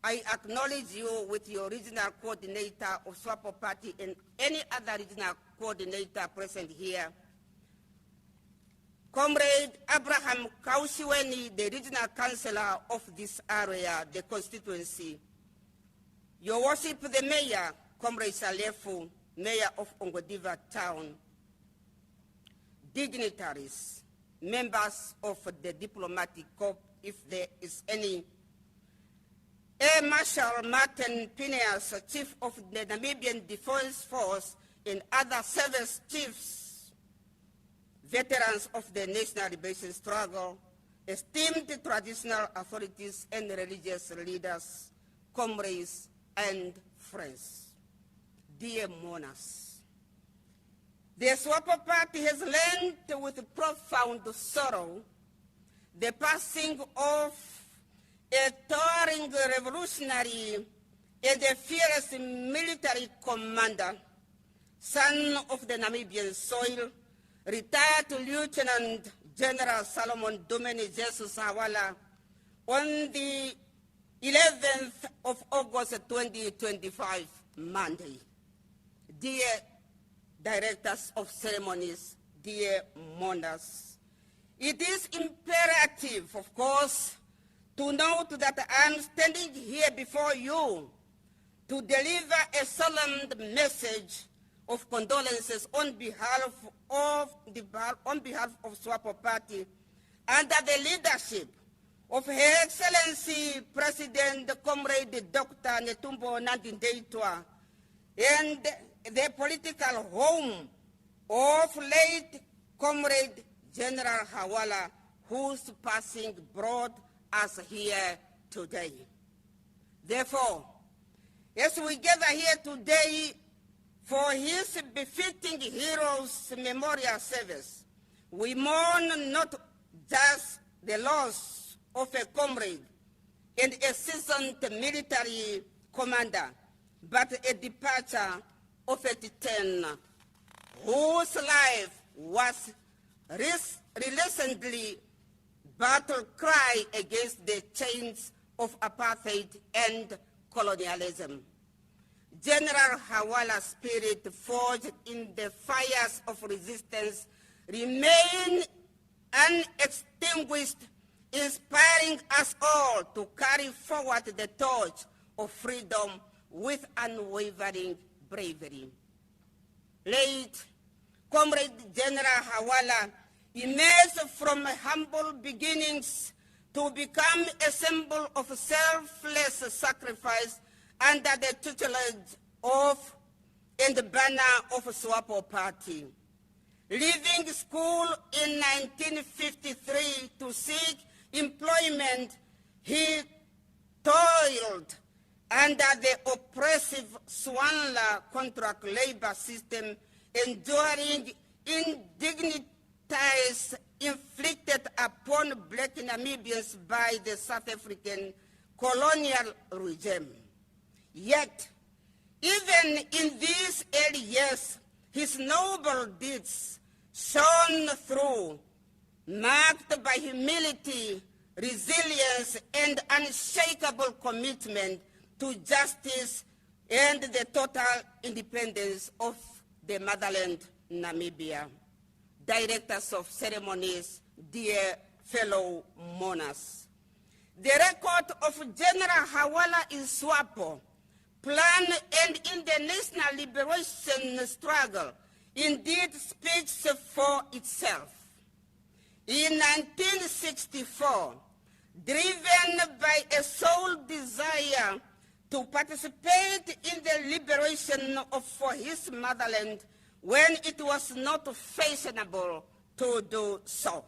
I acknowledge you with your regional coordinator of SWAPO Party and any other regional coordinator present here. Comrade Abraham Kausiweni, the regional councillor of this area, the constituency. Your Worship, the Mayor, Comrade Salefu, Mayor of Ongwediva Town. Dignitaries, members of the diplomatic corps, if there is any. Air Marshal Martin Phineas, Chief of the Namibian Defence Force, and other service chiefs, veterans of the national liberation struggle, esteemed traditional authorities and religious leaders, comrades and friends. Dear mourners, the SWAPO Party has learned with profound sorrow the passing of a towering revolutionary and a fearless military commander, son of the Namibian soil, retired Lieutenant General Solomon Dumeni Hawala, on the 11th of August 2025, Monday. Dear Directors of Ceremonies, dear mourners, it is imperative, of course, to note that I am standing here before you to deliver a solemn message of condolences on behalf of SWAPO Party under the leadership of Her Excellency President Comrade Dr. Netumbo Nandi-Ndaitwah and the political home of late Comrade General Hawala, whose passing brought us here today. Therefore, as we gather here today for his befitting heroes memorial service, we mourn not just the loss of a comrade and a seasoned military commander, but a departure of a titan whose life was recently battle cry against the chains of apartheid and colonialism. General Hawala's spirit, forged in the fires of resistance, remain unextinguished, inspiring us all to carry forward the torch of freedom with unwavering bravery. Late Comrade General Hawala emerged from humble beginnings to become a symbol of selfless sacrifice under the tutelage of and the banner of SWAPO Party. Leaving school in 1953 to seek employment, he toiled under the oppressive Swanla contract labor system, enduring indignities inflicted upon black Namibians by the South African colonial regime. Yet, even in these early years, his noble deeds shone through, marked by humility, resilience, and unshakable commitment to justice and the total independence of the motherland, Namibia. Directors of ceremonies, dear fellow mourners, the record of General Hawala in SWAPO, plan and in the national liberation struggle indeed speaks for itself. In 1964, driven by a sole desire to participate in the liberation for his motherland when it was not fashionable to do so,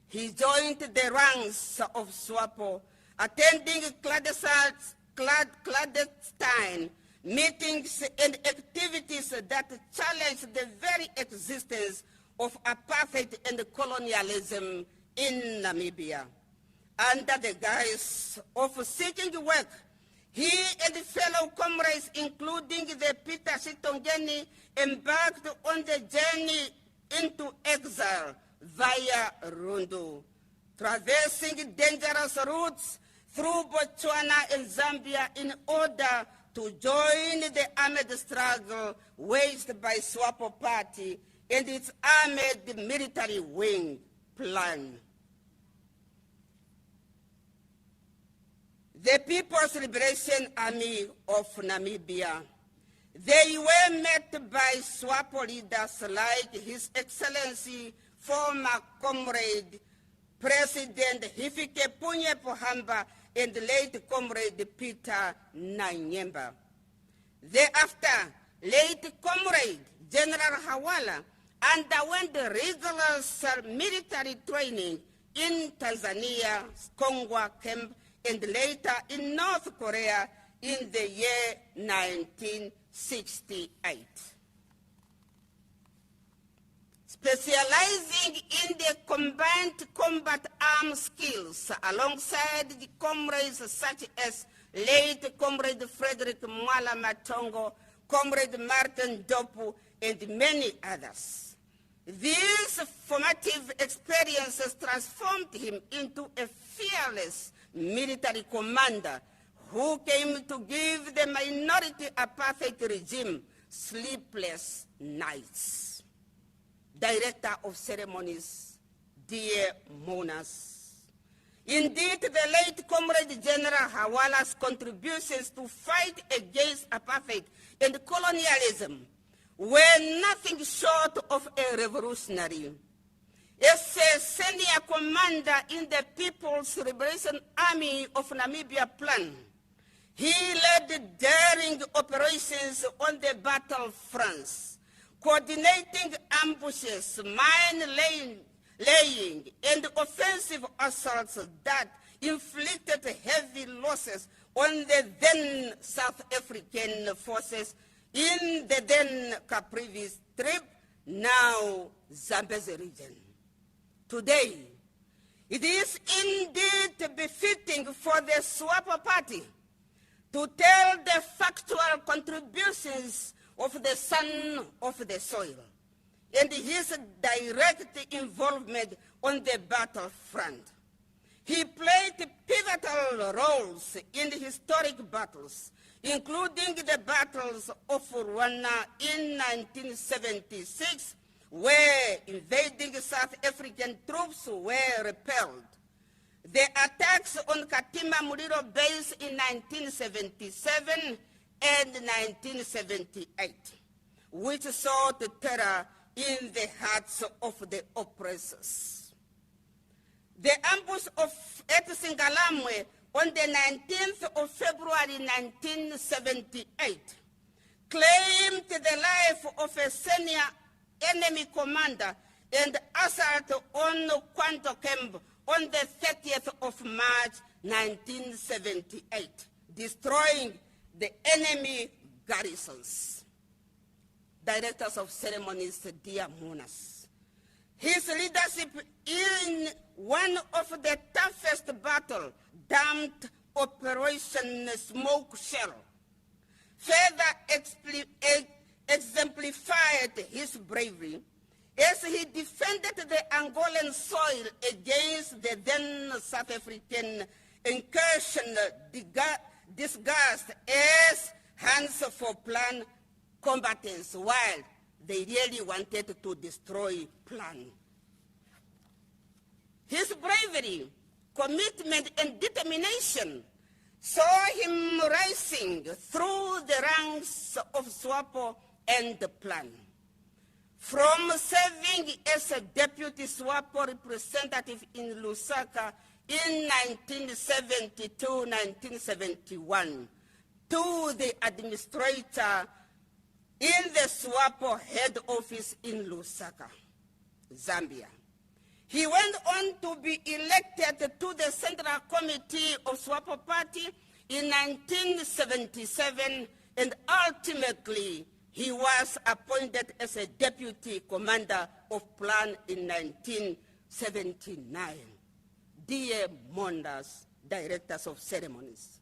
he joined the ranks of SWAPO, attending clandestine meetings and activities that challenged the very existence of apartheid and colonialism in Namibia. Under the guise of seeking work, he and fellow comrades, including the Peter Shitongeni, embarked on the journey into exile via Rundu, traversing dangerous routes through Botswana and Zambia in order to join the armed struggle waged by SWAPO Party and its armed military wing plan. The People's Liberation Army of Namibia. They were met by SWAPO leaders like His Excellency, former comrade, President Hifikepunye Pohamba, and late comrade Peter Nanyemba. Thereafter, late comrade General Hawala underwent rigorous military training in Tanzania, Kongwa camp, and later in North Korea in the year 1968. specializing in the combined combat arms skills alongside the comrades such as late Comrade Frederick Mwala Matongo, Comrade Martin Dopu, and many others. These formative experiences transformed him into a fearless military commander who came to give the minority apartheid regime sleepless nights. Director of Ceremonies, dear mourners. Indeed, the late Comrade General Hawala's contributions to fight against apartheid and colonialism were nothing short of a revolutionary. As a senior commander in the People's Liberation Army of Namibia plan, he led daring operations on the battlefronts, coordinating ambushes, mine laying, and offensive assaults that inflicted heavy losses on the then South African forces in the then Caprivi Strip, now Zambezi region. Today, it is indeed befitting for the SWAPO party to tell the factual contributions of the son of the soil and his direct involvement on the battlefront. He played pivotal roles in historic battles, including the battles of Rwanda in 1976, where invading South African troops were repelled, the attacks on Katima Muliro Base in 1977 and 1978, which sought terror in the hearts of the oppressors. The ambush at Singalamwe on the 19th of February 1978 claimed the life of a senior enemy commander and assault on Kwanto Camp on the 30th of March 1978, destroying the enemy garrisons. Directors of Ceremonies, dear mourners, his leadership in one of the toughest battles, dumped Operation Smoke Shell, further exemplified his bravery as he defended the Angolan soil against the then South African incursion disguised as hands for plan combatants, while they really wanted to destroy plan. His bravery, commitment, and determination saw him rising through the ranks of SWAPO and the plan. From serving as a deputy SWAPO representative in Lusaka in 1970-1971 to the administrator in the SWAPO head office in Lusaka, Zambia. He went on to be elected to the Central Committee of SWAPO Party in 1977, and ultimately he was appointed as a deputy commander of plan in 1979. Dear mourners, directors of ceremonies,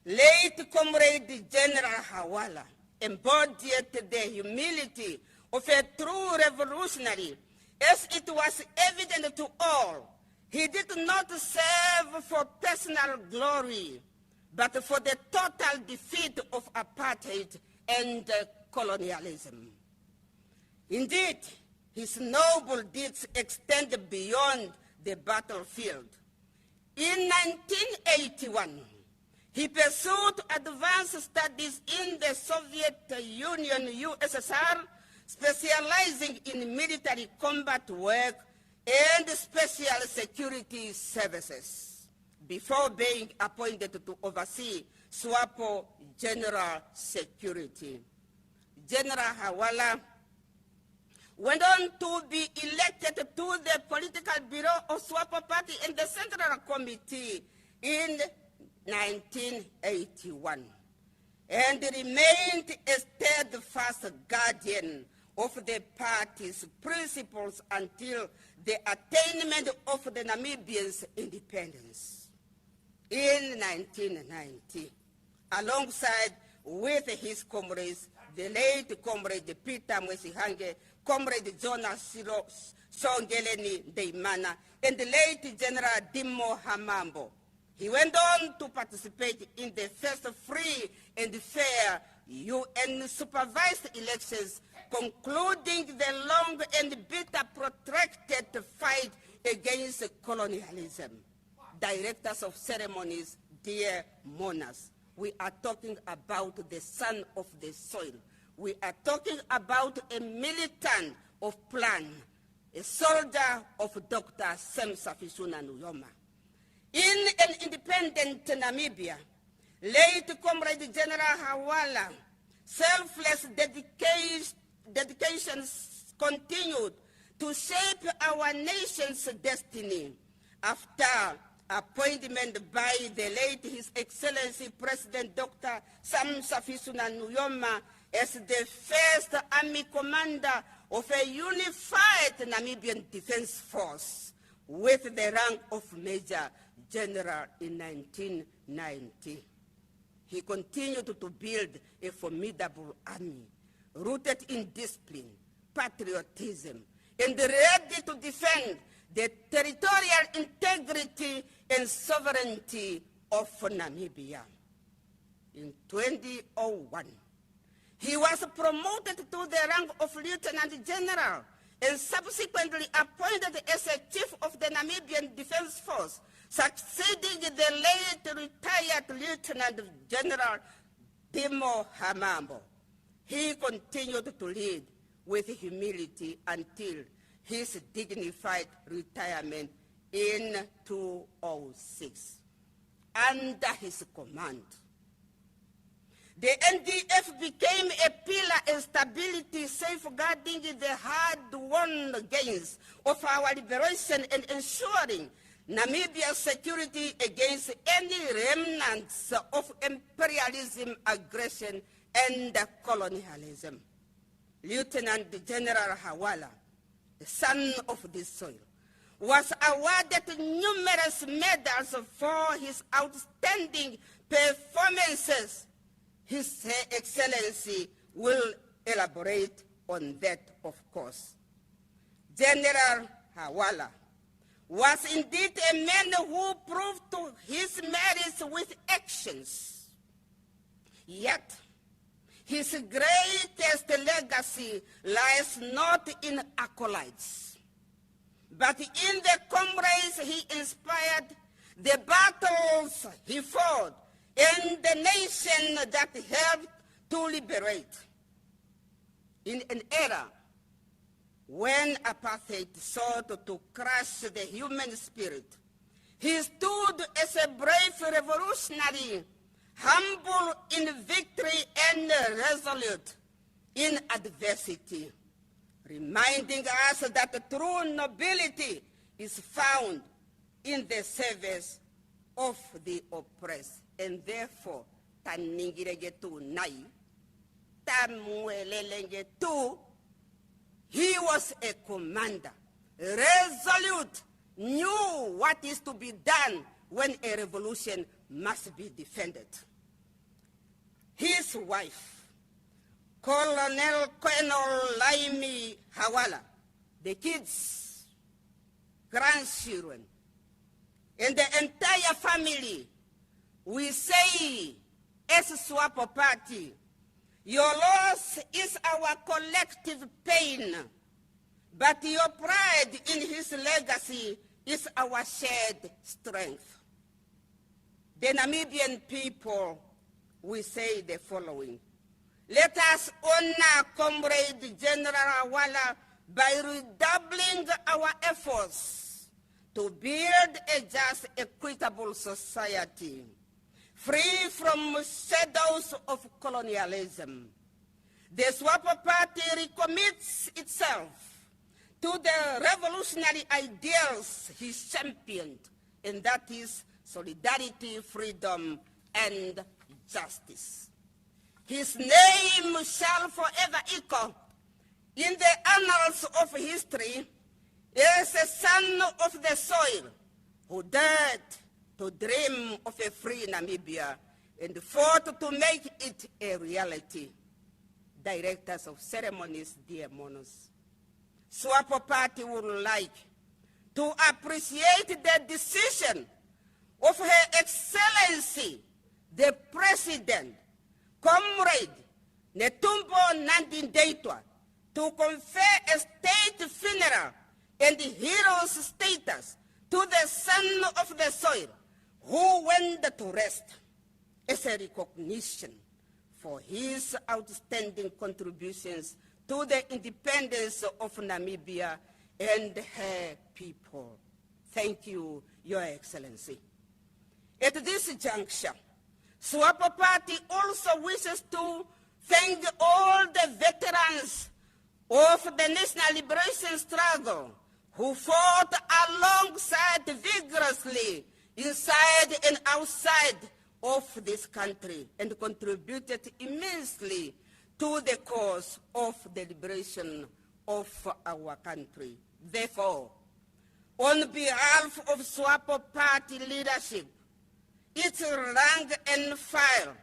late Comrade General Hawala embodied the humility of a true revolutionary. As it was evident to all, he did not serve for personal glory, but for the total defeat of apartheid and colonialism. Indeed, his noble deeds extend beyond the battlefield. In 1981, he pursued advanced studies in the Soviet Union, USSR, specializing in military combat work and special security services, before being appointed to oversee SWAPO General Security. General Hawala went on to be elected to the political bureau of SWAPO Party and the Central Committee in 1981, and remained a steadfast guardian of the party's principles until the attainment of the Namibians' independence. In 1990, alongside with his comrades, the late Comrade Peter Mwesihange, Comrade Jonas Shongeleni Deimana, and the late General Dimo Hamambo, he went on to participate in the first free and fair UN-supervised elections, concluding the long and bitter protracted fight against colonialism. Directors of ceremonies, dear mourners, we are talking about the son of the soil. We are talking about a militant of plan, a soldier of Dr. Sem Safisuna Nujoma. In an independent Namibia, late Comrade General Hawala, selfless dedications continued to shape our nation's destiny. After appointment by the late His Excellency President Dr. Sam Safisuna Nujoma as the first army commander of a unified Namibian Defence Force with the rank of Major General in 1990. He continued to build a formidable army rooted in discipline, patriotism, and ready to defend the territorial integrity and sovereignty of Namibia. In 2001, he was promoted to the rank of Lieutenant General and subsequently appointed as a chief of the Namibian Defence Force, succeeding the late retired Lieutenant General Dimo Hamambo. He continued to lead with humility until his dignified retirement in 2006. Under his command, the NDF became a pillar of stability, safeguarding the hard-won gains of our liberation and ensuring Namibia's security against any remnants of imperialism, aggression, and colonialism. Lieutenant General Hawala, the son of this soil, was awarded numerous medals for his outstanding performances. His Excellency will elaborate on that, of course. General Hawala was indeed a man who proved to his merits with actions. Yet, his greatest legacy lies not in accolades, but in the comrades he inspired, the battles he fought, and the nation that helped to liberate. In an era when apartheid sought to crush the human spirit, he stood as a brave revolutionary, humble in victory and resolute in adversity, reminding us that true nobility is found in the service of the oppressed. And therefore, Taningiregetu Nai, Tamuelelengetu, he was a commander, resolute, knew what is to be done when a revolution must be defended. His wife, Colonel Laimi Hawala, the kids, grandchildren, and the entire family, we say, as SWAPO party, your loss is our collective pain, but your pride in his legacy is our shared strength. The Namibian people, we say the following. Let us honor Comrade General Hawala by redoubling our efforts to build a just, equitable society, free from shadows of colonialism. The SWAPO party recommits itself to the revolutionary ideals he championed, and that is solidarity, freedom, and justice. His name shall forever echo in the annals of history as a son of the soil who dared to dream of a free Namibia and fought to make it a reality. Directors of ceremonies, dear Monos, SWAPO Party would like to appreciate the decision of Her Excellency, the President, Comrade Netumbo Nandi-Ndaitwah, to confer a state funeral and hero's status to the son of the soil who went to rest as a recognition for his outstanding contributions to the independence of Namibia and her people. Thank you, Your Excellency. At this juncture, SWAPO Party also wishes to thank all the veterans of the national liberation struggle who fought alongside vigorously inside and outside of this country and contributed immensely to the cause of the liberation of our country. Therefore, on behalf of SWAPO Party leadership, its rank and file,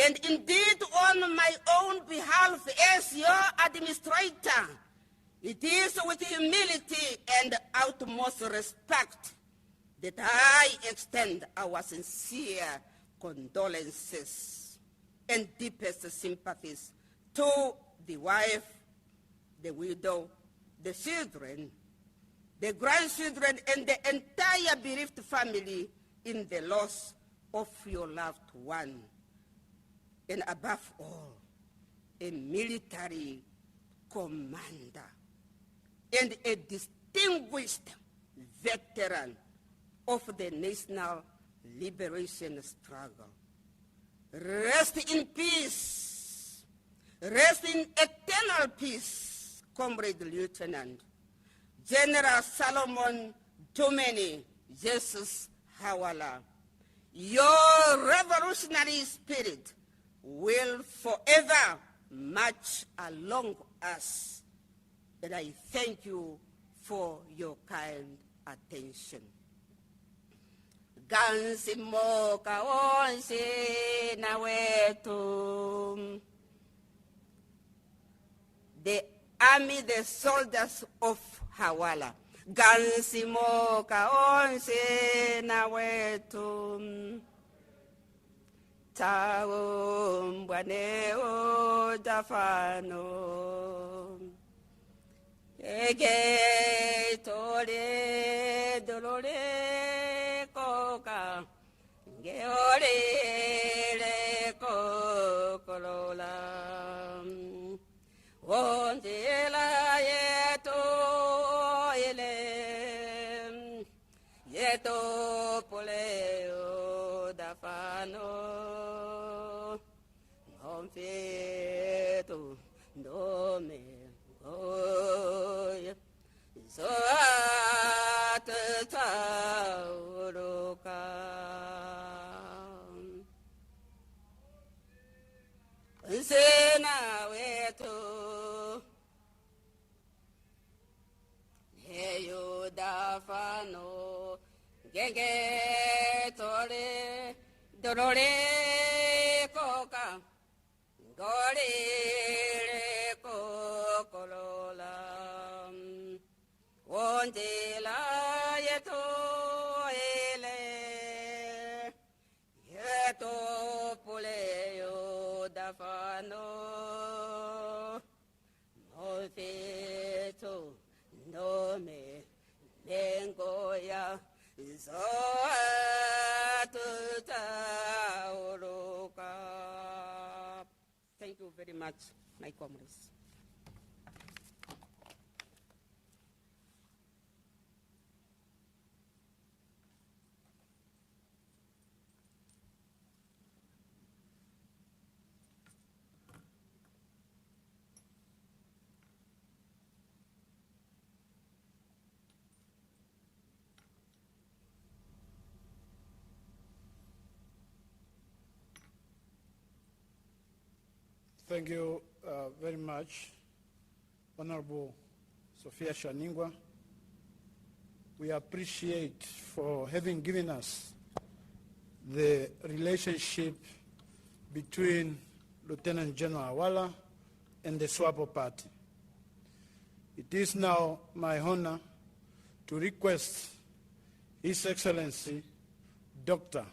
and indeed on my own behalf as your administrator, it is with humility and utmost respect that I extend our sincere condolences and deepest sympathies to the wife, the widow, the children, the grandchildren, and the entire bereaved family in the loss of your loved one. And above all, a military commander and a distinguished veteran of the national liberation struggle. Rest in peace. Rest in eternal peace, Comrade Lieutenant General Solomon Dumeni Hawala. Your revolutionary spirit will forever march along us, and I thank you for your kind attention. Gansi moka onse na wetu. The army, the soldiers of Hawala. Gansi moka onse na wetu. Tao mbwane o dafano. Ege tole dolore koka. Geore le kokolola. Ondela yeto ele. Yeto poleo dafano. Confeto nome oye. Zoat tauruka. Sena weto. Heyo dafano. Genge tore. Dorore koka. Gore kokolola. Ondela yeto ele. Yeto puleo dafano. Mofeto nome nengoya. Thank you very much, my comrades. Thank you very much, Honorable Sophia Shaningwa. We appreciate for having given us the relationship between Lieutenant General Hawala and the SWAPO party. It is now my honor to request His Excellency Dr.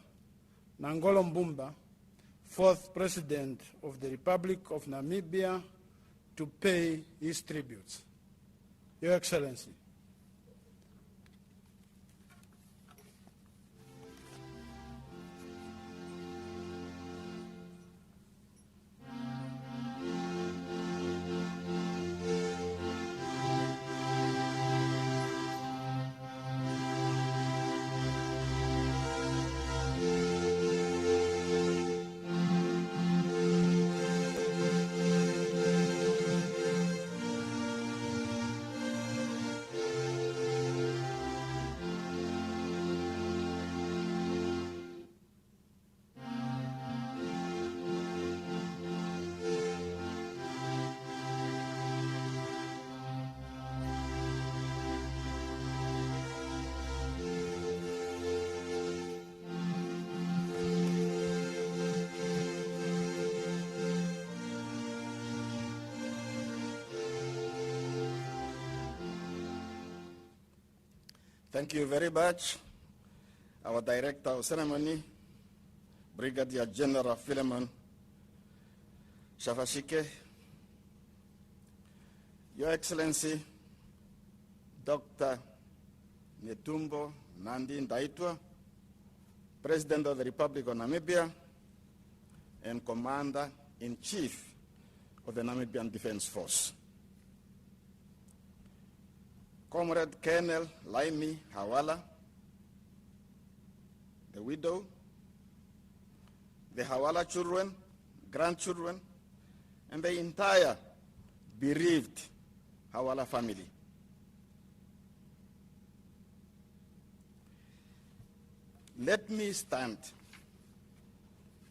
Nangolo Mbumba, 4th President of the Republic of Namibia, to pay his tributes. Your Excellency. Thank you very much, our Director of Ceremony, Brigadier General Philemon Shafashike, Your Excellency, Dr. Netumbo Nandi Ndaitwa, President of the Republic of Namibia and Commander-in-Chief of the Namibian Defence Force. Comrade Colonel Laimi Hawala, the widow, the Hawala children, grandchildren, and the entire bereaved Hawala family. Let me stand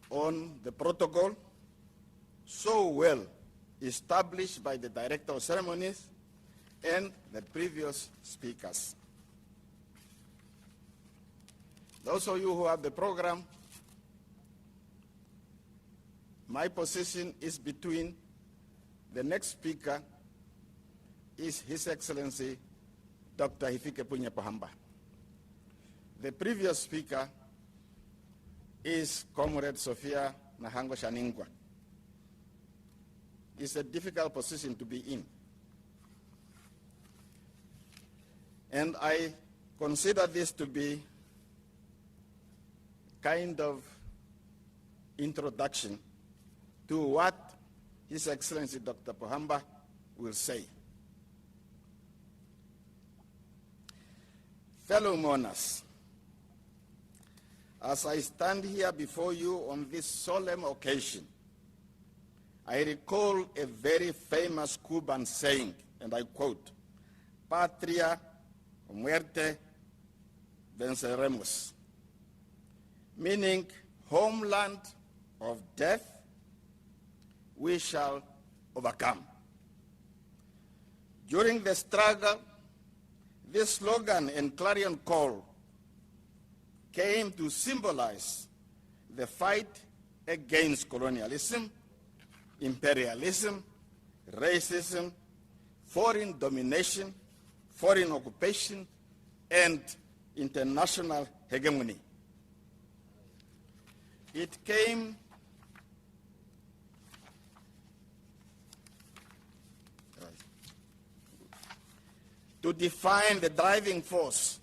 on the protocol so well established by the Director of Ceremonies and the previous speakers. Those of you who have the program, my position is between the next speaker is His Excellency Dr. Hifikepunye Pohamba. The previous speaker is Comrade Sophia Nahango Shaningwa. It's a difficult position to be in. And I consider this to be kind of introduction to what His Excellency Dr. Pohamba will say. Fellow mourners, as I stand here before you on this solemn occasion, I recall a very famous Cuban saying, and I quote, "Patria muerte venceremos," meaning homeland of death, we shall overcome. During the struggle, this slogan and clarion call came to symbolize the fight against colonialism, imperialism, racism, foreign domination, foreign occupation, and international hegemony. It came to define the driving force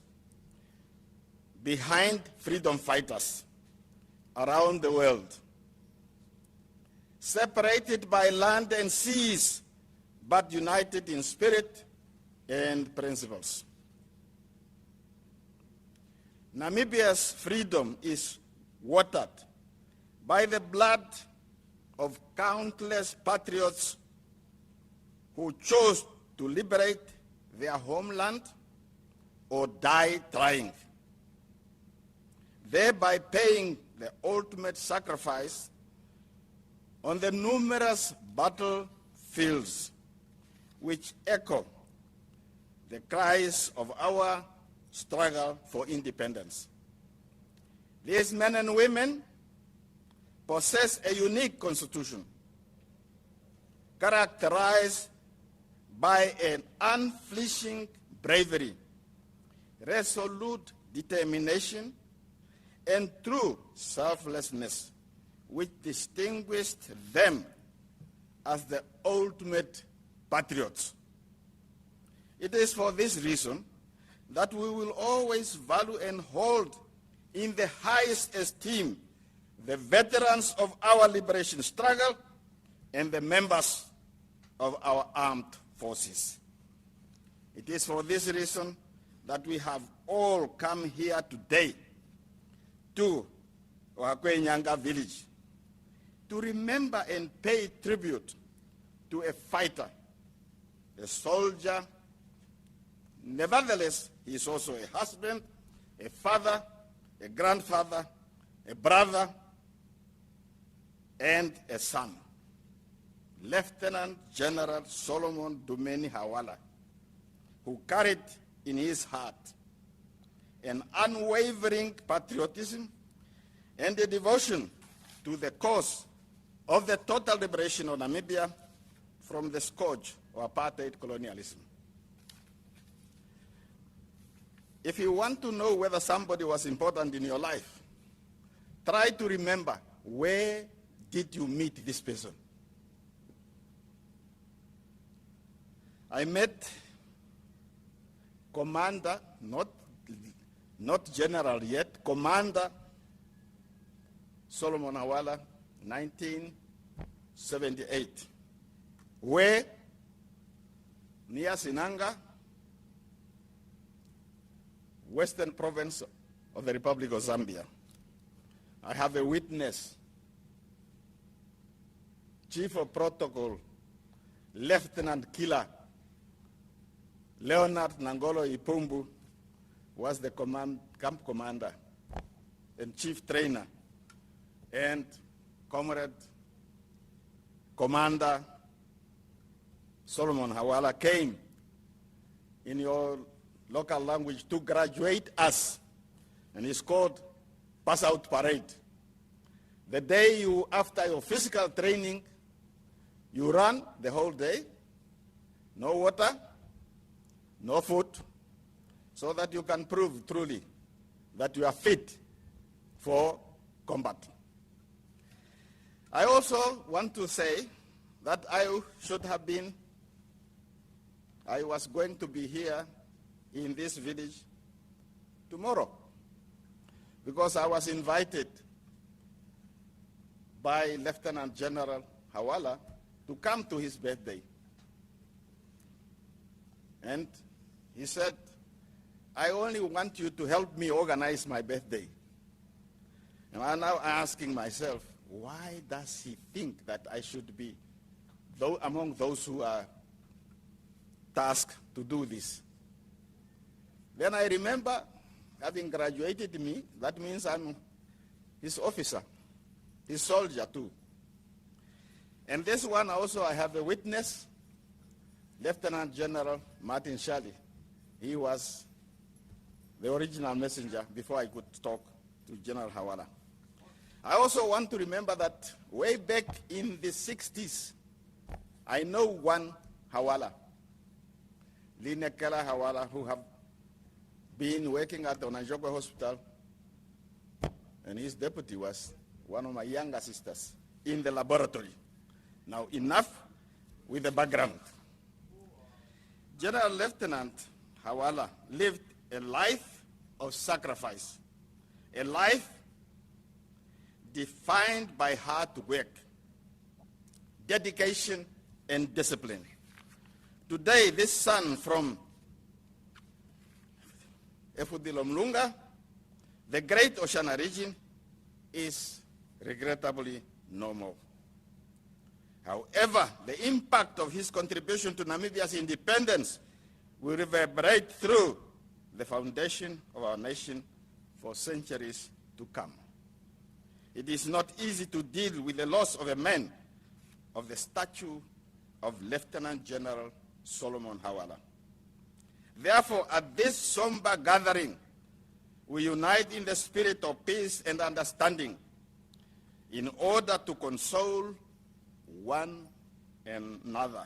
behind freedom fighters around the world, separated by land and seas, but united in spirit and principles. Namibia's freedom is watered by the blood of countless patriots who chose to liberate their homeland or die trying, thereby paying the ultimate sacrifice on the numerous battlefields which echo the cries of our struggle for independence. These men and women possess a unique constitution characterized by an unflinching bravery, resolute determination, and true selflessness, which distinguished them as the ultimate patriots. It is for this reason that we will always value and hold in the highest esteem the veterans of our liberation struggle and the members of our armed forces. It is for this reason that we have all come here today to Ohakweenyanga Village to remember and pay tribute to a fighter, a soldier. Nevertheless, he is also a husband, a father, a grandfather, a brother, and a son. Lieutenant General Solomon Dumeni Hawala, who carried in his heart an unwavering patriotism and a devotion to the cause of the total liberation of Namibia from the scourge of apartheid colonialism. If you want to know whether somebody was important in your life, try to remember, where did you meet this person? I met Commander, not general yet, Commander Solomon Hawala, 1978. Where? Near Sinanga, Western Province of the Republic of Zambia. I have a witness, Chief of Protocol, Lieutenant Killer Leonard Nangolo Ipumbu was the camp commander and chief trainer, and Comrade Commander Solomon Hawala came in your local language to graduate us, and it's called Pass Out Parade. The day after your physical training, you run the whole day, no water, no food, so that you can prove truly that you are fit for combat. I also want to say that I was going to be here in this village tomorrow, because I was invited by Lieutenant General Hawala to come to his birthday. And he said, I only want you to help me organize my birthday. And I'm now asking myself, why does he think that I should be among those who are tasked to do this? Then I remember, having graduated me, that means I'm his officer, his soldier too. And this one also, I have a witness, Lieutenant General Martin Shali. He was the original messenger before I could talk to General Hawala. I also want to remember that way back in the 60s, I know one Hawala, Linekela Hawala, who have been working at the Ondangwa Hospital, and his deputy was one of my younger sisters in the laboratory. Now, enough with the background. General Lieutenant Hawala lived a life of sacrifice, a life defined by hard work, dedication, and discipline. Today, this son from Efudilomlunga, the great Oshana region, is regrettably no more. However, the impact of his contribution to Namibia's independence will reverberate through the foundation of our nation for centuries to come. It is not easy to deal with the loss of a man of the stature of Lieutenant General Solomon Hawala. Therefore, at this somber gathering, we unite in the spirit of peace and understanding in order to console one another,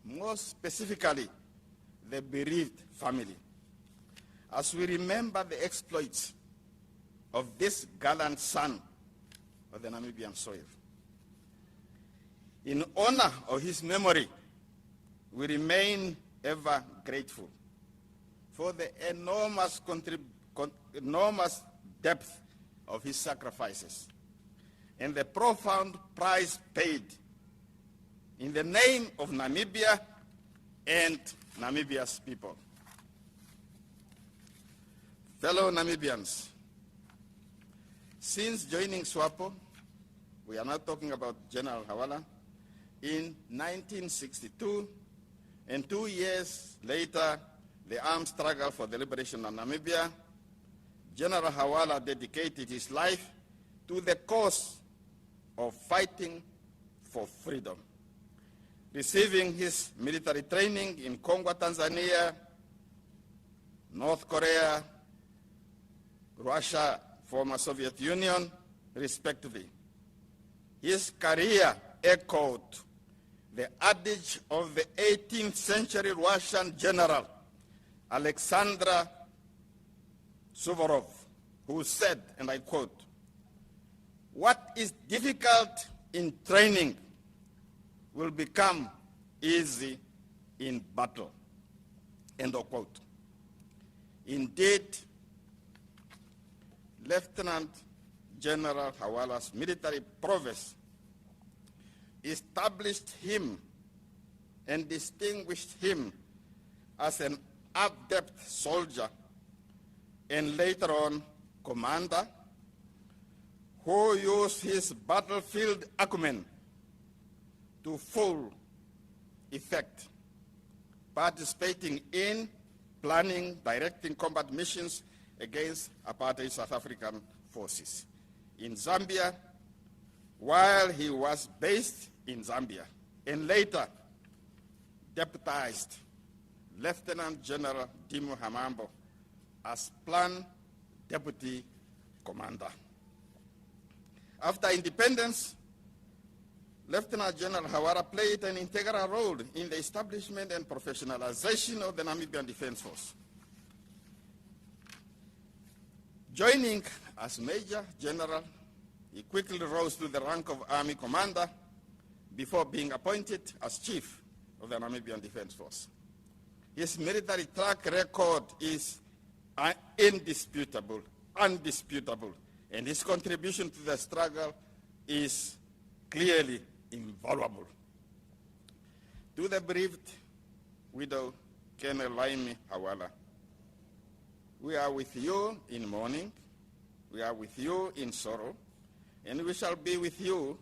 more specifically the bereaved family, as we remember the exploits of this gallant son of the Namibian soil. In honor of his memory, we remain ever grateful for the enormous depth of his sacrifices and the profound price paid in the name of Namibia and Namibia's people. Fellow Namibians, since joining SWAPO, we are now talking about General Hawala, in 1962, and 2 years later, the armed struggle for the liberation of Namibia, General Hawala dedicated his life to the cause of fighting for freedom. Receiving his military training in Congo, Tanzania, North Korea, Russia, former Soviet Union, respectively. His career echoed the adage of the 18th century Russian general, Alexander Suvorov, who said, and I quote, "What is difficult in training will become easy in battle," end of quote. Indeed, Lieutenant General Hawala's military prowess established him and distinguished him as an adept soldier and later on commander who used his battlefield acumen to full effect, participating in planning, directing combat missions against apartheid South African forces in Zambia while he was based in Zambia, and later deputized Lieutenant General Dimo Hamambo as Plan Deputy Commander. After independence, Lieutenant General Hawala played an integral role in the establishment and professionalization of the Namibian Defence Force. Joining as Major General, he quickly rose to the rank of Army Commander before being appointed as Chief of the Namibian Defence Force. His military track record is indisputable, undisputable, and his contribution to the struggle is clearly invaluable. To the bereaved widow, Colonel Laimi Hawala, we are with you in mourning, we are with you in sorrow, and we shall be with you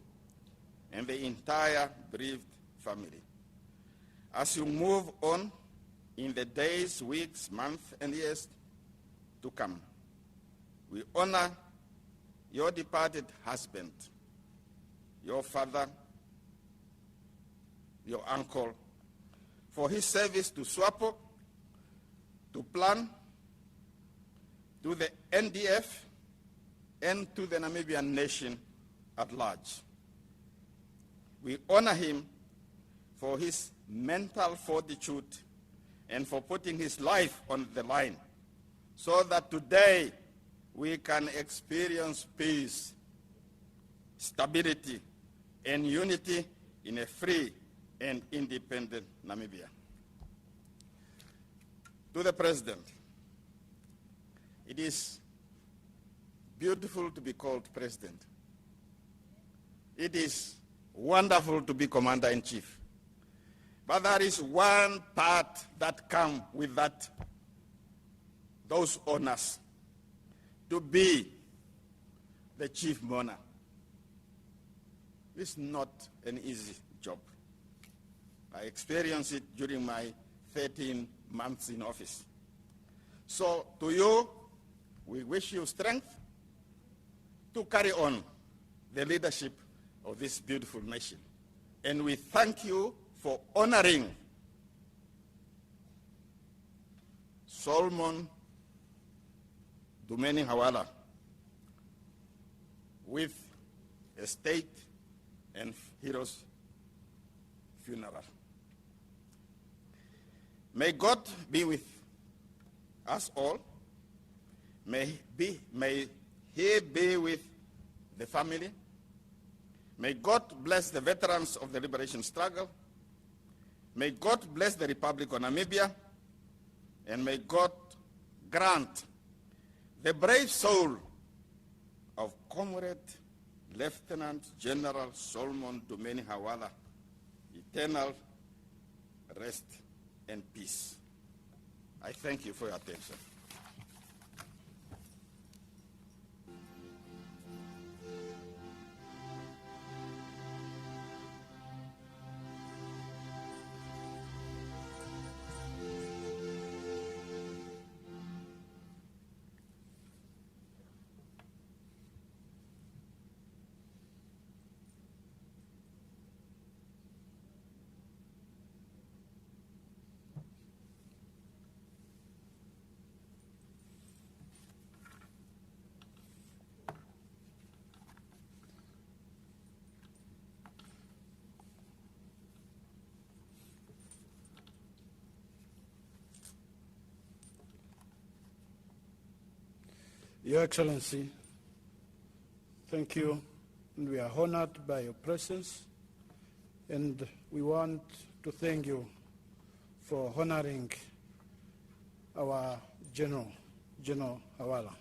and the entire bereaved family. As you move on in the days, weeks, months, and years to come, we honor your departed husband, your father, your uncle, for his service to SWAPO, to Plan, to the NDF, and to the Namibian nation at large. We honor him for his mental fortitude and for putting his life on the line so that today we can experience peace, stability, and unity in a free and independent Namibia. To the President, it is beautiful to be called President. It is wonderful to be Commander-in-Chief. But there is one part that comes with that, those honors, to be the Chief Mourner. It's not an easy job. I experienced it during my 13 months in office. So to you, we wish you strength to carry on the leadership of this beautiful nation. And we thank you for honoring Solomon Dumeni Hawala with a state and hero's funeral. May God be with us all. May He be with the family. May God bless the veterans of the liberation struggle. May God bless the Republic of Namibia. And may God grant the brave soul of Comrade Lieutenant General Solomon Dumeni Hawala eternal rest and peace. I thank you for your attention. Your Excellency, thank you, and we are honored by your presence, and we want to thank you for honoring our General Hawala.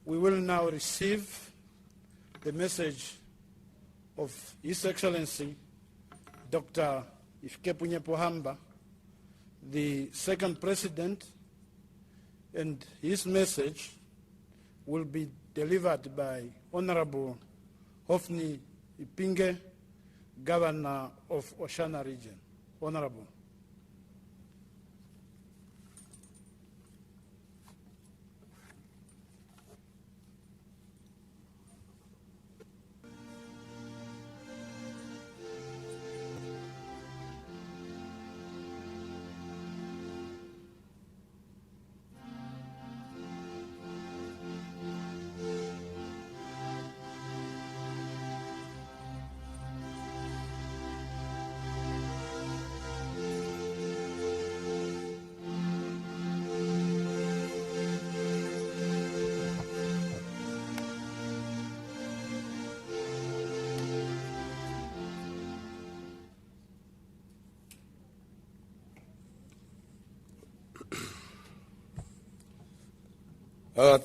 We will now receive the message of His Excellency, Dr. Hifikepunye Pohamba, the second President, and his message will be delivered by Honorable Hofni Ipinge, Governor of Oshana Region. Honorable.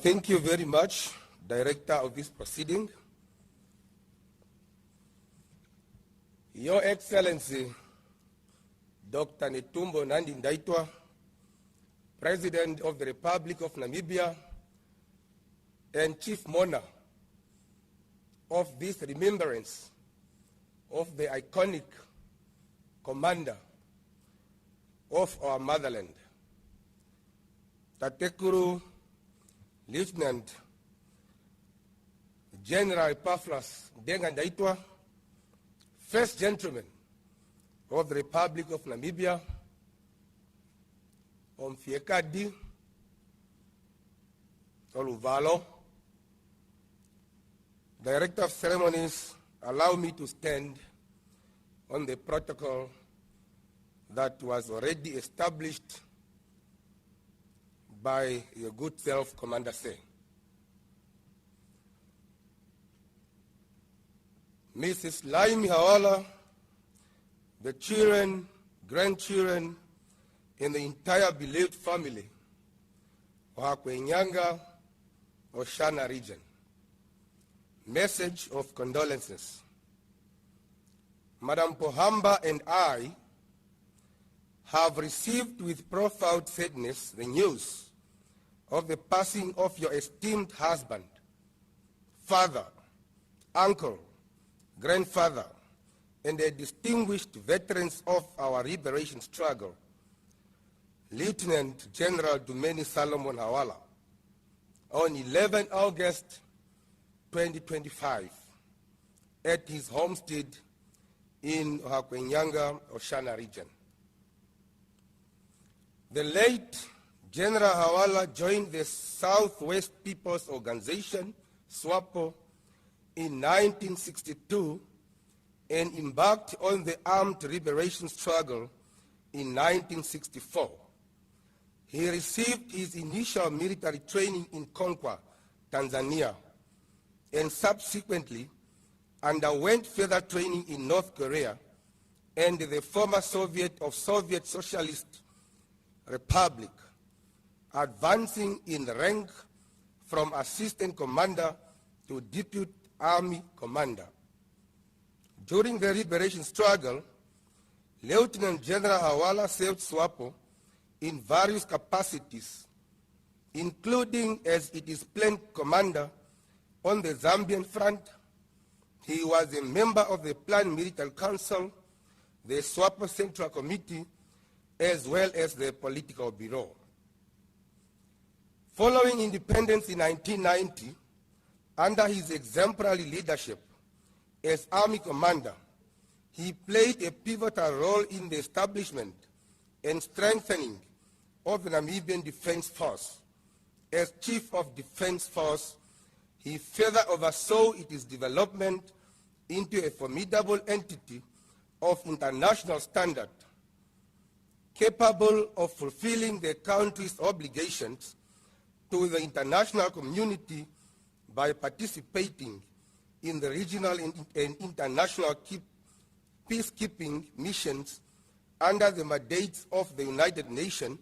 Thank you very much, Director of this proceeding. Your Excellency, Dr. Netumbo Nandi Ndaitwah, President of the Republic of Namibia and Chief Mourner of this remembrance of the iconic commander of our motherland, Tatekuru Lieutenant General Epaphras Ndenga Ndaitwah, First Gentleman of the Republic of Namibia, Omfiekadi Oluvalo, Director of Ceremonies, allow me to stand on the protocol that was already established by your good self, Commander Say. Mrs. Laimi Hawala, the children, grandchildren, and the entire beloved family, Ohakweenyanga, Oshana Region. Message of condolences. Madam Pohamba and I have received with profound sadness the news of the passing of your esteemed husband, father, uncle, grandfather, and the distinguished veterans of our liberation struggle, Lieutenant General Dumeni Solomon Hawala, on 11 August 2025 at his homestead in Ohakweenyanga, Oshana Region. The late General Hawala joined the Southwest People's Organization, SWAPO, in 1962 and embarked on the armed liberation struggle in 1964. He received his initial military training in Konkwa, Tanzania, and subsequently underwent further training in North Korea and the former Soviet Socialist Republic, advancing in rank from assistant commander to deputy army commander. During the liberation struggle, Lieutenant General Hawala served SWAPO in various capacities, including as its plane commander on the Zambian front. He was a member of the Planned Military Council, the SWAPO Central Committee, as well as the Political Bureau. Following independence in 1990, under his exemplary leadership as Army Commander, he played a pivotal role in the establishment and strengthening of the Namibian Defence Force. As Chief of Defence Force, he further oversaw its development into a formidable entity of international standard, capable of fulfilling the country's obligations to the international community by participating in the regional and international peacekeeping missions under the mandates of the United Nations,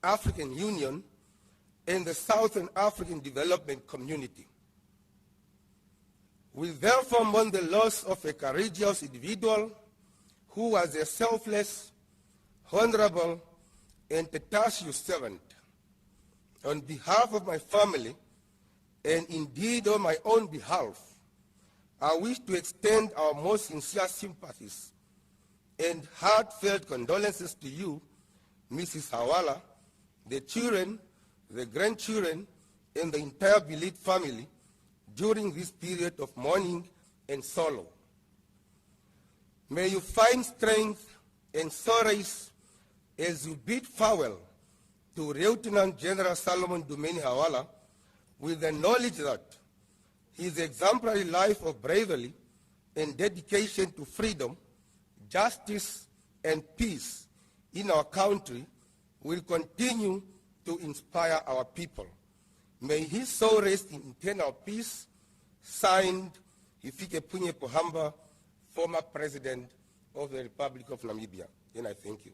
African Union, and the Southern African Development Community. We therefore mourn the loss of a courageous individual who was a selfless, honorable, and tempestuous servant. On behalf of my family, and indeed on my own behalf, I wish to extend our most sincere sympathies and heartfelt condolences to you, Mrs. Hawala, the children, the grandchildren, and the entire bereaved family during this period of mourning and sorrow. May you find strength and solace as you bid farewell to Lieutenant General Solomon Dumeni Hawala, with the knowledge that his exemplary life of bravery and dedication to freedom, justice, and peace in our country will continue to inspire our people. May his soul rest in eternal peace. Signed, Hifikepunye Pohamba, former President of the Republic of Namibia. And I thank you.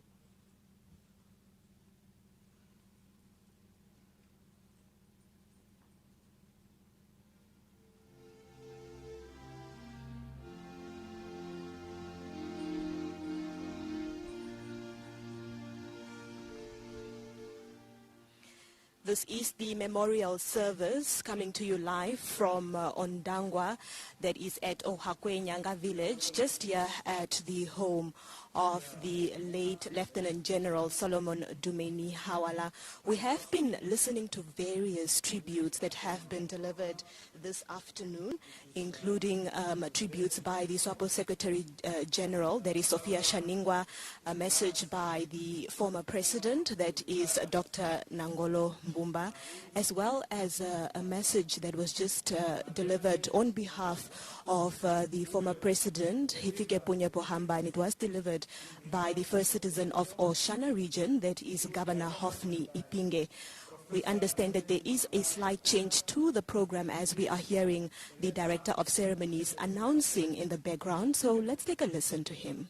This is the memorial service coming to you live from Ondangwa, that is at Ohakweenyanga Village, just here at the home of the late Lieutenant General Solomon Dumeni Hawala. We have been listening to various tributes that have been delivered this afternoon, including tributes by the SWAPO Secretary General, that is Sophia Shaningwa, a message by the former president, that is Dr. Nangolo Mbumba, as well as a message that was just delivered on behalf of the former president, Hifikepunye Pohamba, and it was delivered by the first citizen of Oshana Region, that is Governor Hofni Ipinge. We understand that there is a slight change to the program as we are hearing the Director of Ceremonies announcing in the background, so let's take a listen to him.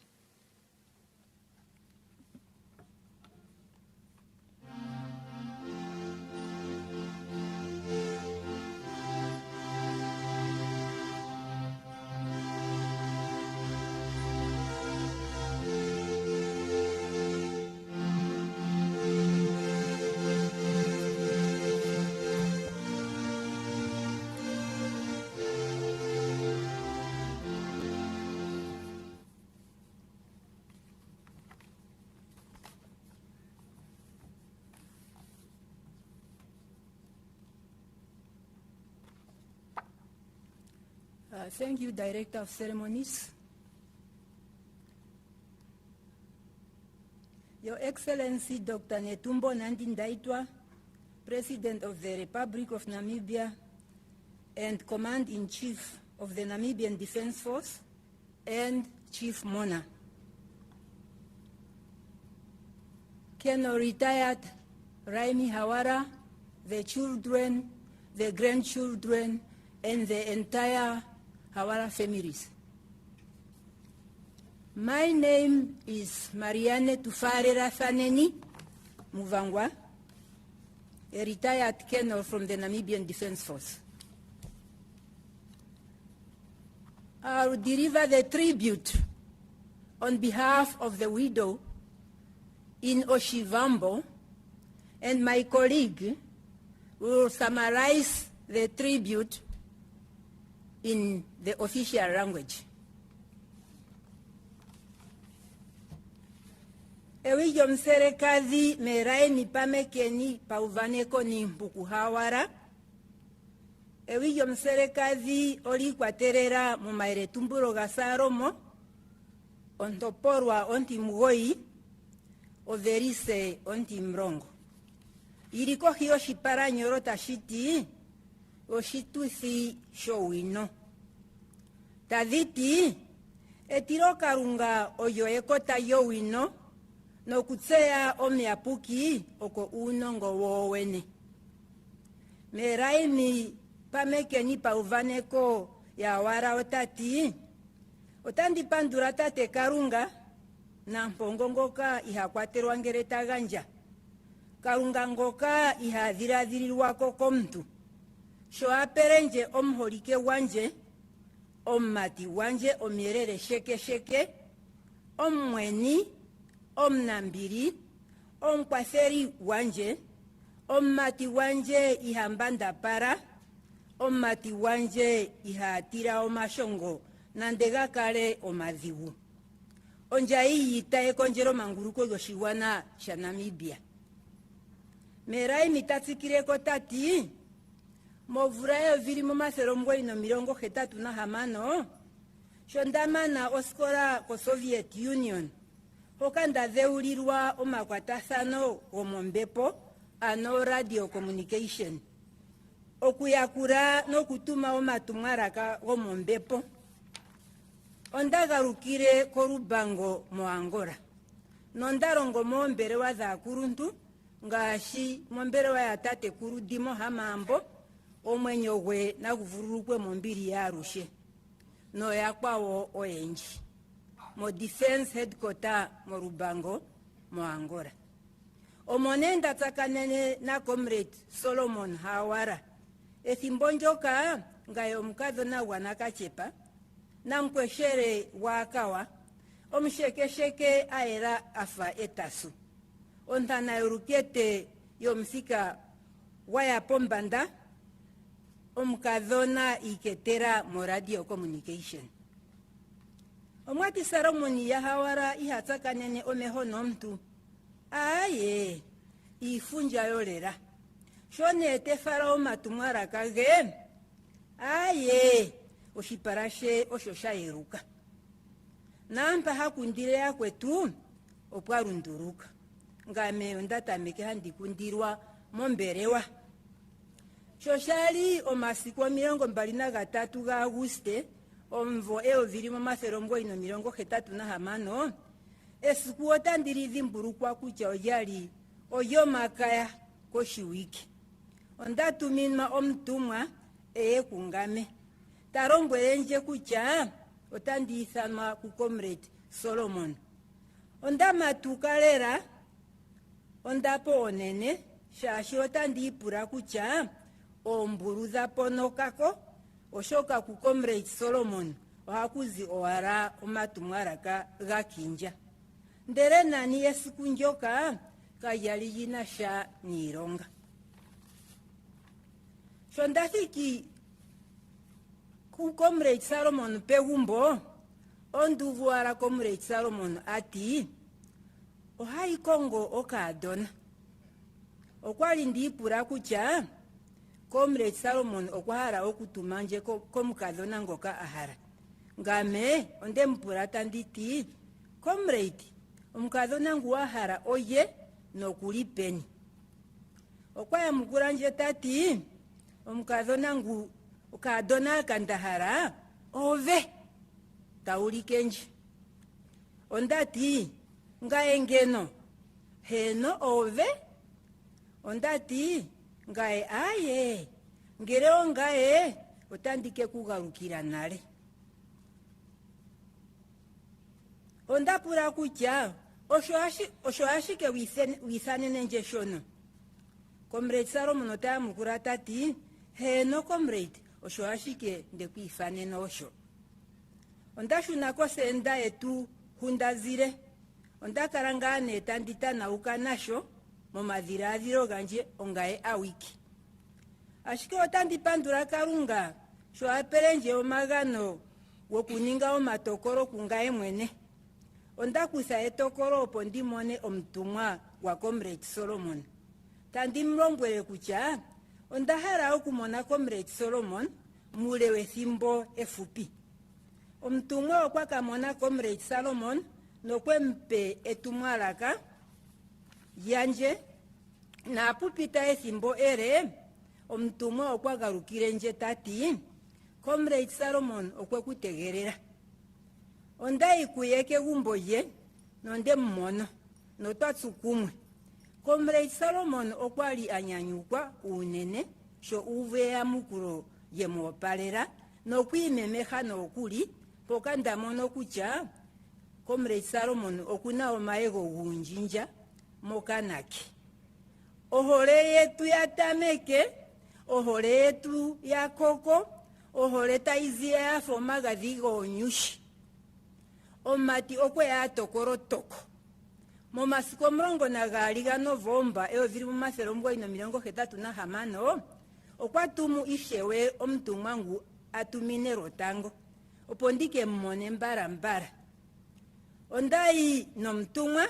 Thank you, Director of Ceremonies. Your Excellency Dr. Netumbo Nandi-Ndaitwah, President of the Republic of Namibia and Command-in-Chief of the Namibian Defence Force, and Chief Mona. Colonel Retired Raimi Hawara, the children, the grandchildren, and the entire Hawara families. My name is Marianne Tufarera Faneni Muvangwa, a retired colonel from the Namibian Defence Force. I will deliver the tribute on behalf of the widow in Oshivambo, and my colleague will summarize the tribute in the official language. Ewijo mserekazi merai mipamekeni pauvaneko ni mpuku Hawara. Ewijo mserekazi oli kwaterera mumaire tumburo gasaromo ontoporwa onti mgoi overise onti mrongo. Iriko hiyo shipara nyorota shiti oshituthi showino. Taditi etiro karunga oyo ekota yowino no kutsea omiapuki oko unongo wowene. Merai mi pamekeni pauvaneko ya wara otati otandi pandura tate karunga na mpongongoka ihakwaterwa ngereta ganja. Karunga ngoka ihadhiradhirirwako komtu. Shoaperenje omholike wanje, ommati wanje omierere sheke sheke, omweni, omnambiri, omkwaseri wanje, ommati wanje ihambanda para, ommati wanje ihatira omashongo, nandega kale omadhiwu. Onjai yitae konjero manguruko yoshiwana sha Namibia. Merai mitatsikireko tati, movurayo vili mumaseromgoi no mirongo hetatu na hamano, shondamana oskora ko Soviet Union, hokanda dheurirwa omakwatasano omombepo, ano radio communication. Okuyakura no kutuma omatumwaraka omombepo, ondagarukire korubango mo Angola. Nondarongo mombere wa za kuruntu, ngashi mombere wa ya tate kurudimo hamambo, omwenyo we na kuvururukwe mombiri ya Arushe. No yakwawo oenji. Mo defense headquarter mo Rubango mo Angola. Omonenda takanene na comrade Solomon Hawala. Ethimbonjoka ngayo mkadho na wanakachepa. Na mkweshere wakawa. Omsheke aera afa etasu. Ontana eurukete yomsika waya pombanda. Omkadhona iketera mo radio communication. Omwati ceremony ya Hawala ihataka nene omehono mtu. Aye, ifunja yolera. Shone tefara omatumara kage. Aye, oshiparashe oshosha eruka. Nampa hakundire ya kwetu, opwarunduruka. Ngame ondata meke handikundirwa momberewa. Shoshali omasiku 23 ga Aguste, omvo vili mumaseromgoi no mirongo hetatu na hamano, esiku otandirithi mburukwa kucha ojali oyo makaya koshiwiki. Ondatuminwa omtumwa kungame. Tarombwerenje kucha otandithanwa ku comrade Solomon. Ondamatukalera ondapo onene shashi otandipura kucha omburuza ponokako oshoka ku comrade Solomon ohakuzi owara omatumwaraka gakinja. Ndere nani esiku njoka kayali jina sha nironga. Shondafiki ku comrade Solomon pegumbo onduvuara comrade Solomon ati ohai Kongo okadona. Okwali ndipura kucha comrade Solomon okwahara okutumanje komukadhona ngoka ahara. Ngame onde mpura tanditi comrade Omukazi nangu wahara oye nokulipeni. Okwaya muguranje tati omukazi nangu ukadona kandahara ove tauli kenji. Ondati ngae ngeno heno ove. Ondati ngae aye ngereo ngae utandike kugarukira nale. Ondapura kucha osho ashike wisane nenje shono. Comrade Solomon otaya mukura tati heno comrade osho ashike ndekuifane nosho. Ondashuna kosenda etu hundazire. Ondakarangane tandita nauka nasho momadhiradhiro ganje ongae awiki. Ashike otandipandura Kalunga sho aperenje omagano wokuninga omatokoro kungae mwene. Ondakusa etokoro opo ndimone omutumwa wa Comrade Solomon. Tandimlombwele kucha ondahara okumona Comrade Solomon mule wethimbo efupi. Omutumwa okwakamona Comrade Solomon nokwempe etumwalaka yanje na apupita ethimbo ere omutumwa okwagarukire nje tati Comrade Solomon okwekutegerera. Ondai kuyeke gumbo ye nonde mmono notwatsukumwe. Comrade Solomon okwali anyanyukwa unene sho uveya mukuro ye mwopalera nokwimemeha nokuli poka ndamono kucha Comrade Solomon okuna omaego gunjinja mokanake. Ohole yetu ya tameke, ohole yetu ya koko, ohole taizia ya fomagadhi gonyushi. Omati okwe ya tokoro toko. Momasiku 20 Novemba 1976 okwatumu ishewe omutumwa ngu atumine rotango opo ndike mmone mbara. Ondai nomutumwa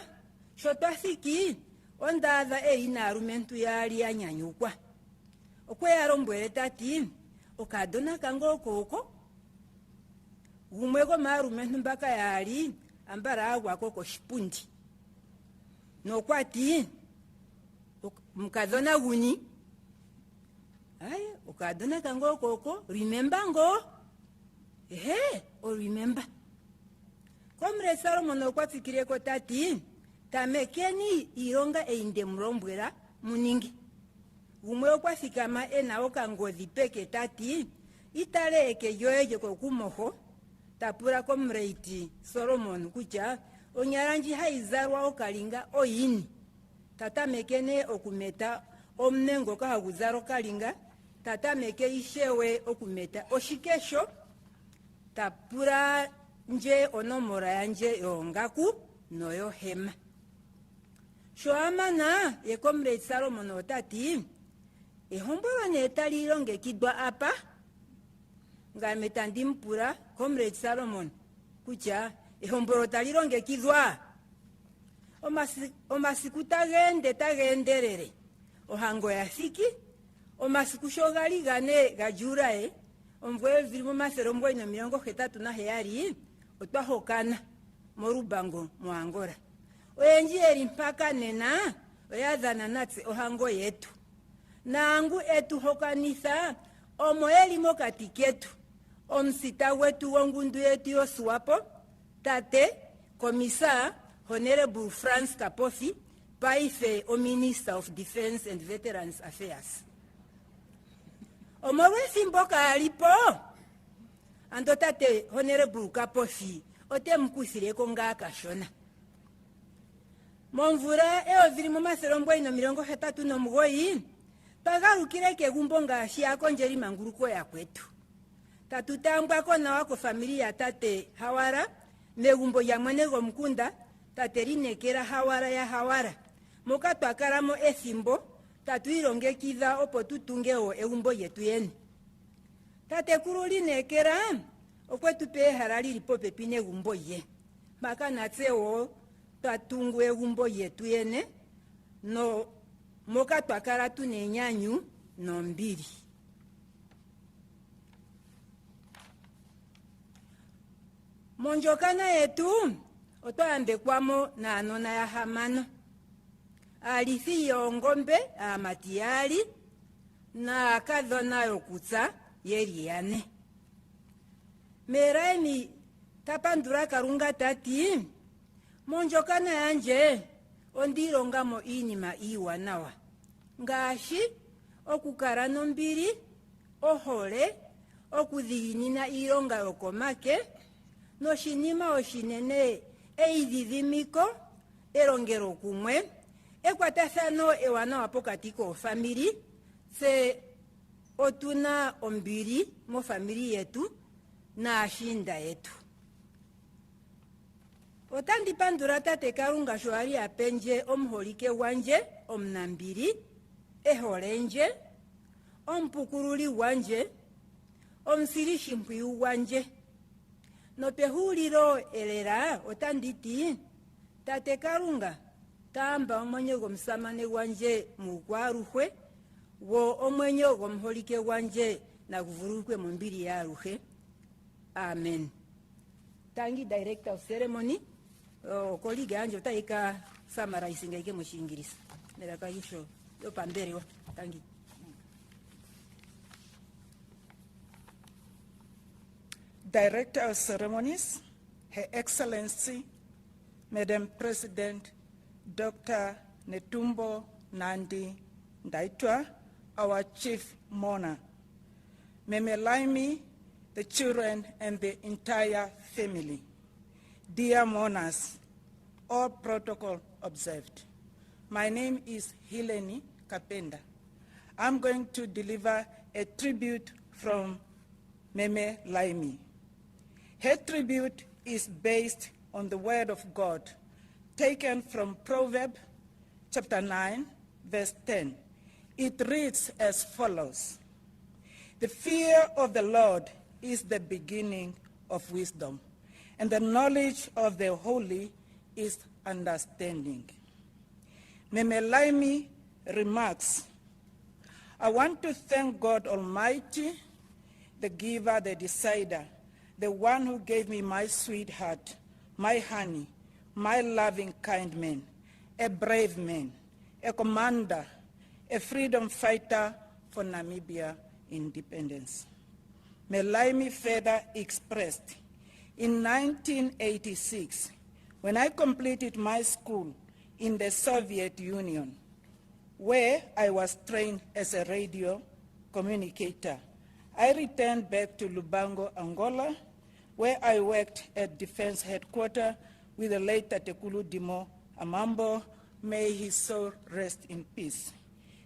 sho twasiki ondaadha inaarumentu yali anyanyukwa. Okweyalombwele tati okadona kango okoko. Gumwe gomaarumentu mbaka yali ambara agwako koshipundi. Nokwati mukadona guni. Aye, okadona kango okoko, remember ngo? O remember. Comrade Solomon okwafikireko tati tamekeni ironga einde mlombwela muningi. Gumwe okwafikama enao kangodhi peke tati itale eke yoye kokumoho tapura Comrade Solomon kucha onyaranji haizarwa okalinga oyini. Tatamekene okumeta omnengo kahaguzaro kalinga. Tatameke ishewe okumeta oshikesho. Tapura nje onomora yanje yongaku noyo hema. Shoamana ye Comrade Solomon otati ehombolo netali longekidwa apa. Ngameta ndimpura Comrade Solomon kucha ehombolo tali longekidwa. Omasiku tagenderere. Ohango ya siki. Omasiku shogali gane gajurae. Omvwe vilimo 1977 otwahokana morubango muangora. Oyenji eri mpaka nena oyadhana natse ohango yetu. Nangu etu hokanitha omo elimo katiketu. Omsita wetu wongundu yetu yo SWAPO tate komisa Honorable France Kapofi paife o Minister of Defence and Veterans Affairs. Omorwe simboka alipo ando tate Honorable Kapofi ote mkusire konga kashona. Monvura vilimo 1979 pagarukire kegumbo ngashi akonjeri manguruko ya kwetu. Tatutambwa kona wako familia tate Hawara megumbo ya mwenego mkunda tate rinekera Hawara ya Hawara. Moka twakaramo ethimbo tatuilongekidha opo tutungeo egumbo yetu yene. Tate kuru linekera okwetupe harali lipope pine gumbo ye. Maka natseo twatungu egumbo yetu yene no moka twakara tunenyanyu no mbili. Monjokana yetu otoambekwamo na anona ya hamano. Alithi yongombe amatiyali na kadhona yokutsa yeriane. Meraimi tapandura karunga tati, monjokana yanje ondirongamo inima iwanawa. Ngashi okukara nombiri, ohole, okudhiginina ironga yokomake, noshinima oshinene eidhidhimiko, erongero kumwe, ekwatathano ewanawa pokati ko family, se otuna ombiri mo family yetu na ashinda yetu. Otandipandura tate Kalunga shwari apenje omholike wanje, omnambiri, eholenje, ompukuruli wanje, omsirishimpuyu wanje. Nopehuliro elera otanditi, tate Kalunga, tamba omwenye gomsamane wanje mugwaruhwe, wo omwenye gomholike wanje na guvurukwe mumbiri ya ruhe. Amen. Tangi director of ceremony, colleague anje taika summarizing ike mushingirisa. Neraka hisho yo pambere wa tangi. Director of Ceremonies, Her Excellency, Madam President, Dr. Netumbo Nandi Ndaitwa, our Chief Mourner. Meme Laimi, the children and the entire family. Dear mourners, all protocol observed. My name is Hileni Kapenda. I'm going to deliver a tribute from Meme Laimi. Her tribute is based on the word of God, taken from Proverbs chapter 9, verse 10. It reads as follows: "The fear of the Lord is the beginning of wisdom, and the knowledge of the holy is understanding." Meme Laimi remarks, "I want to thank God Almighty, the giver, the decider, the one who gave me my sweetheart, my honey, my loving kind man, a brave man, a commander, a freedom fighter for Namibia independence." Meme Laimi further expressed, "In 1986, when I completed my school in the Soviet Union, where I was trained as a radio communicator, I returned back to Lubango, Angola, where I worked at Defense Headquarters with the late Tatekulu Dimo Amambo. May his soul rest in peace.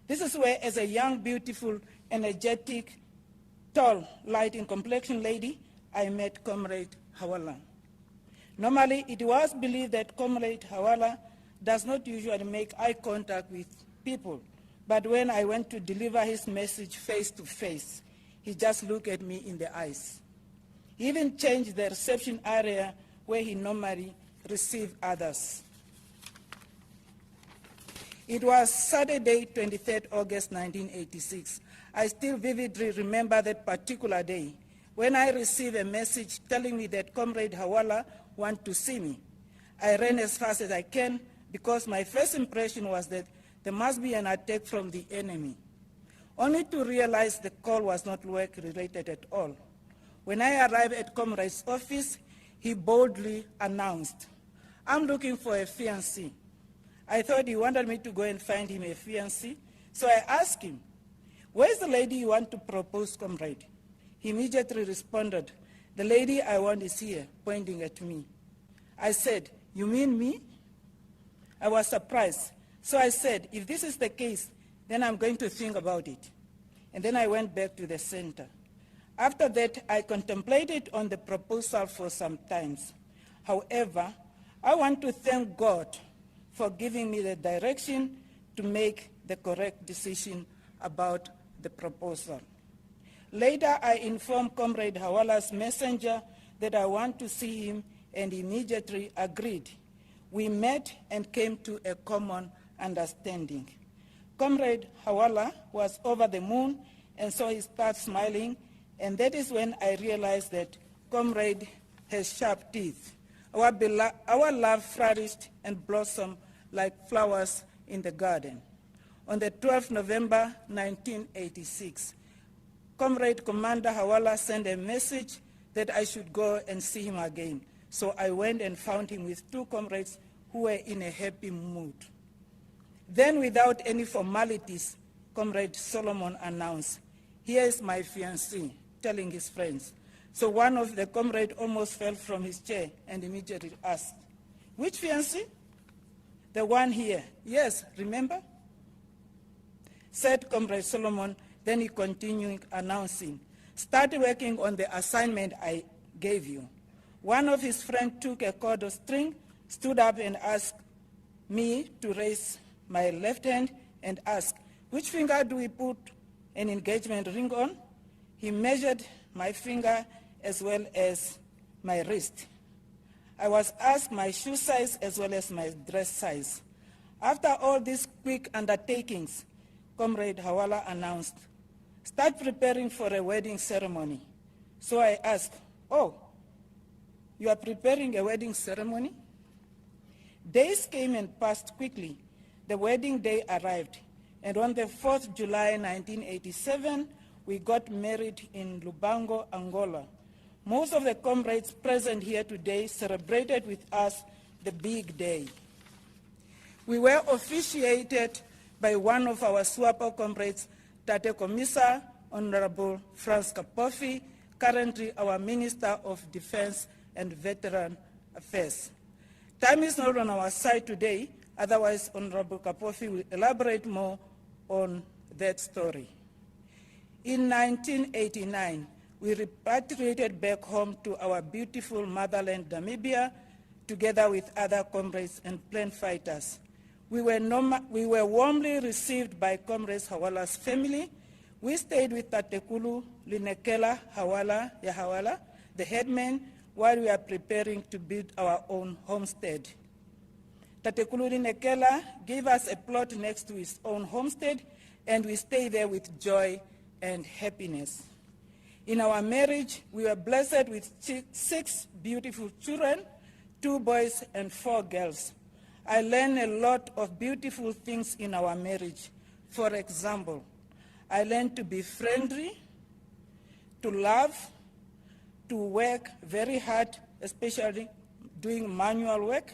This is where, as a young, beautiful, energetic, tall, light in complexion lady, I met Comrade Hawala. Normally, it was believed that Comrade Hawala does not usually make eye contact with people, but when I went to deliver his message face to face, he just looked at me in the eyes. He even changed the reception area where he normally received others. It was Saturday, 23rd August 1986. I still vividly remember that particular day when I received a message telling me that Comrade Hawala wanted to see me. I ran as fast as I can because my first impression was that there must be an attack from the enemy, only to realize the call was not work-related at all. When I arrived at Comrade's office, he boldly announced, "I'm looking for a fiancé." I thought he wanted me to go and find him a fiancé, so I asked him, "Where's the lady you want to propose, Comrade?" He immediately responded, "The lady I want is here," pointing at me. I said, "You mean me?" I was surprised, so I said, "If this is the case, then I'm going to think about it." And then I went back to the center. After that, I contemplated on the proposal for some time. However, I want to thank God for giving me the direction to make the correct decision about the proposal. Later, I informed Comrade Hawala's messenger that I want to see him, and he immediately agreed. We met and came to a common understanding. Comrade Hawala was over the moon, and so he started smiling, and that is when I realized that Comrade has sharp teeth. Our love flourished and blossomed like flowers in the garden. On the 12th November 1986, Comrade Commander Hawala sent a message that I should go and see him again. So I went and found him with two comrades who were in a happy mood. Then, without any formalities, Comrade Solomon announced, "Here is my fiancé," telling his friends. So one of the comrades almost fell from his chair and immediately asked, "Which fiancé?" "The one here." "Yes, remember?" said Comrade Solomon. Then he continued announcing, "Start working on the assignment I gave you." One of his friends took a cord of string, stood up and asked me to raise my left hand and ask, "Which finger do we put an engagement ring on?" He measured my finger as well as my wrist. I was asked my shoe size as well as my dress size. After all these quick undertakings, Comrade Hawala announced, "Start preparing for a wedding ceremony." So I asked, "Oh, you are preparing a wedding ceremony?" Days came and passed quickly. The wedding day arrived, and on the 4th July 1987, we got married in Lubango, Angola. Most of the comrades present here today celebrated with us the big day. We were officiated by one of our SWAPO comrades, Tate Komisa, Honorable Franz Kapofi, currently our Minister of Defense and Veteran Affairs. Time is not on our side today, otherwise Honorable Kapofi will elaborate more on that story. In 1989, we repatriated back home to our beautiful motherland, Namibia, together with other comrades and plain fighters. We were warmly received by Comrades Hawala's family. We stayed with Tatekulu Linekela Hawala, the headman, while we are preparing to build our own homestead. Tatekulu Linekela gave us a plot next to his own homestead, and we stayed there with joy and happiness. In our marriage, we were blessed with 6 beautiful children, 2 boys and 4 girls. I learned a lot of beautiful things in our marriage. For example, I learned to be friendly, to love, to work very hard, especially doing manual work,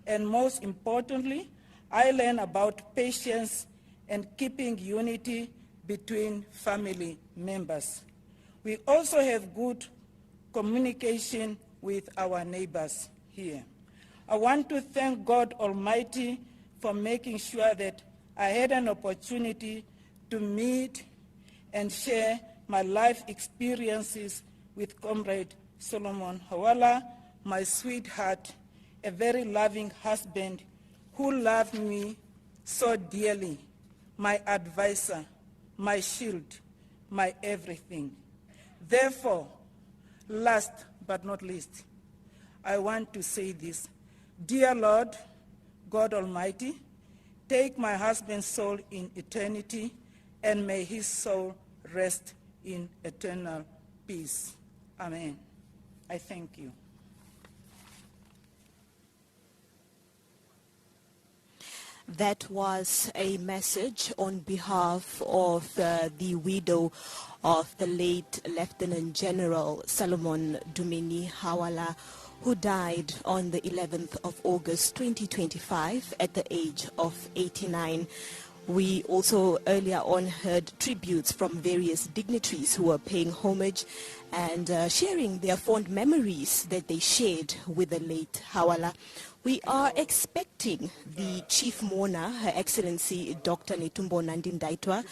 and most importantly, I learned about patience and keeping unity between family members. We also have good communication with our neighbors here. I want to thank God Almighty for making sure that I had an opportunity to meet and share my life experiences with Comrade Solomon Hawala, my sweetheart, a very loving husband who loved me so dearly, my advisor, my shield, my everything. Therefore, last but not least, I want to say this. Dear Lord, God Almighty, take my husband's soul in eternity, and may his soul rest in eternal peace. Amen. I thank you. That was a message on behalf of the widow of the late Lieutenant General Solomon Dumeni Hawala, who died on the 11th of August 2025 at the age of 89. We also earlier on heard tributes from various dignitaries who were paying homage and sharing their fond memories that they shared with the late Hawala. We are expecting the Chief Mourner, Her Excellency Dr. Netumbo Nandi-Ndaitwah,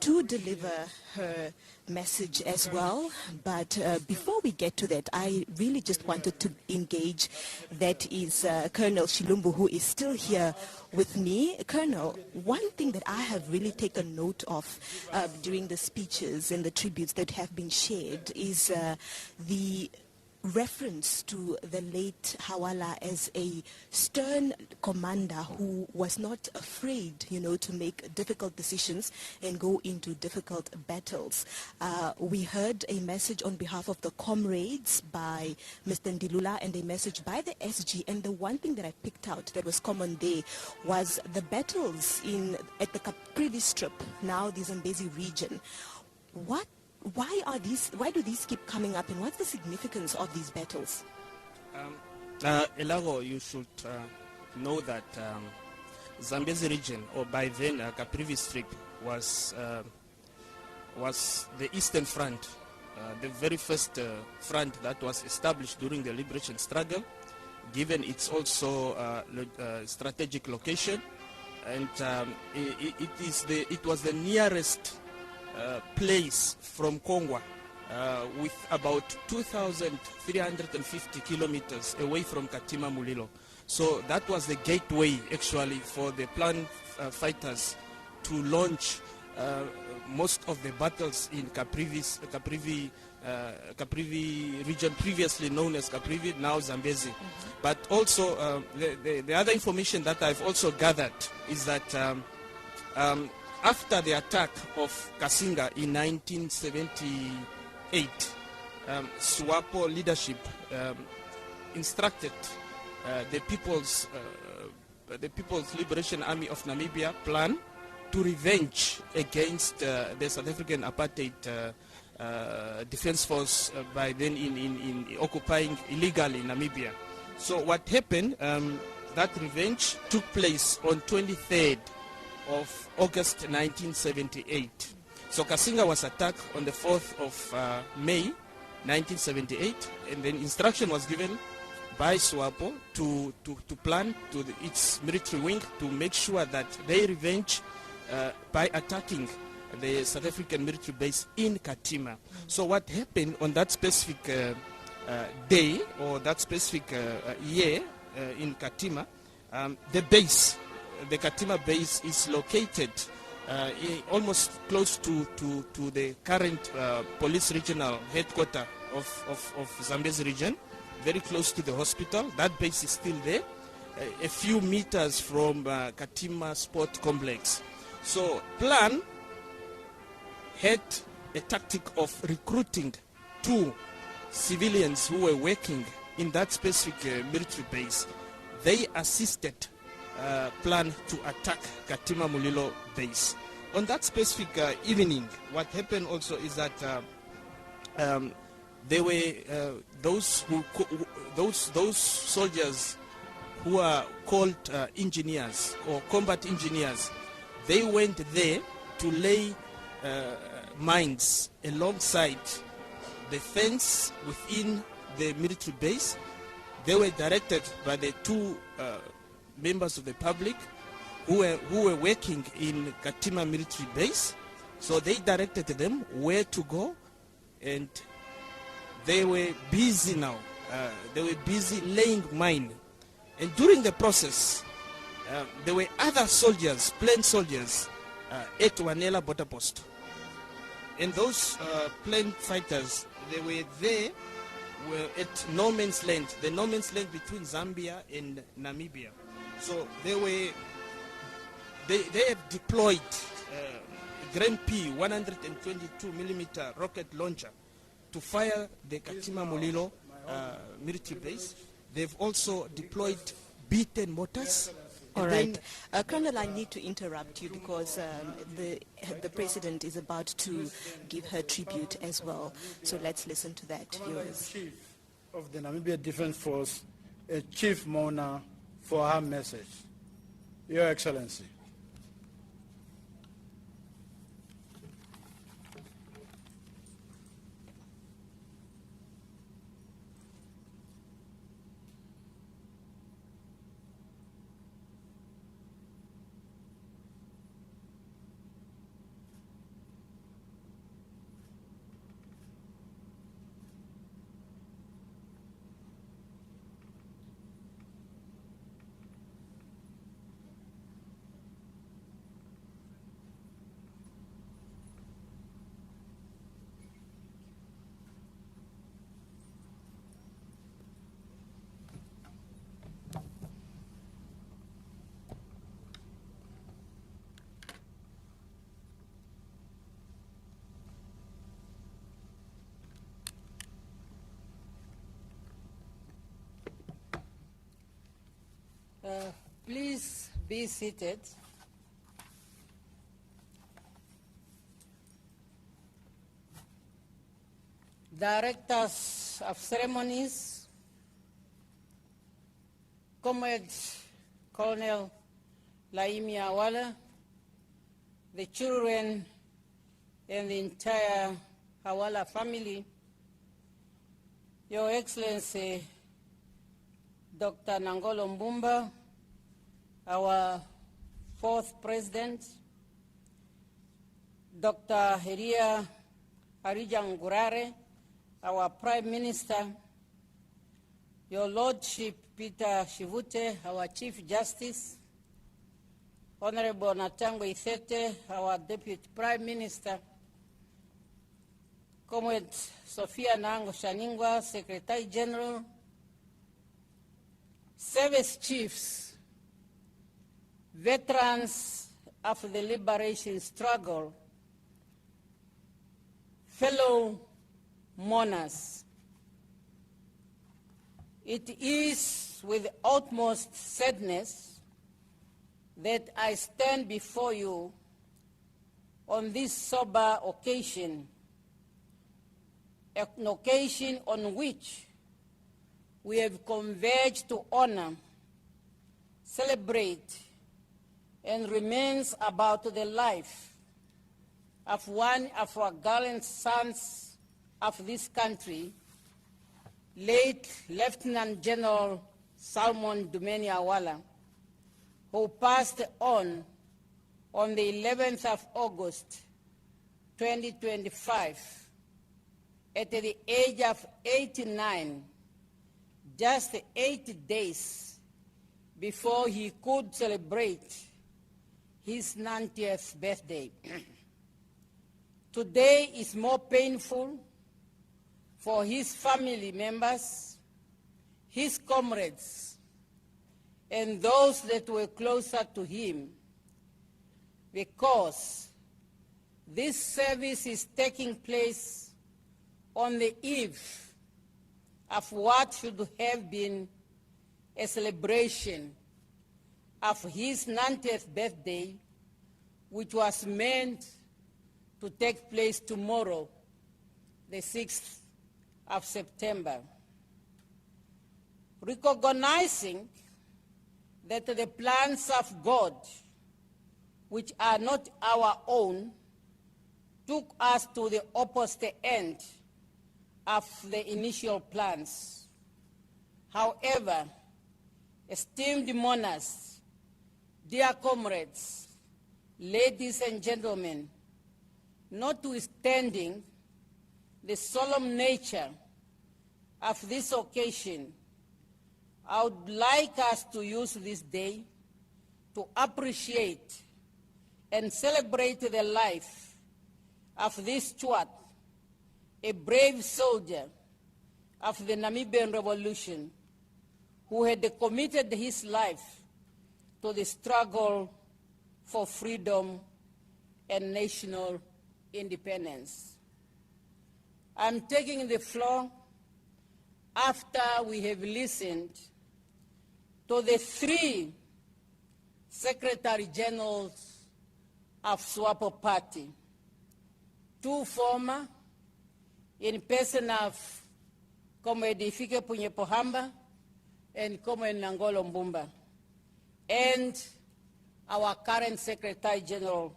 to deliver her message as well. But before we get to that, I really just wanted to engage, that is Colonel Shilongu, who is still here with me. Colonel, one thing that I have really taken note of during the speeches and the tributes that have been shared is the reference to the late Hawala as a stern commander who was not afraid, to make difficult decisions and go into difficult battles. We heard a message on behalf of the comrades by Mr. Ndilula and a message by the SG, and the one thing that I picked out that was common there was the battles at the Caprivi Strip, now the Zambezi region. Why do these keep coming up, and what's the significance of these battles? Elago, you should know that Zambezi region, or by then Caprivi Strip, was the Eastern Front, the very first front that was established during the liberation struggle, given its also strategic location, and it was the nearest place from Kongwa, with about 2,350 kilometers away from Katima Mulilo. So that was the gateway actually for the plan fighters to launch most of the battles in Caprivi region, previously known as Caprivi, now Zambezi. But also the other information that I've also gathered is that after the attack of Kasinga in 1978, SWAPO leadership instructed the People's Liberation Army of Namibia plan to revenge against the South African apartheid defense force by then in occupying illegally Namibia. So what happened, that revenge took place on 23rd of August 1978. So Kasinga was attacked on the 4th of May 1978, and then instruction was given by SWAPO to plan to its military wing to make sure that they revenge by attacking the South African military base in Katima. So what happened on that specific day, or that specific year in Katima, the Katima base is located almost close to the current police regional headquarters of Zambezi region, very close to the hospital. That base is still there, a few meters from Katima Sport Complex. So plan had a tactic of recruiting 2 civilians who were working in that specific military base. They assisted plan to attack Katima Mulilo base. On that specific evening, what happened also is that there were those soldiers who are called engineers or combat engineers. They went there to lay mines alongside the fence within the military base. They were directed by the 2 members of the public who were working in Katima military base. So they directed them where to go, and they were busy now. They were busy laying mine. And during the process, there were other soldiers, plain soldiers, at Wanela border post. And those plain fighters, they were there, were at no man's land, the no man's land between Zambia and Namibia. So they have deployed Grand P 122mm rocket launcher to fire the Katima Mulilo military base. They've also deployed B-10 mortars. All right. Colonel, I need to interrupt you because the President is about to give her tribute as well. So let's listen to that, viewers. Chief of the Namibian Defence Force, Chief Mona, for her message. Your Excellency. Be seated. Directors of ceremonies, comrades, Colonel Laimi Hawala, the children and the entire Hawala family, Your Excellency, Dr. Nangolo Mbumba, our fourth president, Dr. Heria Harijangurare, our Prime Minister, Your Lordship Peter Shivute, our Chief Justice, Honorable Natangwa Ithete, our Deputy Prime Minister, Comrade Sophia Nango Shaningwa, Secretary General, Service Chiefs, veterans of the liberation struggle, fellow mourners. It is with utmost sadness that I stand before you on this sober occasion, an occasion on which we have converged to honor, celebrate, and remains about the life of one of our gallant sons of this country, late Lieutenant General Solomon Dumeni Hawala, who passed on the 11th of August, 2025, at the age of 89, just 8 days before he could celebrate his 90th birthday. Today is more painful for his family members, his comrades, and those that were closer to him, because this service is taking place on the eve of what should have been a celebration of his 90th birthday, which was meant to take place tomorrow, the 6th of September. Recognizing that the plans of God, which are not our own, took us to the opposite end of the initial plans. However, esteemed mourners, dear comrades, ladies and gentlemen, notwithstanding the solemn nature of this occasion, I would like us to use this day to appreciate and celebrate the life of this Chwat, a brave soldier of the Namibian Revolution, who had committed his life to the struggle for freedom and national independence. I'm taking the floor after we have listened to the 3 Secretary Generals of SWAPO Party, 2 former, in person of Comrade Ifike Punyepohamba and Comrade Nangolo Mbumba, and our current Secretary General,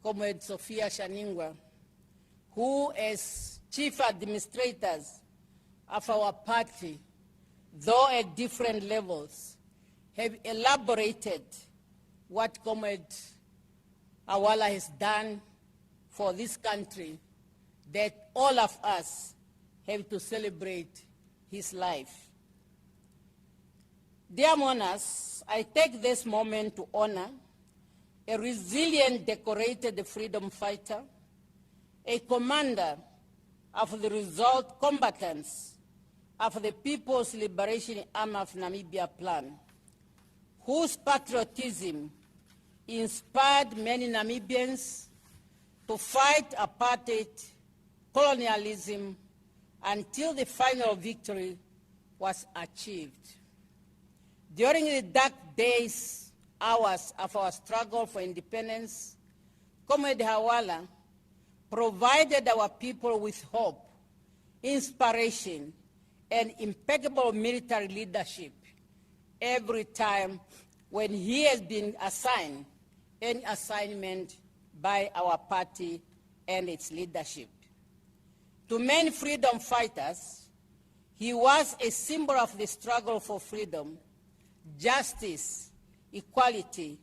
Comrade Sophia Shaningwa, who as chief administrators of our party, though at different levels, have elaborated what Comrade Hawala has done for this country, that all of us have to celebrate his life. Dear mourners, I take this moment to honor a resilient, decorated freedom fighter, a commander of the resolved combatants of the People's Liberation Army of Namibia plan, whose patriotism inspired many Namibians to fight apartheid, colonialism, until the final victory was achieved. During the dark days hours of our struggle for independence, Comrade Hawala provided our people with hope, inspiration, and impeccable military leadership every time when he has been assigned an assignment by our party and its leadership. To many freedom fighters, he was a symbol of the struggle for freedom, justice, equality,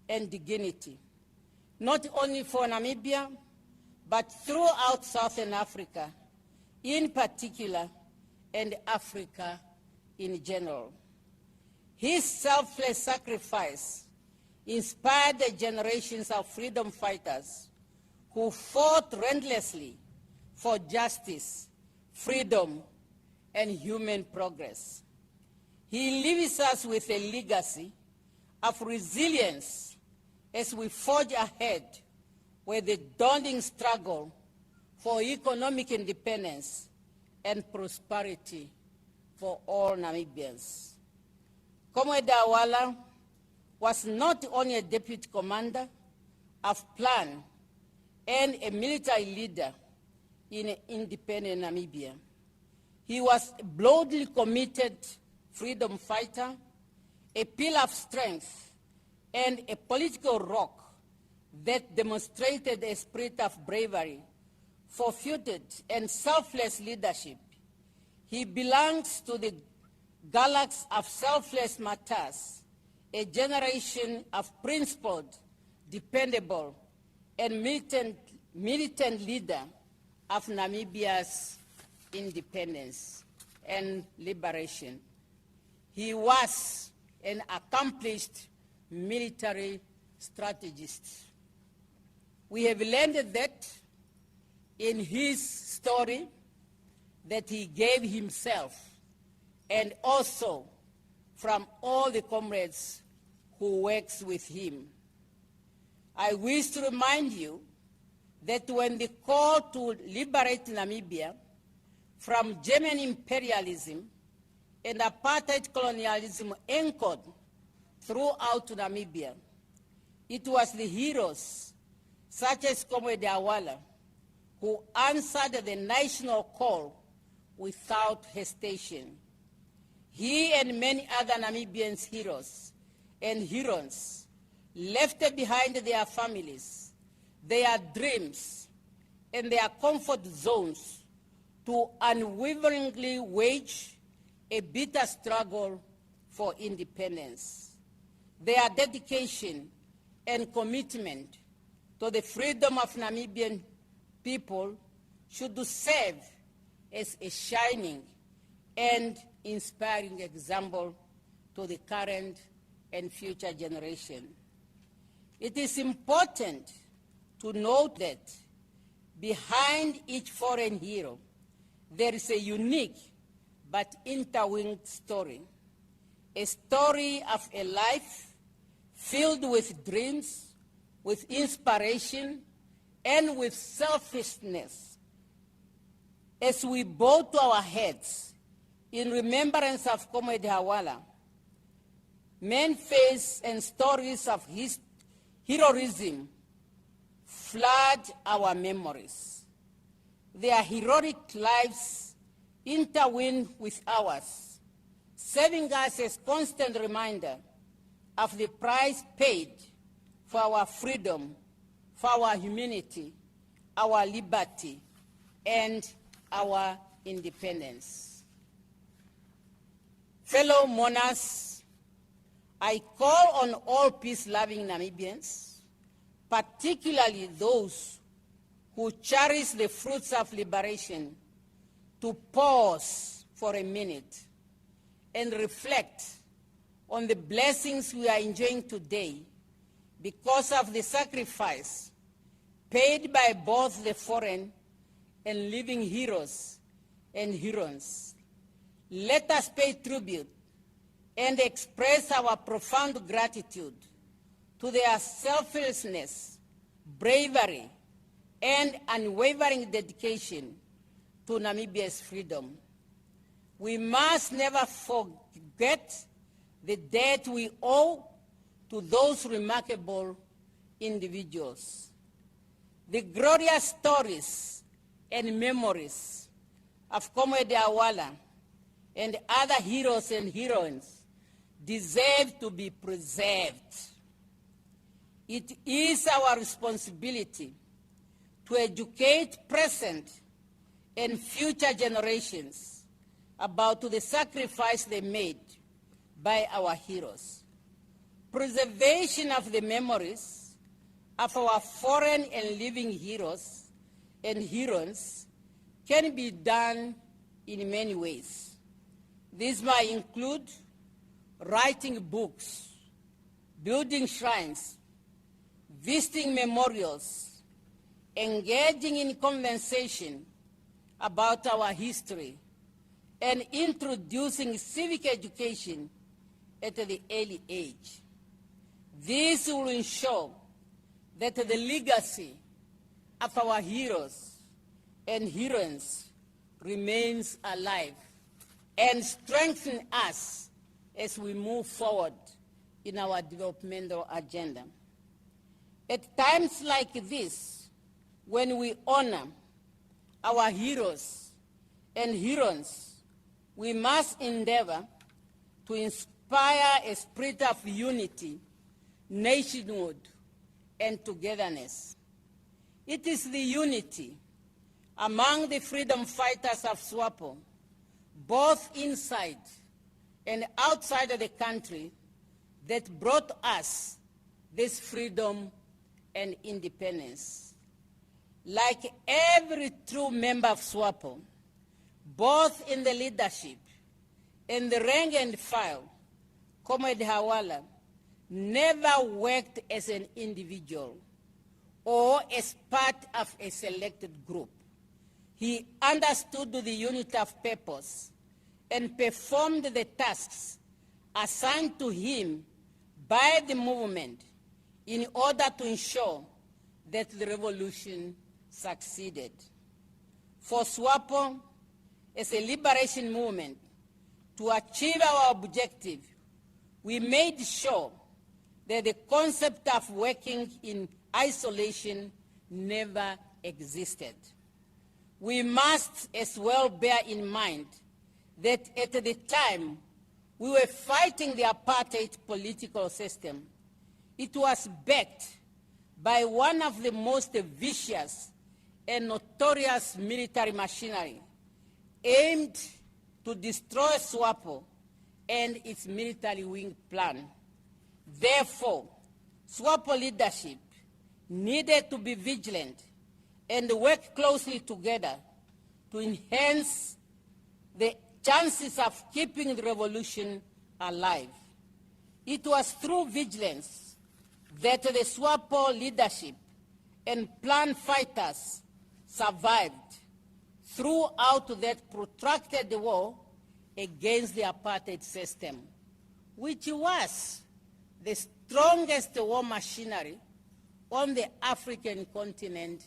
and dignity, not only for Namibia, but throughout Southern Africa in particular, and Africa in general. His selfless sacrifice inspired the generations of freedom fighters who fought relentlessly for justice, freedom, and human progress. He leaves us with a legacy of resilience as we forge ahead with the daunting struggle for economic independence and prosperity for all Namibians. Comrade Hawala was not only a deputy commander of plan and a military leader in an independent Namibia. He was a bloodily committed freedom fighter, a pillar of strength, and a political rock that demonstrated a spirit of bravery, forfeited, and selfless leadership. He belongs to the galaxy of selfless martyrs, a generation of principled, dependable, and militant leader of Namibia's independence and liberation. He was an accomplished military strategist. We have learned that in his story that he gave himself, and also from all the comrades who works with him. I wish to remind you that when the call to liberate Namibia from German imperialism and apartheid colonialism anchored throughout Namibia, it was the heroes such as Comrade Hawala who answered the national call without hesitation. He and many other Namibians heroes and heroines left behind their families, their dreams, and their comfort zones to unwaveringly wage a bitter struggle for independence. Their dedication and commitment to the freedom of Namibian people should serve as a shining and inspiring example to the current and future generation. It is important to note that behind each foreign hero, there is a unique but intertwined story, a story of a life filled with dreams, with inspiration, and with selflessness. As we bow to our heads in remembrance of Comrade Hawala, men face and stories of his heroism flood our memories. Their heroic lives intertwine with ours, serving us as constant reminder of the price paid for our freedom, for our humanity, our liberty, and our independence. Fellow mourners, I call on all peace-loving Namibians, particularly those who cherish the fruits of liberation, to pause for a minute and reflect on the blessings we are enjoying today because of the sacrifice paid by both the foreign and living heroes and heroines. Let us pay tribute and express our profound gratitude to their selflessness, bravery, and unwavering dedication to Namibia's freedom. We must never forget the debt we owe to those remarkable individuals. The glorious stories and memories of Comrade Hawala and other heroes and heroines deserve to be preserved. It is our responsibility to educate present and future generations about the sacrifice they made by our heroes. Preservation of the memories of our foreign and living heroes and heroines can be done in many ways. These might include writing books, building shrines, visiting memorials, engaging in conversation about our history, and introducing civic education at the early age. This will ensure that the legacy of our heroes and heroines remains alive and strengthen us as we move forward in our developmental agenda. At times like this, when we honor our heroes and heroines, we must endeavor to inspire a spirit of unity, nationhood, and togetherness. It is the unity among the freedom fighters of SWAPO, both inside and outside of the country, that brought us this freedom and independence. Like every true member of SWAPO, both in the leadership and the rank and file, Comrade Hawala never worked as an individual or as part of a selected group. He understood the unity of purpose and performed the tasks assigned to him by the movement in order to ensure that the revolution succeeded. For SWAPO, as a liberation movement, to achieve our objective, we made sure that the concept of working in isolation never existed. We must as well bear in mind that at the time we were fighting the apartheid political system, it was backed by one of the most vicious and notorious military machinery aimed to destroy SWAPO and its military wing plan. Therefore, SWAPO leadership needed to be vigilant and work closely together to enhance the chances of keeping the revolution alive. It was through vigilance that the SWAPO leadership and plan fighters survived throughout that protracted war against the apartheid system, which was the strongest war machinery on the African continent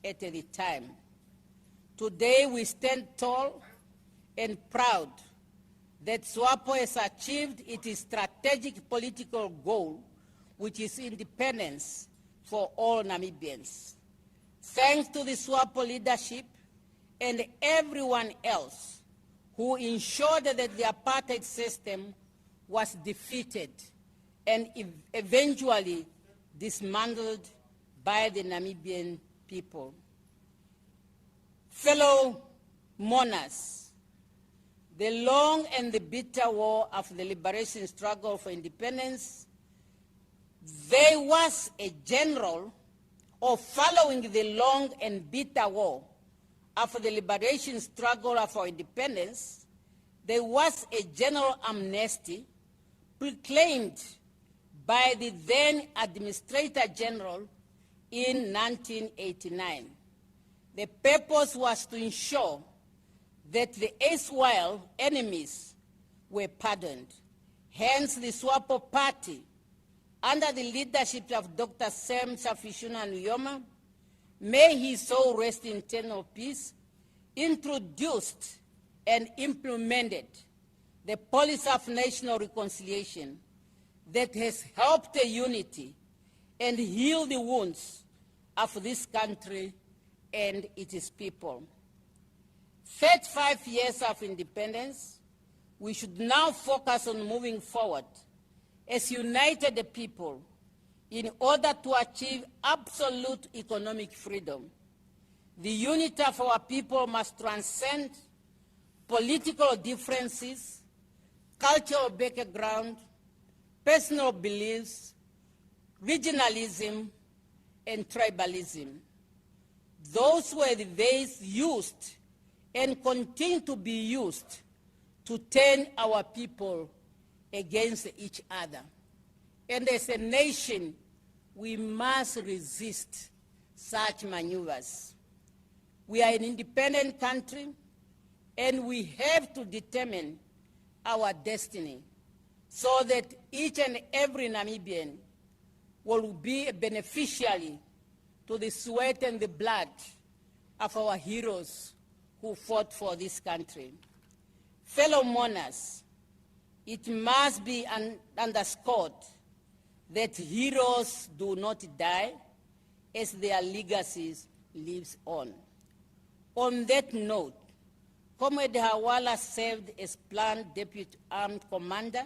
at the time. Today we stand tall and proud that SWAPO has achieved its strategic political goal, which is independence for all Namibians. Thanks to the SWAPO leadership and everyone else who ensured that the apartheid system was defeated and eventually dismantled by the Namibian people. Fellow mourners, the long and the bitter war of the liberation struggle for independence, there was a general, or following the long and bitter war of the liberation struggle for independence, there was a general amnesty proclaimed by the then Administrator General in 1989. The purpose was to ensure that the erstwhile enemies were pardoned. Hence, the SWAPO party, under the leadership of Dr. Sam Safishuna Nuyoma, may his soul rest in eternal peace, introduced and implemented the policy of national reconciliation that has helped the unity and healed the wounds of this country and its people. 35 years of independence, we should now focus on moving forward as united people in order to achieve absolute economic freedom. The unity of our people must transcend political differences, cultural background, personal beliefs, regionalism, and tribalism. Those were the ways used and continue to be used to turn our people against each other. And as a nation, we must resist such maneuvers. We are an independent country, and we have to determine our destiny so that each and every Namibian will be a beneficiary to the sweat and the blood of our heroes who fought for this country. Fellow mourners, it must be underscored that heroes do not die as their legacies lives on. On that note, Comrade Hawala served as planned deputy armed commander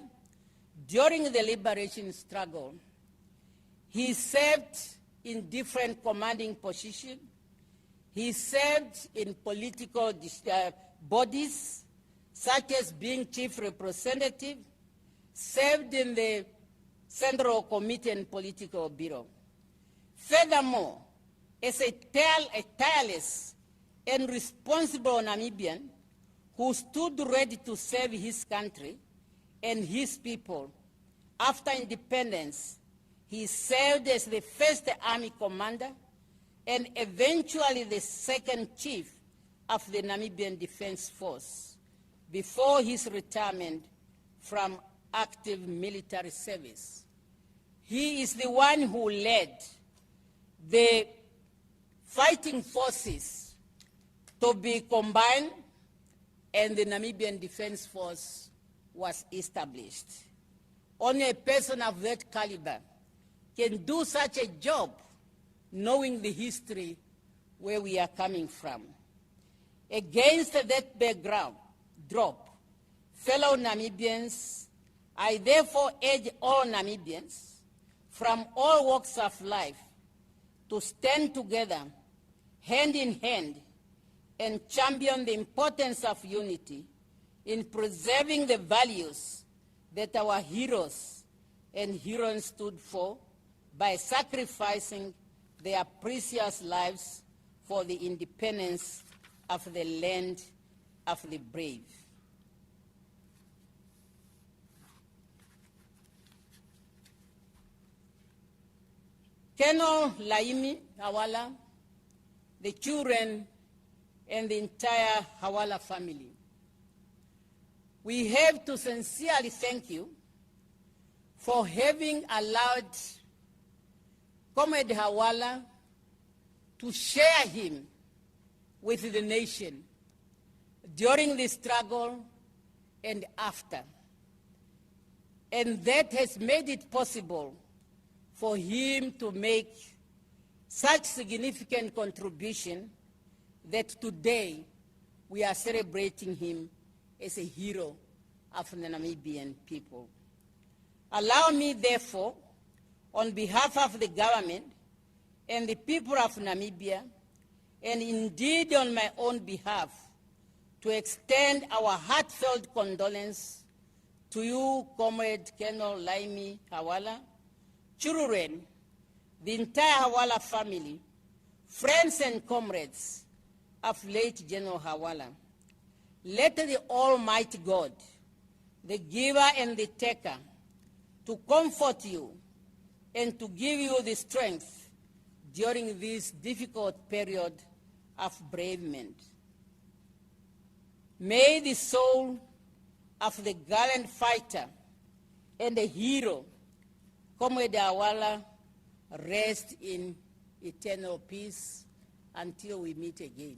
during the liberation struggle. He served in different commanding positions. He served in political bodies, such as being chief representative, served in the Central Committee and Political Bureau. Furthermore, as a tireless and responsible Namibian who stood ready to serve his country and his people, after independence, he served as the first army commander and eventually the second chief of the Namibian Defence Force before his retirement from active military service. He is the one who led the fighting forces to be combined, and the Namibian Defence Force was established. Only a person of that caliber can do such a job, knowing the history where we are coming from. Against that background, fellow Namibians, I therefore urge all Namibians from all walks of life to stand together, hand in hand, and champion the importance of unity in preserving the values that our heroes and heroines stood for by sacrificing their precious lives for the independence of the land of the brave. Colonel Laimi Hawala, the children, and the entire Hawala family, we have to sincerely thank you for having allowed Comrade Hawala to share him with the nation during the struggle and after. And that has made it possible for him to make such significant contribution that today we are celebrating him as a hero of the Namibian people. Allow me, therefore, on behalf of the government and the people of Namibia, and indeed on my own behalf, to extend our heartfelt condolence to you, Comrade Colonel Laimi Hawala, children, the entire Hawala family, friends and comrades of late General Hawala. Let the Almighty God, the giver and the taker, to comfort you and to give you the strength during this difficult period of bereavement. May the soul of the gallant fighter and the hero, Comrade Hawala, rest in eternal peace until we meet again.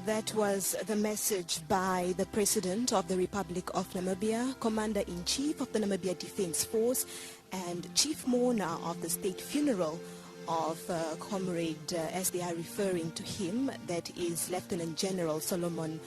That was the message by the President of the Republic of Namibia, Commander-in-Chief of the Namibian Defence Force, and Chief Mourner of the state funeral of Comrade, as they are referring to him, that is Lieutenant General Solomon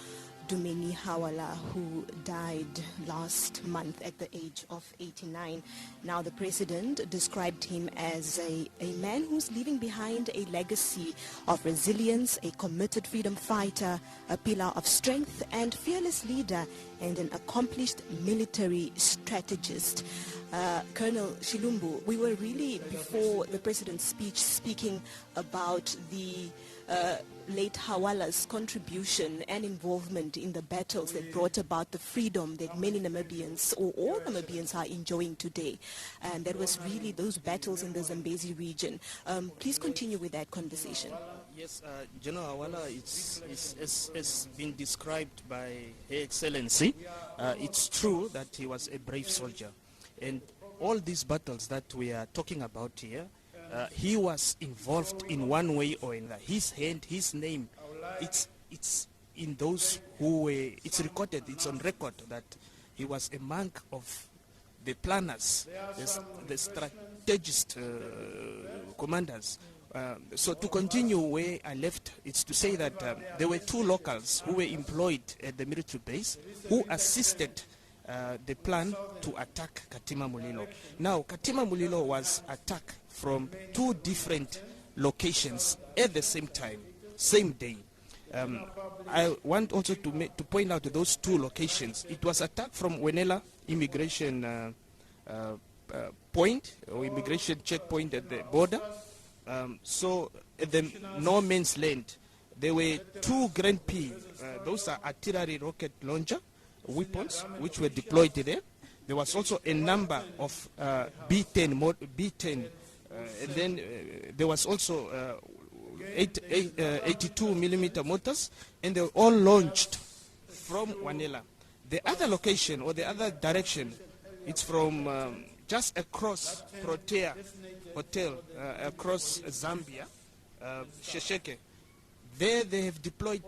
Dumeni Hawala, who died last month at the age of 89. Now, the President described him as a man who's leaving behind a legacy of resilience, a committed freedom fighter, a pillar of strength and fearless leader, and an accomplished military strategist. Colonel Shilongu, we were really, before the President's speech, speaking about the late Hawala's contribution and involvement in the battles that brought about the freedom that many Namibians, or all Namibians, are enjoying today. And that was really those battles in the Zambezi region. Please continue with that conversation. Yes, General Hawala has been described by Her Excellency. It's true that he was a brave soldier. And all these battles that we are talking about here, he was involved in one way or another. His hand, his name, it's in those who were, it's recorded, it's on record that he was among of the planners, the strategist commanders. So to continue where I left, it's to say that there were two locals who were employed at the military base who assisted the plan to attack Katima Mulilo. Now, Katima Mulilo was attacked from two different locations at the same time, same day. I want also to point out those two locations. It was attacked from Wenela immigration point, or immigration checkpoint at the border. So at the no man's land, there were two Grand P, those are artillery rocket launcher weapons which were deployed there. There was also a number of B10, and then there was also 82 millimeter mortars, and they were all launched from Wanela. The other location, or the other direction, it's from just across Protea Hotel, across Zambia, Shesheke. There they have deployed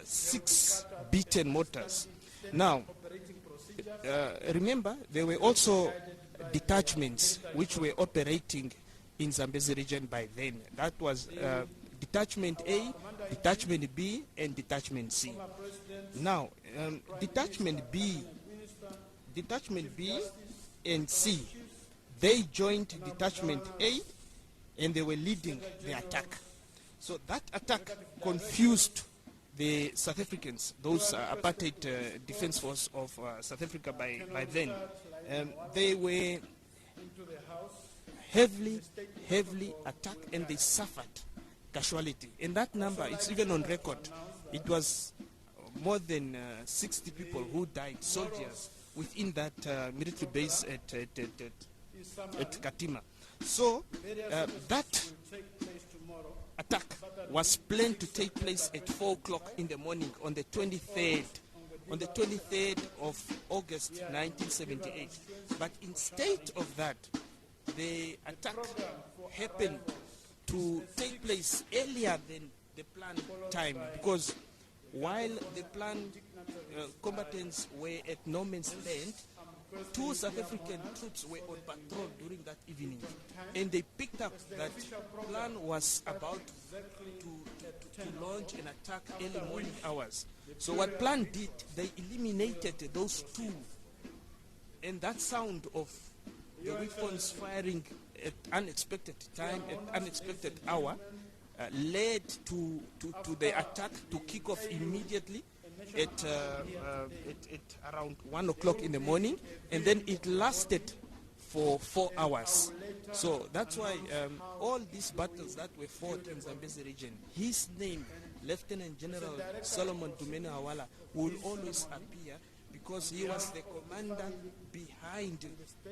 6 B10 mortars. Now, remember, there were also detachments which were operating in Zambezi region by then. That was Detachment A, Detachment B, and Detachment C. Now, Detachment B and C, they joined Detachment A, and they were leading the attack. So that attack confused the South Africans, those apartheid defense force of South Africa by then. They were heavily attacked, and they suffered casualty. And that number, it's even on record. It was more than 60 people who died, soldiers, within that military base at Katima. So that attack was planned to take place at 4 o'clock in the morning on the 23rd of August 1978. But instead of that, the attack happened to take place earlier than the planned time, because while the planned combatants were at no man's land, 2 South African troops were on patrol during that evening, and they picked up that plan was about to launch an attack early morning hours. So what plan did, they eliminated those 2, and that sound of the weapons firing at unexpected time, at unexpected hour, led to the attack to kick off immediately at around 1 o'clock in the morning, and then it lasted for 4 hours. So that's why all these battles that were fought in Zambezi region, his name, Lieutenant General Solomon Dumeni Hawala, will always appear, because he was the commander behind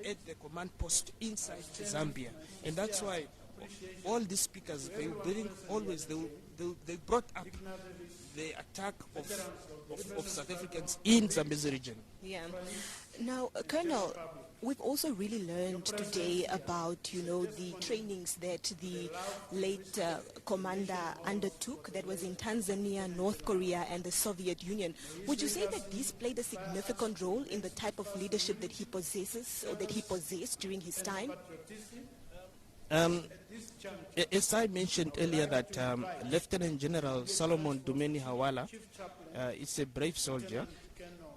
at the command post inside Zambia. And that's why all these speakers, they brought up the attack of South Africans in Zambezi region. Yeah. Now, Colonel, We've also really learned today about, the trainings that the late commander undertook that was in Tanzania, North Korea, and the Soviet Union. Would you say that this played a significant role in the type of leadership that he possesses or that he possessed during his time? As I mentioned earlier, that Lieutenant General Solomon Dumeni Hawala is a brave soldier,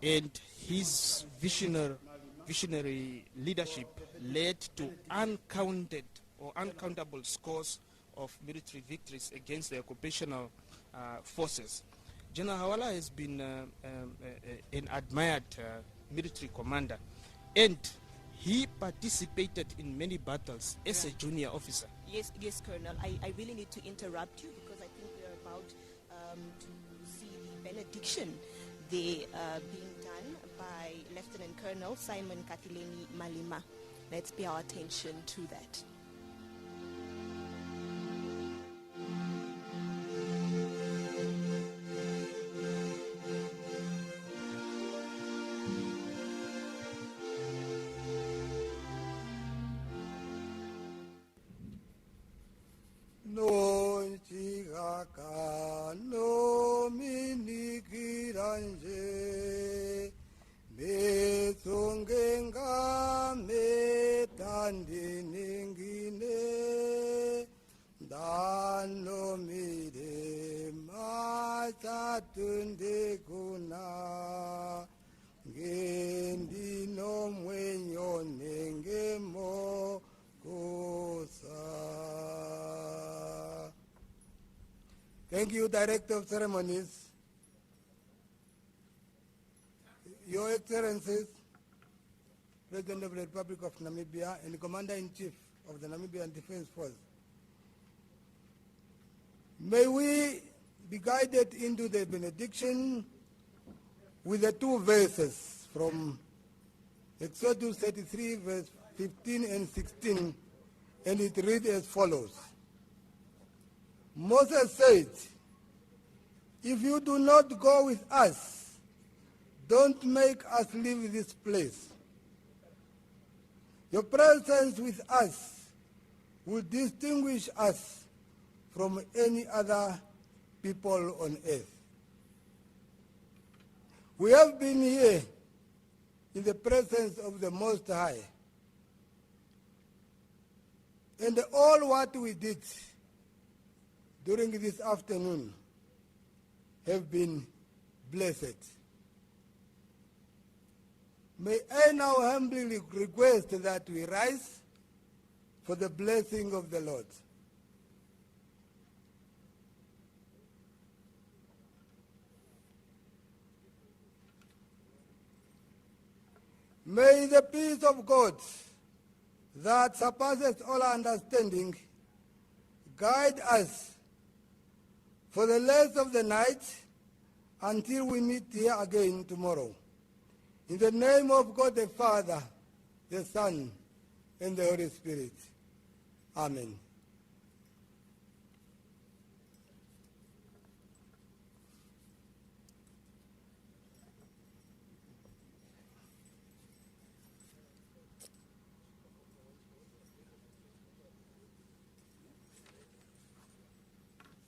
and his visionary leadership led to uncountable scores of military victories against the occupational forces. General Hawala has been an admired military commander, and he participated in many battles as a junior officer. Yes, Colonel. I really need to interrupt you because I think we're about to see the benediction there being done by Lieutenant Colonel Simon Katileni Malima. Let's pay our attention to that. Thank you, Director of Ceremonies, Your Excellencies, President of the Republic of Namibia and Commander-in-Chief of the Namibian Defence Force. May we be guided into the benediction with the two verses from Exodus 33, verse 15 and 16, and it reads as follows. Moses said, "If you do not go with us, don't make us leave this place. Your presence with us will distinguish us from any other people on earth." We have been here in the presence of the Most High, and all what we did during this afternoon have been blessed. May I now humbly request that we rise for the blessing of the Lord. May the peace of God that surpasses all understanding guide us for the rest of the night until we meet here again tomorrow. In the name of God the Father, the Son, and the Holy Spirit. Amen.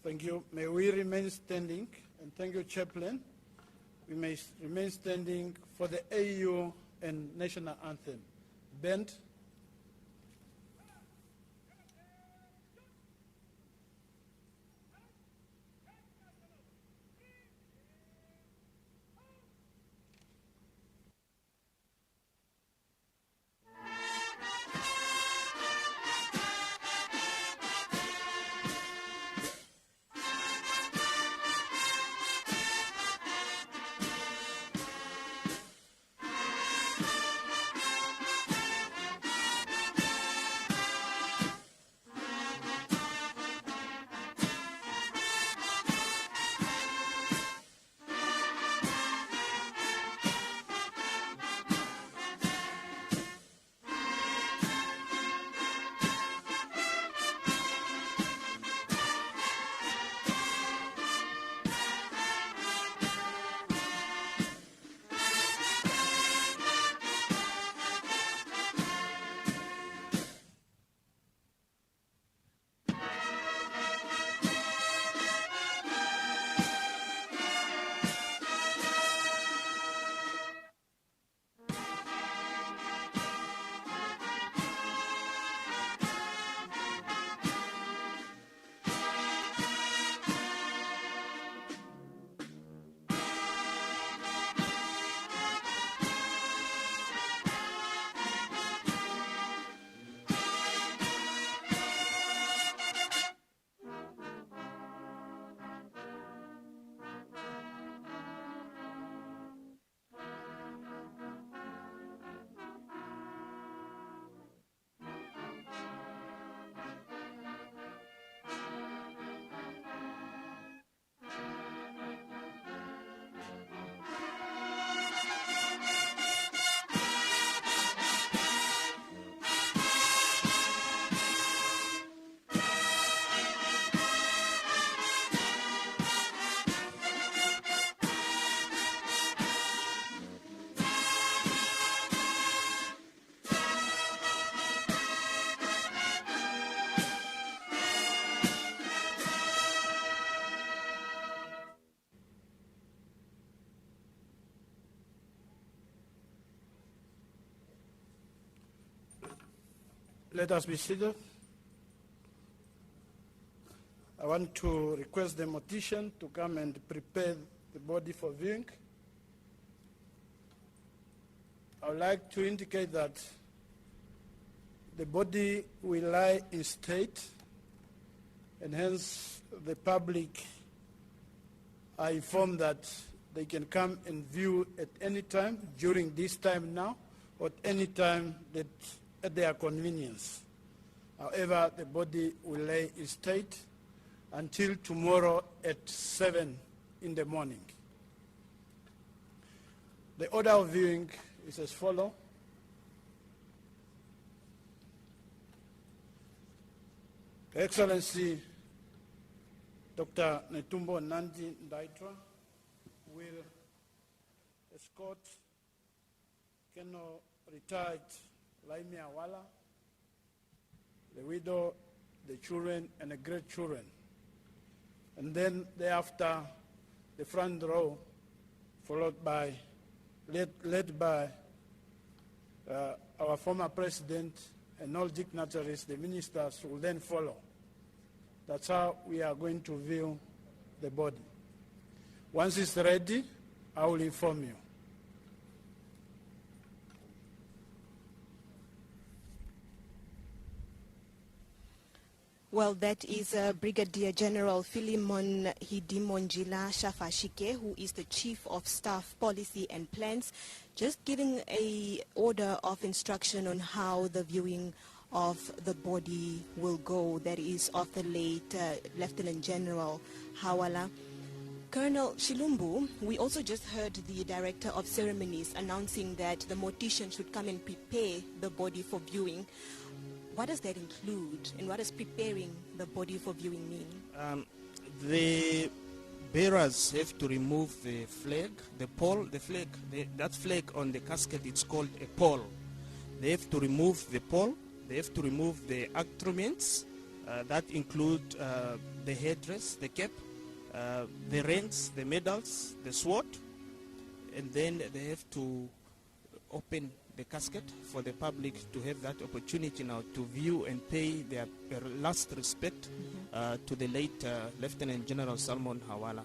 Thank you. May we remain standing, and thank you, Chaplain. We may remain standing for the AU and national anthem. Band. Let us be seated. I want to request the mortician to come and prepare the body for viewing. I would like to indicate that the body will lie in state, and hence the public are informed that they can come and view at any time during this time now, or at any time that at their convenience. However, the body will lay in state until tomorrow at 7 in the morning. The order of viewing is as follows. Her Excellency Dr. Netumbo Nandi Ndaitwa will escort Colonel retired Laimi Hawala, the widow, the children, and the great-children. And then thereafter, the front row, followed by, led by our former president and all dignitaries, the ministers will then follow. That's how we are going to view the body. Once it's ready, I will inform you. Well, that is Brigadier General Philemon Hidimonjila Shafashike, who is the Chief of Staff Policy and Plans, just giving an order of instruction on how the viewing of the body will go, that is of the late Lieutenant General Hawala. Colonel Shilongu, we also just heard the Director of Ceremonies announcing that the mortician should come and prepare the body for viewing. What does that include, and what does preparing the body for viewing mean? The bearers have to remove the flag, the pole, the flag, that flag on the casket, it's called a pole. They have to remove the pole, they have to remove the accoutrements, that include the headdress, the cap, the ranks, the medals, the sword, and then they have to open the casket for the public to have that opportunity now to view and pay their last respect to the late Lieutenant General Solomon Hawala.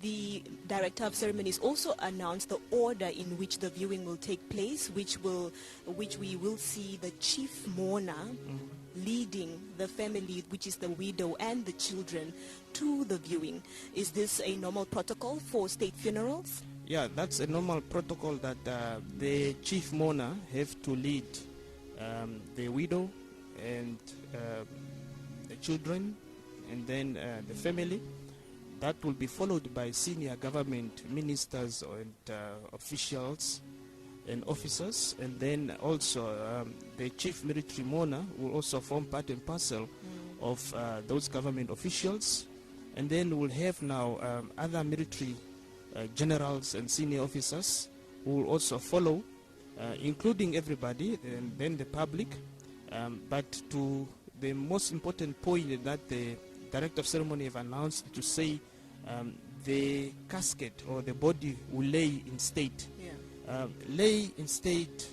The Director of Ceremonies also announced the order in which the viewing will take place, which we will see the chief mourner leading the family, which is the widow and the children, to the viewing. Is this a normal protocol for state funerals? Yeah, that's a normal protocol that the chief mourner have to lead the widow and the children and then the family. That will be followed by senior government ministers and officials and officers, and then also the chief military mourner will also form part and parcel of those government officials, and then we'll have now other military generals and senior officers who will also follow, including everybody and then the public. But to the most important point that the Director of Ceremony have announced to say the casket or the body will lay in state. Yeah. Lay in state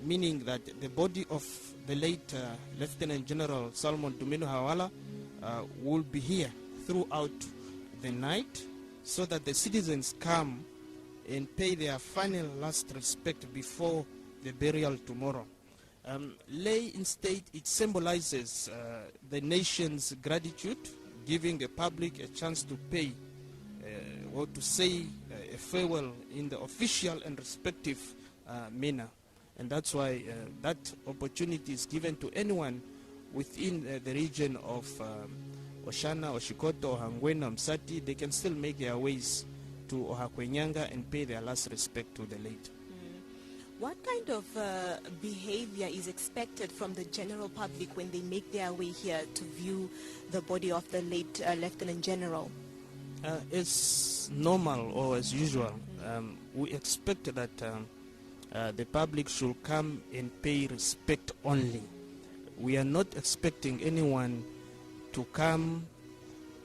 meaning that the body of the late Lieutenant General Solomon Dumeni Hawala will be here throughout the night, so that the citizens come and pay their final last respect before the burial tomorrow. Lay in state, it symbolizes the nation's gratitude, giving the public a chance to pay or to say a farewell in the official and respective manner. And that's why that opportunity is given to anyone within the region of Oshana, Oshikoto, Ongwediva, Msati. They can still make their ways to Ohakweenyanga and pay their last respect to the late. What kind of behavior is expected from the general public when they make their way here to view the body of the late Lieutenant General? It's normal or as usual. We expect that the public should come and pay respect only. We are not expecting anyone to come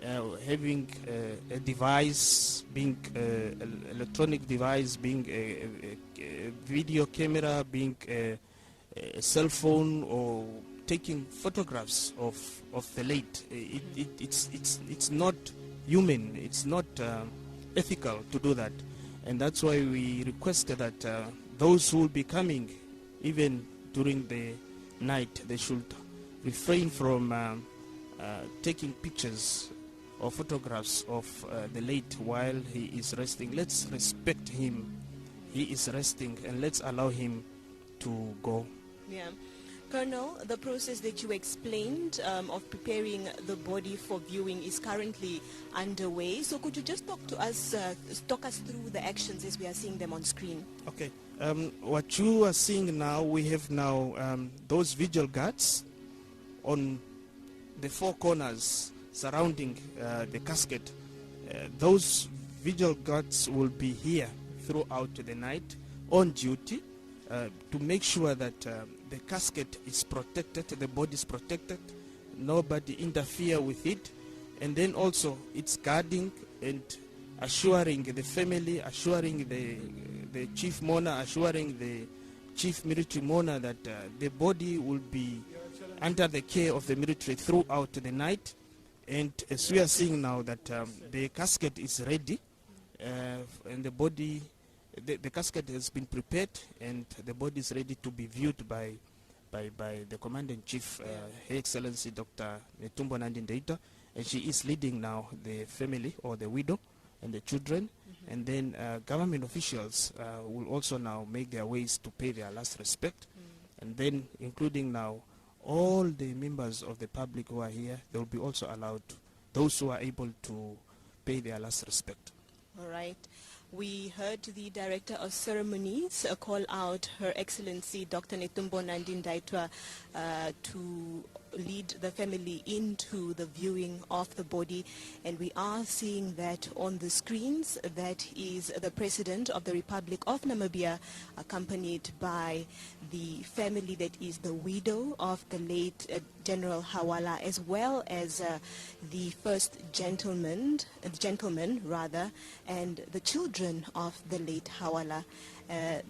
having a device, being electronic device, being a video camera, being a a cell phone or taking photographs of the late. It's not human, it's not ethical to do that. And that's why we requested that those who will be coming, even during the night, they should refrain from taking pictures or photographs of the late while he is resting. Let's respect him. He is resting, and let's allow him to go. Yeah. Colonel, the process that you explained of preparing the body for viewing is currently underway. So could you just talk us through the actions as we are seeing them on screen? Okay. What you are seeing now, we have now those vigil guards on the four corners surrounding the casket. Those vigil guards will be here throughout the night on duty to make sure that the casket is protected, the body is protected, nobody interfere with it, and then also it's guarding and assuring the family, assuring the chief mourner, assuring the chief military mourner that the body will be under the care of the military throughout the night. And as we are seeing now that the casket is ready, and the body, the casket has been prepared, and the body is ready to be viewed by the Commander-in-Chief, Her Excellency Dr. Netumbo Nandi-Ndaitwah, and she is leading now the family or the widow and the children, and then government officials will also now make their ways to pay their last respect, and then including now all the members of the public who are here, they will be also allowed, those who are able to pay their last respect. All right. We heard the Director of Ceremonies call out Her Excellency Dr. Netumbo Nandi-Ndaitwah to lead the family into the viewing of the body, and we are seeing that on the screens. That is the President of the Republic of Namibia, accompanied by the family, that is the widow of the late General Hawala, as well as the first gentleman, and the children of the late Hawala.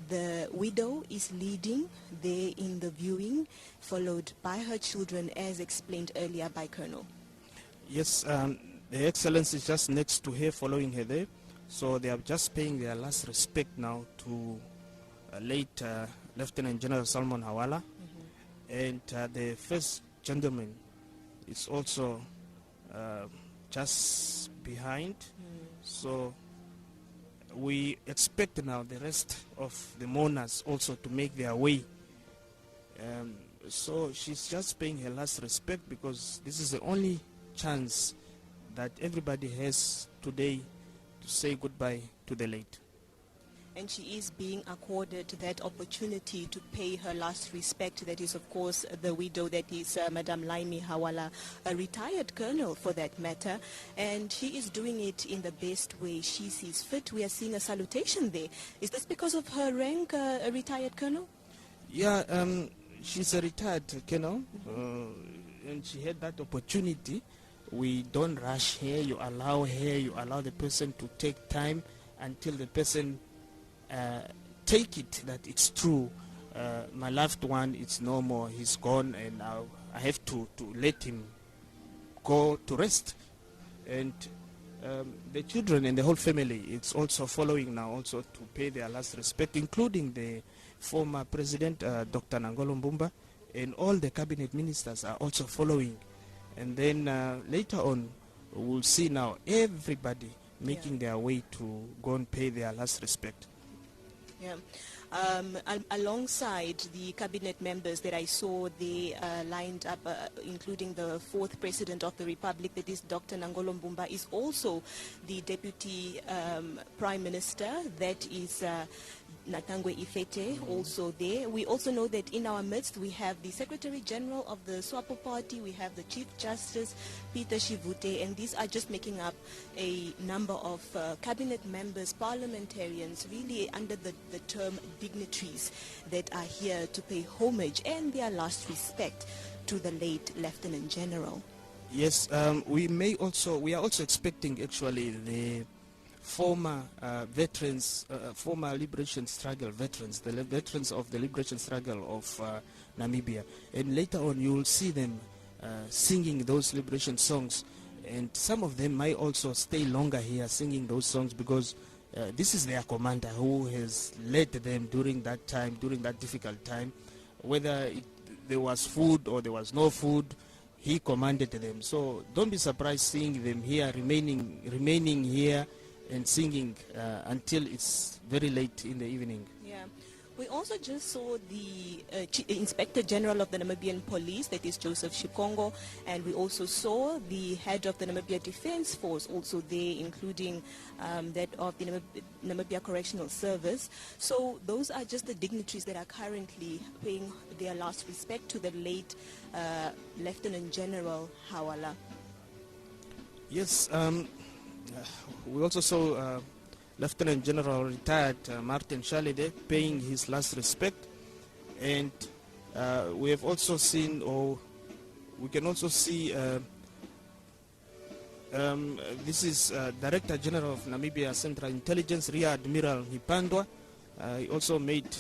The widow is leading there in the viewing, followed by her children, as explained earlier by Colonel. Yes, the Excellency is just next to her, following her there. So they are just paying their last respect now to late Lieutenant General Solomon Hawala. And the first gentleman is also just behind. So we expect now the rest of the mourners also to make their way. So she's just paying her last respect, because this is the only chance that everybody has today to say goodbye to the late. And she is being accorded that opportunity to pay her last respect. That is, of course, the widow, that is Madam Laimi Hawala, a retired colonel for that matter. And she is doing it in the best way she sees fit. We are seeing a salutation there. Is this because of her rank, a retired colonel? Yeah, she's a retired colonel, and she had that opportunity. We don't rush her. You allow her, you allow the person to take time until the person take it that it's true. My loved one, it's no more, he's gone, and now I have to let him go to rest. And the children and the whole family, it's also following now also to pay their last respect, including the former President, Dr. Nangolo Mbumba, and all the cabinet ministers are also following. And then later on, we'll see now everybody making their way to go and pay their last respect. Yeah. Alongside the cabinet members that I saw, they lined up, including the fourth President of the Republic, that is Dr. Nangolo Mbumba, is also the Deputy Prime Minister, that is Natangwe Ifete, also there. We also know that in our midst we have the Secretary General of the SWAPO party, we have the Chief Justice, Peter Shivute, and these are just making up a number of cabinet members, parliamentarians, really under the term dignitaries, that are here to pay homage and their last respect to the late Lieutenant General. Yes, we are also expecting actually the former veterans, former liberation struggle veterans, the veterans of the liberation struggle of Namibia. And later on you will see them singing those liberation songs, and some of them might also stay longer here singing those songs because this is their commander who has led them during that time, during that difficult time. Whether there was food or there was no food, he commanded them. So don't be surprised seeing them here, remaining here and singing until it's very late in the evening. Yeah. We also just saw the Inspector General of the Namibian Police, that is Joseph Shikongo, and we also saw the head of the Namibian Defence Force also there, including that of the Namibia Correctional Service. So those are just the dignitaries that are currently paying their last respect to the late Lieutenant General Hawala. Yes, we also saw Lieutenant General retired Martin Shalide paying his last respect, and we have also seen, or we can also see, this is Director General of Namibia Central Intelligence, Rear Admiral Hipandwa. He also made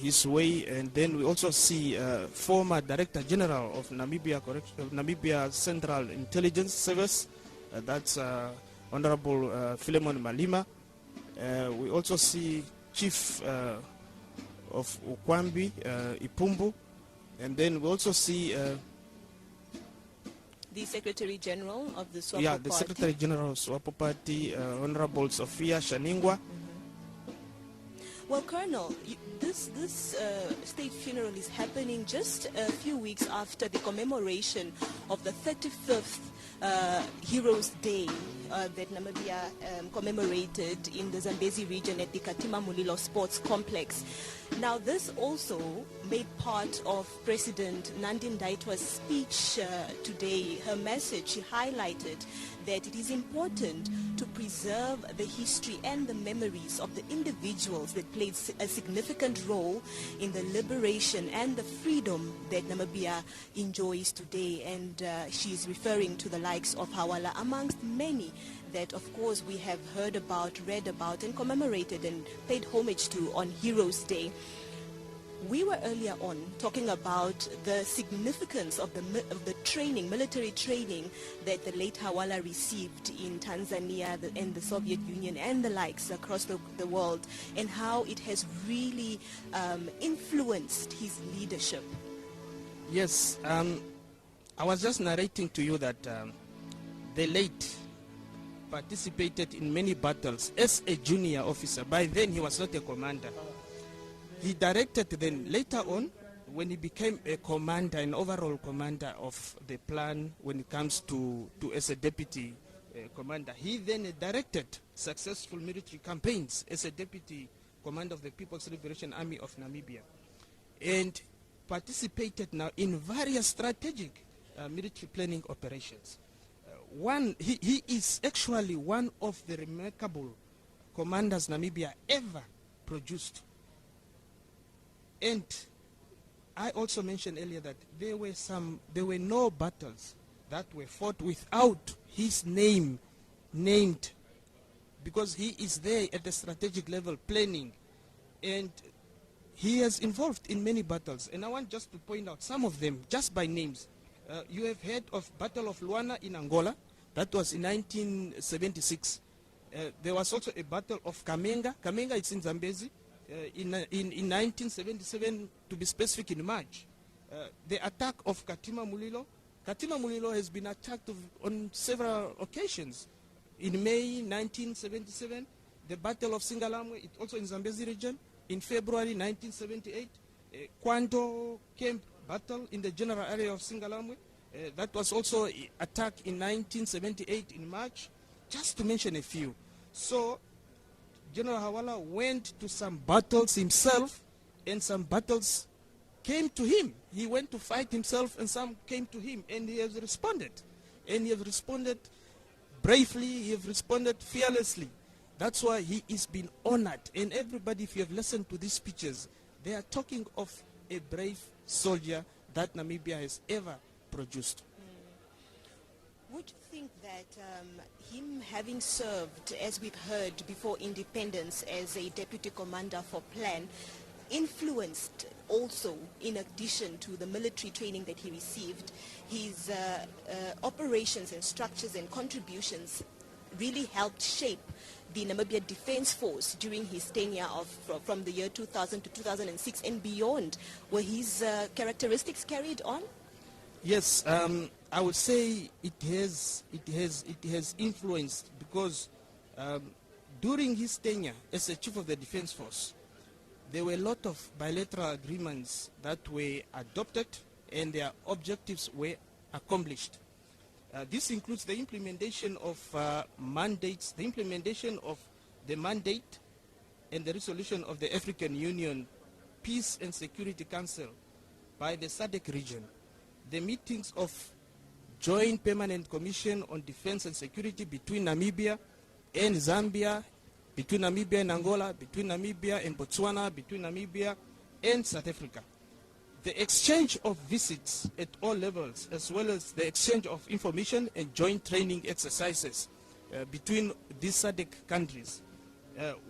his way, and then we also see former Director General of Namibia Central Intelligence Service, that's Honorable Philemon Malima. We also see Chief of Ukwambi, Ipumbu, and then we also see the Secretary General of the SWAPO the Party. Secretary General of SWAPO Party, Honorable Sophia Shaningwa. Well, Colonel, this state funeral is happening just a few weeks after the commemoration of the 35th Heroes Day that Namibia commemorated in the Zambezi region at the Katima Mulilo Sports Complex. Now, this also made part of President Nandi Ndaitwa's speech today. Her message, she highlighted that it is important to preserve the history and the memories of the individuals that played a significant role in the liberation and the freedom that Namibia enjoys today. And she is referring to the likes of Hawala, amongst many that, of course, we have heard about, read about, and commemorated and paid homage to on Heroes Day. We were earlier on talking about the significance of the training, military training that the late Hawala received in Tanzania and the Soviet Union and the likes across the world, and how it has really influenced his leadership. Yes, I was just narrating to you that the late participated in many battles as a junior officer. By then he was not a commander. He directed then later on, when he became a commander, an overall commander of the plan when it comes to as a deputy commander. He then directed successful military campaigns as a deputy commander of the People's Liberation Army of Namibia, and participated now in various strategic military planning operations. He is actually one of the remarkable commanders Namibia ever produced. And I also mentioned earlier that there were no battles that were fought without his name named, because he is there at the strategic level planning, and he is involved in many battles. And I want just to point out some of them just by names. You have heard of Battle of Luana in Angola. That was in 1976. There was also a Battle of Kamenga. Kamenga is in Zambezi. In 1977, to be specific, in March. The attack of Katima Mulilo. Katima Mulilo has been attacked on several occasions. In May 1977, the Battle of Singalamwe, it's also in Zambezi region. In February 1978, Kwanto Camp Battle in the general area of Singalamwe. That was also attacked in 1978 in March, just to mention a few. So General Hawala went to some battles himself, and some battles came to him. He went to fight himself, and some came to him, and he has responded. And he has responded bravely, he has responded fearlessly. That's why he is being honored. And everybody, if you have listened to these speeches, they are talking of a brave soldier that Namibia has ever produced. Would you think that him having served, as we've heard before independence, as a deputy commander for plan, influenced also, in addition to the military training that he received, his operations and structures and contributions really helped shape the Namibian Defence Force during his tenure from the year 2000 to 2006 and beyond. Were his characteristics carried on? Yes, I would say it has influenced, because during his tenure as the Chief of the Defence Force, there were a lot of bilateral agreements that were adopted and their objectives were accomplished. This includes the implementation of mandates, the implementation of the mandate and the resolution of the African Union Peace and Security Council by the SADC region, the meetings of Joint Permanent Commission on Defense and Security between Namibia and Zambia, between Namibia and Angola, between Namibia and Botswana, between Namibia and South Africa. The exchange of visits at all levels, as well as the exchange of information and joint training exercises between these SADC countries.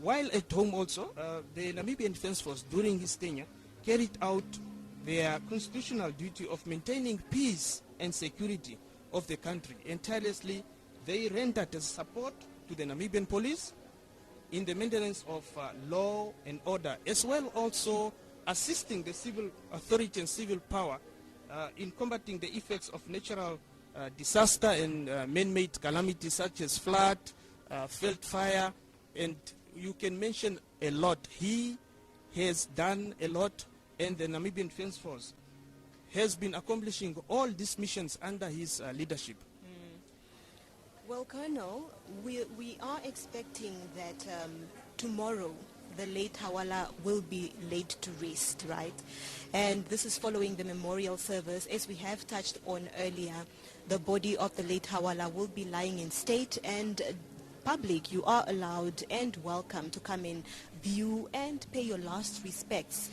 While at home also, the Namibian Defence Force during his tenure carried out their constitutional duty of maintaining peace and security of the country. And tirelessly, they rendered support to the Namibian police in the maintenance of law and order, as well also assisting the civil authority and civil power in combating the effects of natural disaster and man-made calamities such as flood, field fire, and you can mention a lot. He has done a lot, and the Namibian Defence Force has been accomplishing all these missions under his leadership. Well, Colonel, we are expecting that tomorrow the late Hawala will be laid to rest, right? And this is following the memorial service. As we have touched on earlier, the body of the late Hawala will be lying in state, and public, you are allowed and welcome to come in, view and pay your last respects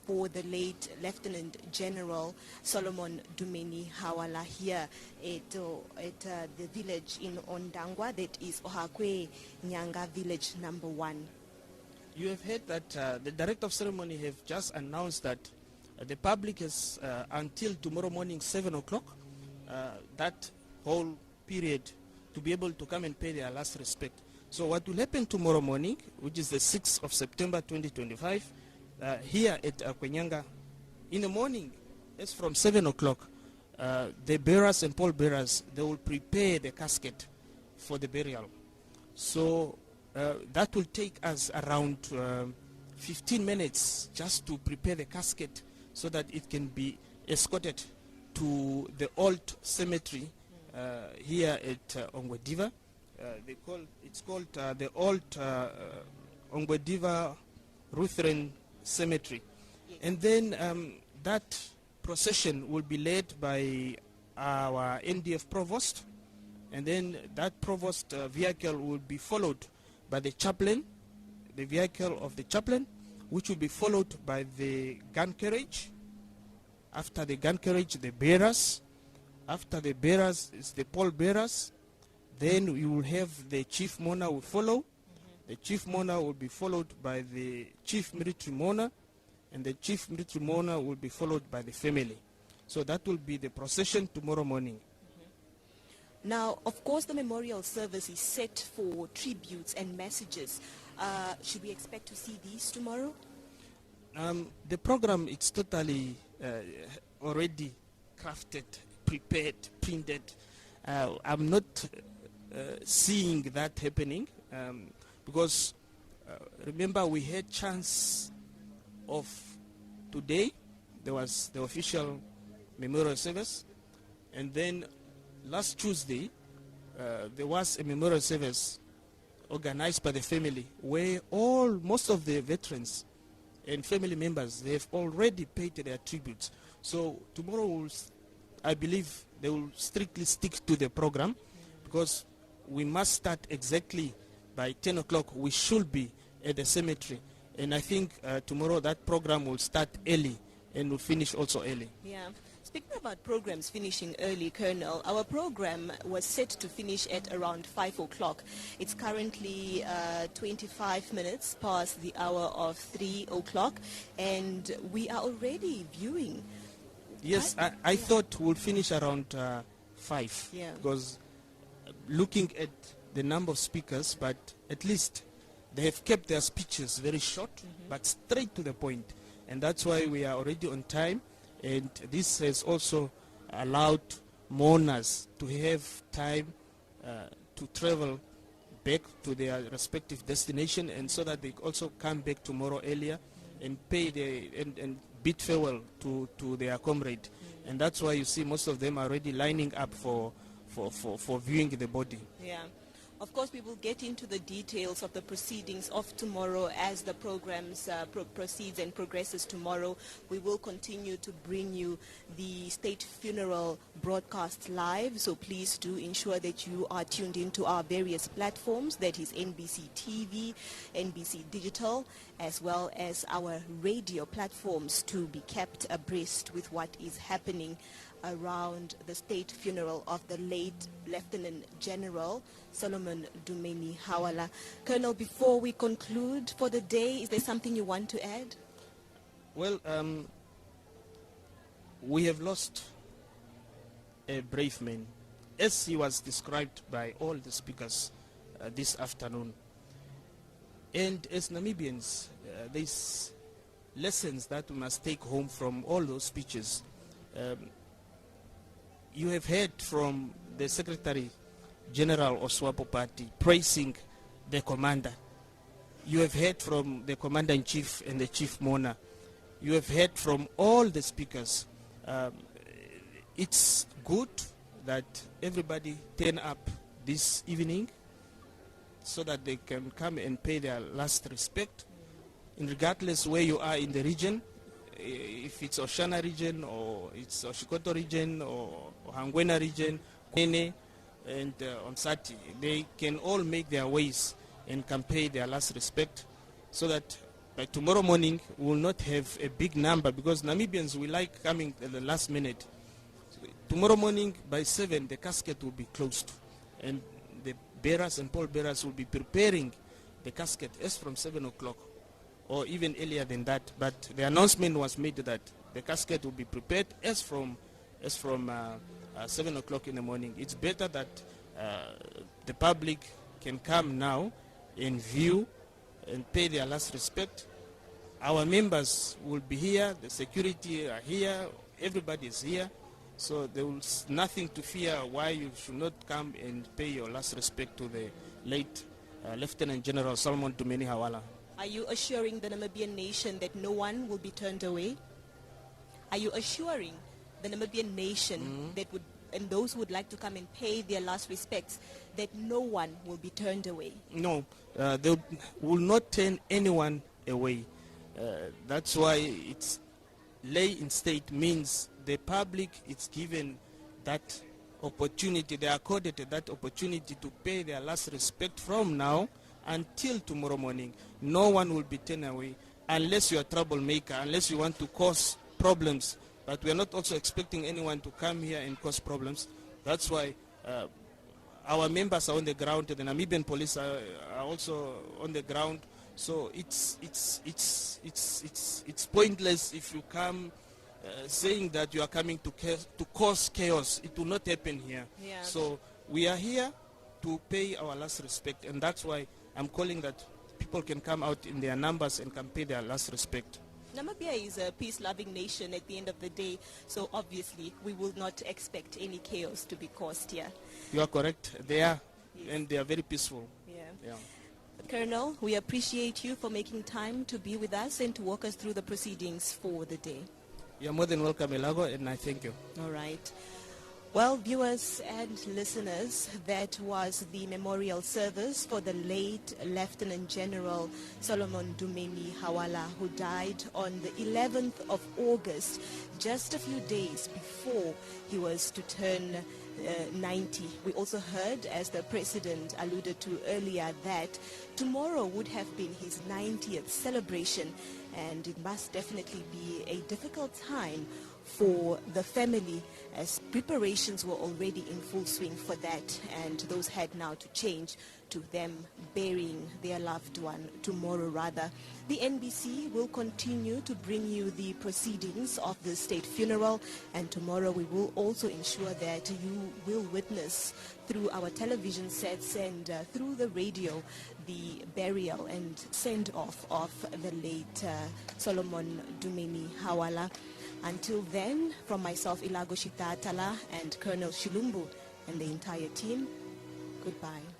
for the late Lieutenant General Solomon Dumeni Hawala here at the village in Ondangwa, that is Ohakweenyanga Village number 1. You have heard that the Director of Ceremony have just announced that the public has until tomorrow morning 7 o'clock, that whole period, to be able to come and pay their last respect. So what will happen tomorrow morning, which is the 6th of September 2025, here at Ohakweenyanga, in the morning, it's from 7 o'clock, the bearers and pallbearers, they will prepare the casket for the burial. So that will take us around 15 minutes just to prepare the casket so that it can be escorted to the old cemetery here at Ongwediva. It's called the old Ongwediva Lutheran Cemetery. Yes. And then that procession will be led by our NDF provost, and then that provost vehicle will be followed by the chaplain, the vehicle of the chaplain, which will be followed by the gun carriage. After the gun carriage, the bearers. After the bearers is the pallbearers. Then we will have the chief mourner will follow. The chief mourner will be followed by the chief military mourner, and the chief military mourner will be followed by the family. So that will be the procession tomorrow morning. Now, of course, the memorial service is set for tributes and messages. Should we expect to see these tomorrow? The program is totally already crafted, prepared, printed. I'm not seeing that happening because remember we had chance of today. There was the official memorial service, and then last Tuesday there was a memorial service organized by the family where most of the veterans and family members, they have already paid their tributes. So tomorrow I believe they will strictly stick to the program because we must start exactly by 10 o'clock. We should be at the cemetery, and I think tomorrow that program will start early and will finish also early. Yeah. Speaking about programs finishing early, Colonel, our program was set to finish at around 5 o'clock. It's currently 25 minutes past the hour of 3 o'clock, and we are already viewing. Yes, I thought we'll finish around 5, because looking at the number of speakers, but at least they have kept their speeches very short, but straight to the point. And that's why we are already on time. And this has also allowed mourners to have time to travel back to their respective destination, and so that they also come back tomorrow earlier and pay and bid farewell to their comrade. And that's why you see most of them are already lining up for viewing the body. Yeah. Of course, we will get into the details of the proceedings of tomorrow as the programs proceeds and progresses tomorrow. We will continue to bring you the state funeral broadcast live, so please do ensure that you are tuned into our various platforms, that is NBC TV, NBC Digital, as well as our radio platforms, to be kept abreast with what is happening around the state funeral of the late Lieutenant General Solomon Dumeni Hawala. Colonel, before we conclude for the day, is there something you want to add? Well, we have lost a brave man, as he was described by all the speakers this afternoon. And as Namibians, there's lessons that we must take home from all those speeches. You have heard from the Secretary General of SWAPO Party praising the commander. You have heard from the Commander-in-Chief and the Chief Mourner. You have heard from all the speakers. It's good that everybody turn up this evening so that they can come and pay their last respect, regardless where you are in the region. If it's Oshana Region, or it's Oshikoto Region, or Ongwediva Region, Kwene, and Onsati, they can all make their ways and can pay their last respect, so that by tomorrow morning we will not have a big number, because Namibians, we like coming at the last minute. Tomorrow morning by 7, the casket will be closed, and the bearers and pallbearers will be preparing the casket as from 7 o'clock. Or even earlier than that, but the announcement was made that the casket will be prepared as from 7 o'clock in the morning. It's better that the public can come now and view and pay their last respect. Our members will be here, the security are here, everybody is here, so there is nothing to fear why you should not come and pay your last respect to the late Lieutenant General Solomon Dumeni Hawala. Are you assuring the Namibian nation that no one will be turned away? Are you assuring the Namibian nation that would, and those who would like to come and pay their last respects, that no one will be turned away? No, they will not turn anyone away. That's why it's lay in state means the public is given that opportunity, they are accorded that opportunity to pay their last respect from now until tomorrow morning. No one will be turned away unless you are a troublemaker, unless you want to cause problems. But we are not also expecting anyone to come here and cause problems. That's why our members are on the ground. The Namibian police are also on the ground. So it's pointless if you come saying that you are coming to cause chaos. It will not happen here. Yeah. So we are here to pay our last respect, and that's why I'm calling that people can come out in their numbers and can pay their last respect. Namibia is a peace-loving nation at the end of the day, so obviously we will not expect any chaos to be caused here. You are correct. They are, and they are very peaceful. Yeah. Colonel, we appreciate you for making time to be with us and to walk us through the proceedings for the day. You are more than welcome, Elago, and I thank you. All right. Well, viewers and listeners, that was the memorial service for the late Lieutenant General Solomon Dumeni Hawala, who died on the 11th of August, just a few days before he was to turn 90. We also heard, as the President alluded to earlier, that tomorrow would have been his 90th celebration, and it must definitely be a difficult time for the family, as preparations were already in full swing for that, and those had now to change to them burying their loved one tomorrow rather. The NBC will continue to bring you the proceedings of the state funeral, and tomorrow we will also ensure that you will witness through our television sets and through the radio the burial and send-off of the late Solomon Dumeni Hawala. Until then, from myself, Ilago Shitatala, and Colonel Shilungu, and the entire team, goodbye.